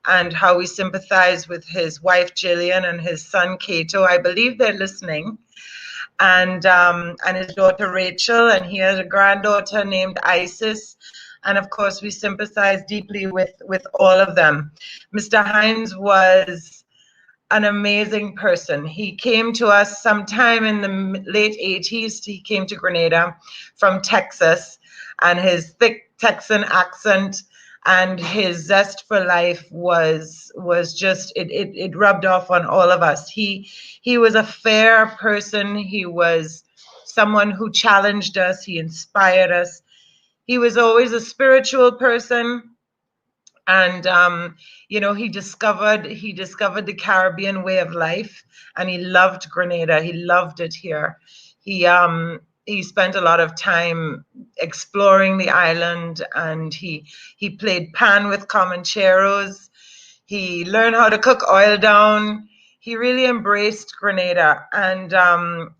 and how we sympathize with his wife, Jillian, and his son, Cato. I believe they're listening. And his daughter, Rachel, and he has a granddaughter named Isis. And of course, we sympathize deeply with all of them. Mr. Hines was an amazing person. He came to us sometime in the late 80s. He came to Grenada from Texas, and his thick Texan accent and his zest for life was just it rubbed off on all of us. He was a fair person. He was someone who challenged us. He inspired us. He was always a spiritual person. And he discovered the Caribbean way of life, and he loved Grenada. He loved it here. He spent a lot of time exploring the island, and he played pan with Comancheros. He learned how to cook oil down. He really embraced Grenada. And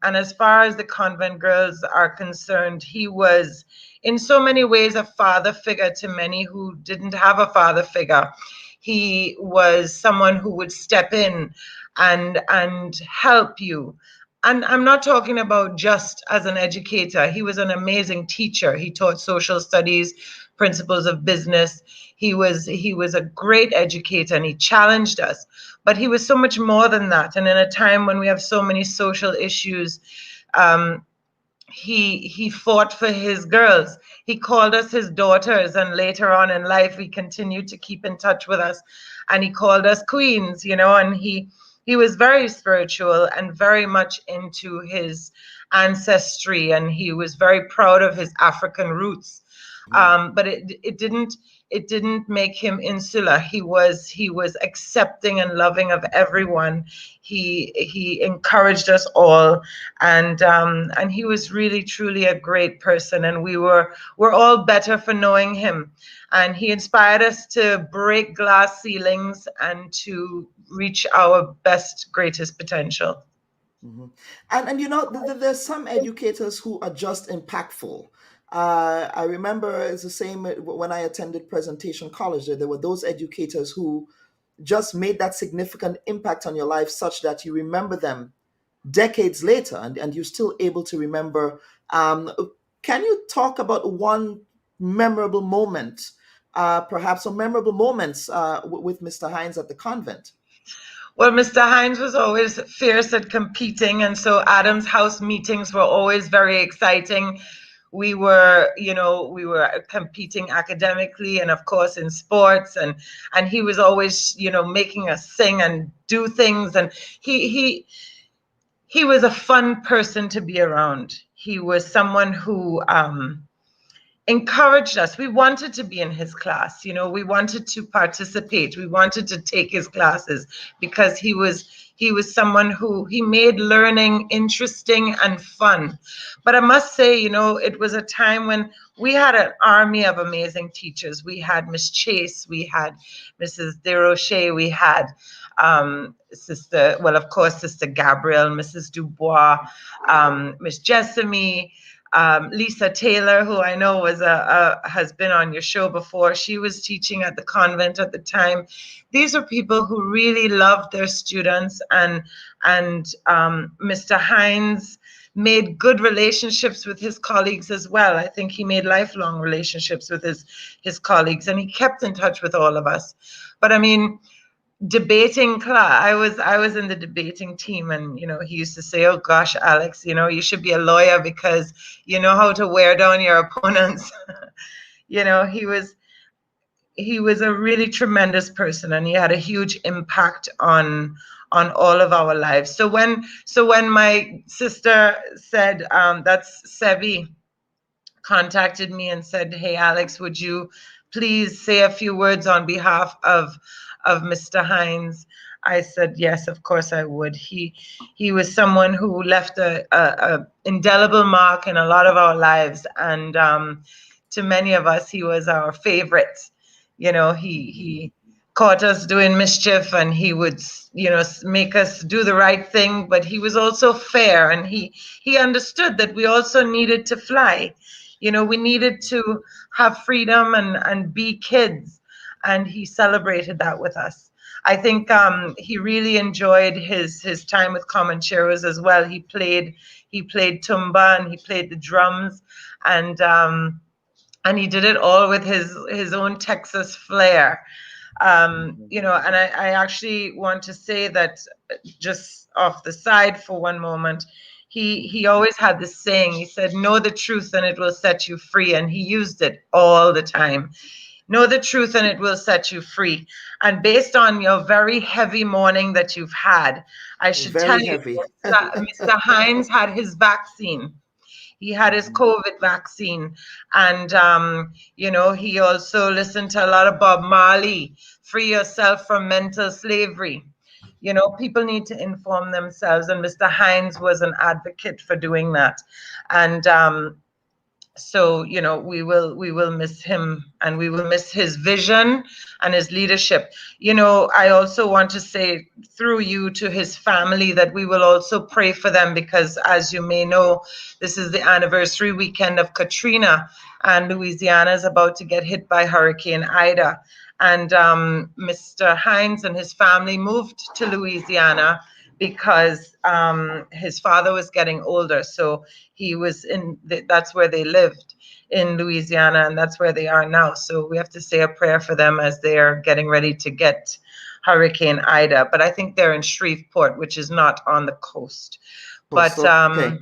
as far as the convent girls are concerned, he was in so many ways a father figure to many who didn't have a father figure. He was someone who would step in and help you. And I'm not talking about just as an educator. He was an amazing teacher. He taught social studies, principles of business. He was a great educator, and he challenged us. But he was so much more than that. And in a time when we have so many social issues, he fought for his girls. He called us his daughters, and later on in life, he continued to keep in touch with us, and he called us queens, and he was very spiritual and very much into his ancestry, and he was very proud of his African roots. But it didn't make him insular. He was accepting and loving of everyone. He encouraged us all, and he was really truly a great person, and we're all better for knowing him. And he inspired us to break glass ceilings and to reach our best, greatest potential. Mm-hmm. And there's some educators who are just impactful. I remember it's the same when I attended Presentation College. There were those educators who just made that significant impact on your life such that you remember them decades later, and you're still able to remember. Can you talk about one memorable moment, perhaps, or memorable moments with Mr. Hines at the convent? Well, Mr. Hines was always fierce at competing, and so Adams House meetings were always very exciting. We were competing academically and, of course, in sports, and he was always, making us sing and do things, and he was a fun person to be around. He was someone who encouraged us. We wanted to be in his class, we wanted to participate. We wanted to take his classes because he was someone who he made learning interesting and fun. But I must say, it was a time when we had an army of amazing teachers. We had Miss Chase, we had Mrs. Desrochers, we had Sister Gabrielle, Mrs. Dubois, Miss Jessamy, Lisa Taylor, who I know has been on your show before. She was teaching at the convent at the time. These are people who really loved their students, and Mr. Hines made good relationships with his colleagues as well. I think he made lifelong relationships with his colleagues, and he kept in touch with all of us. But I mean, debating class, I was in the debating team, and he used to say, "Oh gosh, Alex, you should be a lawyer because you know how to wear down your opponents." He was a really tremendous person, and he had a huge impact on all of our lives. So when my sister said, that's Sebi, contacted me and said, "Hey Alex, would you please say a few words on behalf of Mr. Hines?" I said, yes, of course I would. He was someone who left a indelible mark in a lot of our lives, and to many of us, he was our favorite. He caught us doing mischief, and he would, make us do the right thing, but he was also fair, and he understood that we also needed to fly. We needed to have freedom and be kids, and he celebrated that with us. I think he really enjoyed his time with Comancheros as well. He played tumba, and he played the drums, and he did it all with his own Texas flair. And I actually want to say that, just off the side for one moment, he always had this saying. He said, "Know the truth and it will set you free," and he used it all the time. Know the truth and it will set you free. And based on your very heavy morning that you've had, I should Very tell you, heavy. Mr. Hines had his vaccine. He had his COVID vaccine. And, he also listened to a lot of Bob Marley, Free Yourself from Mental Slavery. People need to inform themselves. And Mr. Hines was an advocate for doing that. And so, we will miss him, and we will miss his vision and his leadership. I also want to say through you to his family that we will also pray for them, because as you may know, this is the anniversary weekend of Katrina, and Louisiana is about to get hit by Hurricane Ida. And Mr. Hines and his family moved to Louisiana because his father was getting older. So he was that's where they lived, in Louisiana, and that's where they are now. So we have to say a prayer for them as they are getting ready to get Hurricane Ida. But I think they're in Shreveport, which is not on the coast. But okay.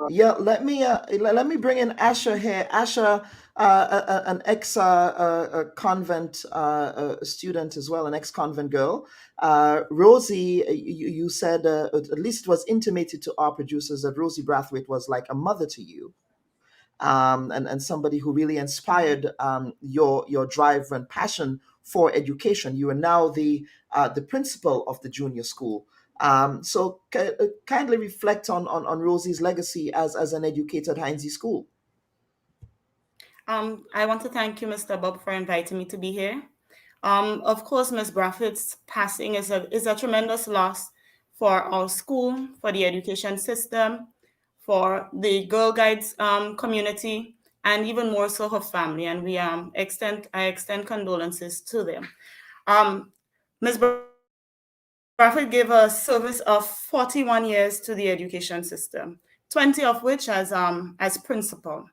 Yeah, let me bring in Asha here. Asha, an ex convent student as well, an ex convent girl. Rosie, you said at least it was intimated to our producers that Rosie Brathwaite was like a mother to you, and somebody who really inspired your drive and passion for education. You are now the principal of the junior school. So kindly reflect on Rosie's legacy as an educator at Heinze School. I want to thank you, Mr. Bubb, for inviting me to be here. Of course, Ms. Brathwaite's passing is a tremendous loss for our school, for the education system, for the Girl Guides community, and even more so her family. And I extend condolences to them. Ms. Brathwaite gave a service of 41 years to the education system, 20 of which as principal.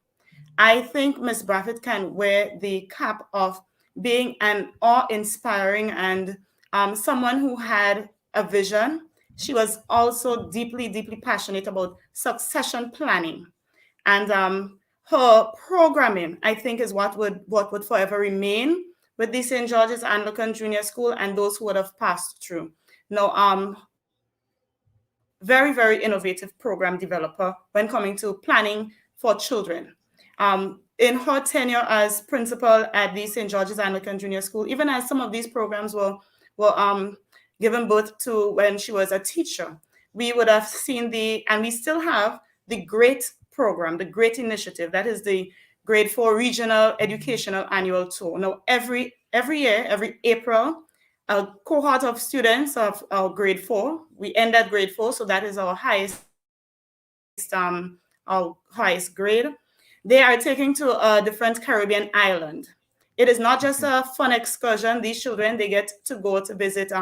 I think Ms. Brathwaite can wear the cap of being an awe-inspiring and someone who had a vision. She was also deeply, deeply passionate about succession planning. And her programming, I think, is what would forever remain with the St. George's Anglican Junior School and those who would have passed through. Now, very, very innovative program developer when coming to planning for children. In her tenure as principal at the St. George's Anglican Junior School, even as some of these programs were given birth to when she was a teacher, we would have seen and we still have the great program, the great initiative, that is the Grade 4 Regional Educational Annual Tour. Now, every year, every April, a cohort of students of our Grade 4, we end at Grade 4, so that is our highest grade. They are taking to a different Caribbean island. It is not just a fun excursion. These children, they get to go to visit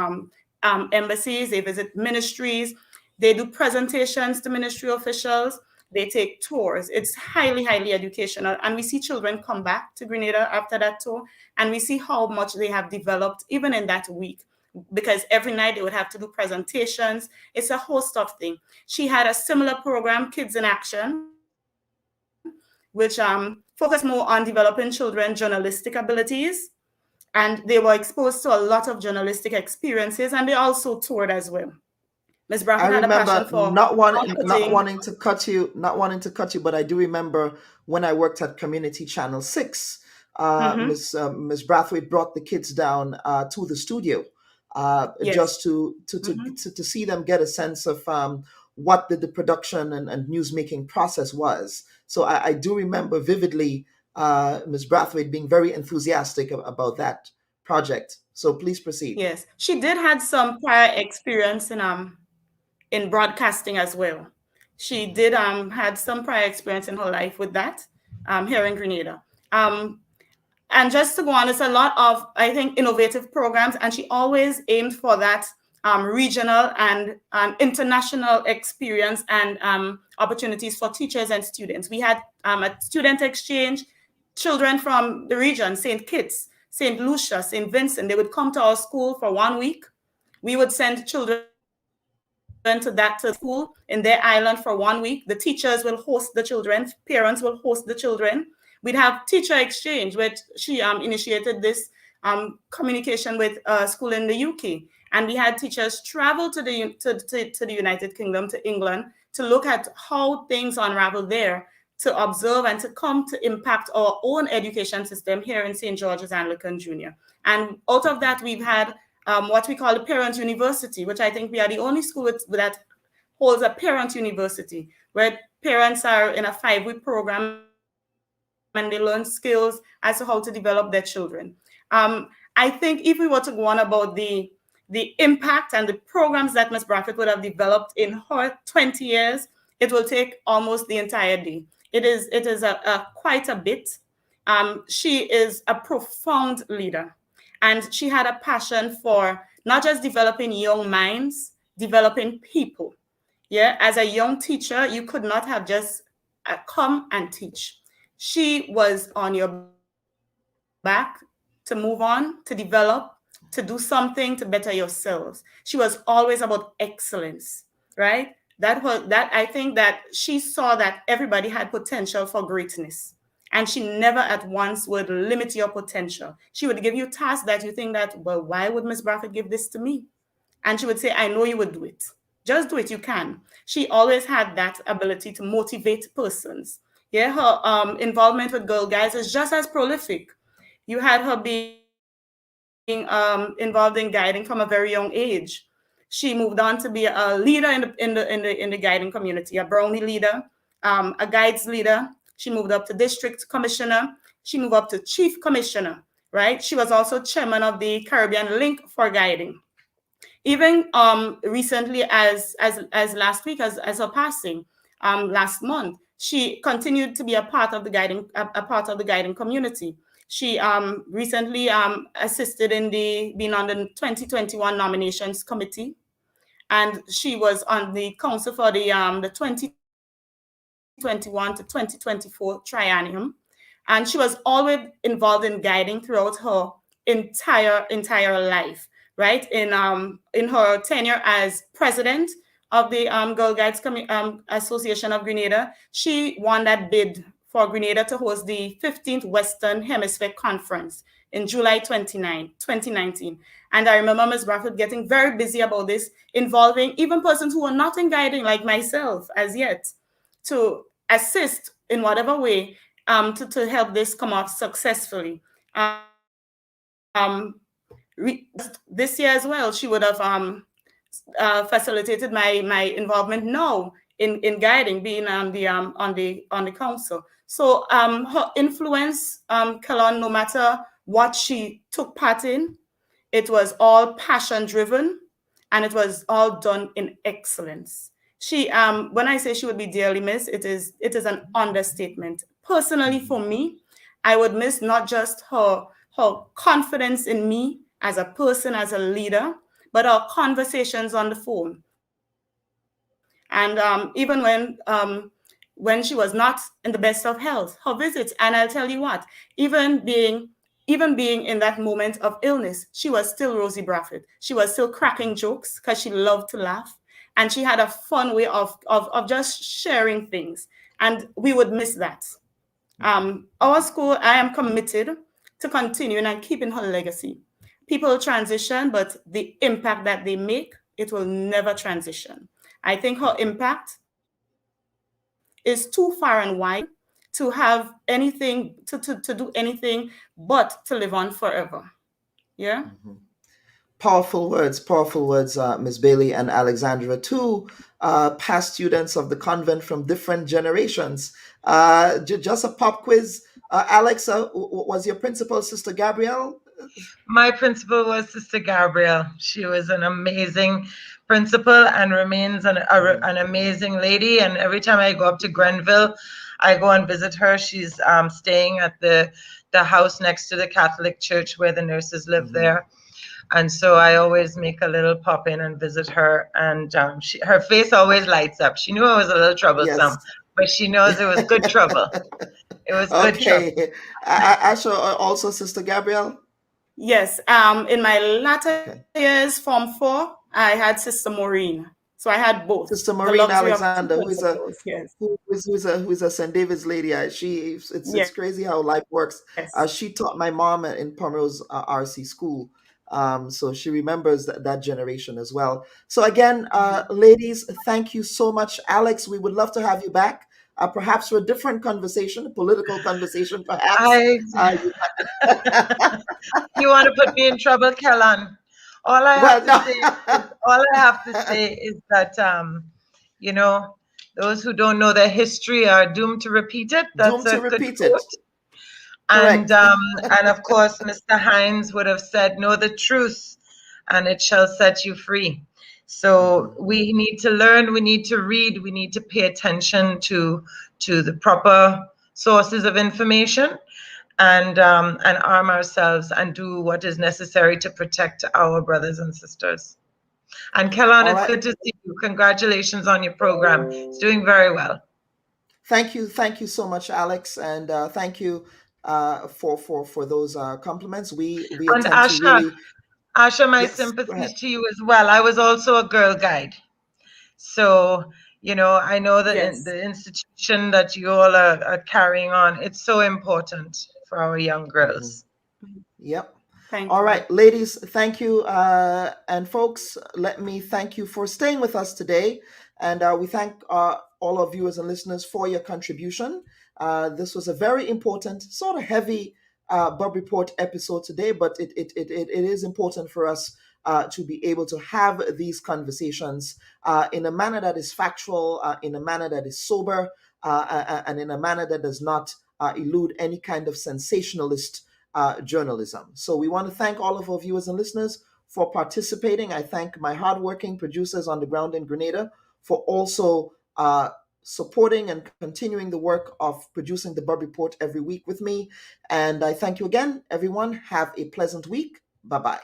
embassies, they visit ministries, they do presentations to ministry officials, they take tours. It's highly, highly educational. And we see children come back to Grenada after that tour, and we see how much they have developed even in that week, because every night they would have to do presentations. It's a host of things. She had a similar program, Kids in Action, which focused more on developing children's journalistic abilities. And they were exposed to a lot of journalistic experiences, and they also toured as well. Ms. Brathwaite had a passion for not wanting to cut you, but I do remember when I worked at Community Channel 6, Ms. Brathwaite brought the kids down to the studio just to see them get a sense of what the production and news-making process was. So I do remember vividly Ms. Brathwaite being very enthusiastic about that project. So please proceed. Yes, she did have some prior experience in broadcasting as well. She did had some prior experience in her life with that here in Grenada. And just to go on, it's a lot of, I think, innovative programs, and she always aimed for that regional and international experience and opportunities for teachers and students. We had a student exchange, children from the region, St. Kitts, St. Lucia, St. Vincent, they would come to our school for 1 week. We would send children to school in their island for 1 week. The teachers will host the children, parents will host the children. We'd have teacher exchange, which she initiated this communication with a school in the UK. And we had teachers travel to the United Kingdom, to England, to look at how things unravel there, to observe and to come to impact our own education system here in St. George's Anglican Junior. And out of that, we've had what we call the Parent University, which I think we are the only school that holds a parent university, where parents are in a 5-week program and they learn skills as to how to develop their children. I think if we were to go on about the impact and the programs that Ms. Brackett would have developed in her 20 years, it will take almost the entire day. It is quite a bit. She is a profound leader, and she had a passion for not just developing young minds, developing people. Yeah, as a young teacher, you could not have just come and teach. She was on your back to move on, to develop, to do something to better yourselves. She was always about excellence, right? I think that she saw that everybody had potential for greatness. And she never at once would limit your potential. She would give you tasks that you think that, well, why would Ms. Brackett give this to me? And she would say, I know you would do it. Just do it, you can. She always had that ability to motivate persons. Yeah, her involvement with Girl Guides is just as prolific. You had her being involved in guiding from a very young age. She moved on to be a leader in the guiding community, a Brownie leader, a guides leader. She moved up to district commissioner. She moved up to chief commissioner, right? She was also chairman of the Caribbean Link for Guiding. Even recently, as last week, as her passing, last month, she continued to be a part of the guiding community. She recently assisted in being on the 2021 nominations committee, and she was on the council for the 2021 to 2024 triennium, and she was always involved in guiding throughout her entire life. Right, in her tenure as president of the Girl Guides Association of Grenada, she won that bid for Grenada to host the 15th Western Hemisphere Conference in July 2019. And I remember Ms. Bradford getting very busy about this, involving even persons who were not in guiding, like myself as yet, to assist in whatever way to help this come off successfully. This year as well, she would have facilitated my involvement now in guiding, being on the council. So her influence, Kalon, no matter what she took part in, it was all passion driven, and it was all done in excellence. She, when I say she would be dearly missed, it is an understatement. Personally, for me, I would miss not just her confidence in me as a person, as a leader, but our conversations on the phone. And even when she was not in the best of health, her visits, and I'll tell you what, even being in that moment of illness, she was still Rosie Bradford. She was still cracking jokes because she loved to laugh. And she had a fun way of just sharing things. And we would miss that. Our school, I am committed to continuing and keeping her legacy. People transition, but the impact that they make, it will never transition. I think her impact is too far and wide to have anything, to do anything but to live on forever. Yeah? Mm-hmm. Powerful words, Ms. Bailey and Alexandra, two past students of the convent from different generations. Just a pop quiz. Alex, was your principal Sister Gabrielle? My principal was Sister Gabrielle. She was an amazing principal and remains an amazing lady. And every time I go up to Grenville, I go and visit her. She's staying at the house next to the Catholic church where the nurses live there. And so I always make a little pop in and visit her. And her face always lights up. She knew I was a little troublesome, but she knows it was good trouble. It was good trouble. Asha, also Sister Gabrielle? Yes. In my latter years, Form 4, I had Sister Maureen. So I had both. Sister The Maureen luxury of two Alexander, principals. Yes. who's a St. David's lady. It's Yes. crazy how life works. Yes. She taught my mom in Pomeroy's RC school, so she remembers that generation as well. So again, ladies, thank you so much, Alex. We would love to have you back, perhaps for a different conversation, a political conversation, perhaps. You want to put me in trouble, Kellan? All I have to say is that you know, those who don't know their history are doomed to repeat it. That's a good quote. And of course, Mr. Hines would have said, "Know the truth, and it shall set you free." So we need to learn. We need to read. We need to pay attention to the proper sources of information, and arm ourselves and do what is necessary to protect our brothers and sisters. And Kellan, it's good to see you. Congratulations on your program. It's doing very well. Thank you so much, Alex, and thank you for those compliments. We And attempt to really. Asha, my sympathies to you as well. I was also a Girl Guide, so I know that the institution that you all are carrying on, it's so important for our young girls. Yep. Thank All you. right, ladies, thank you. And folks, let me thank you for staying with us today. And we thank all our viewers and listeners for your contribution. This was a very important, sort of heavy Bubb Report episode today, but it is important for us to be able to have these conversations in a manner that is factual, in a manner that is sober, and in a manner that does not elude any kind of sensationalist journalism. So we want to thank all of our viewers and listeners for participating. I thank my hardworking producers on the ground in Grenada for also supporting and continuing the work of producing the Bubb Report every week with me. And I thank you again, everyone. Have a pleasant week. Bye-bye.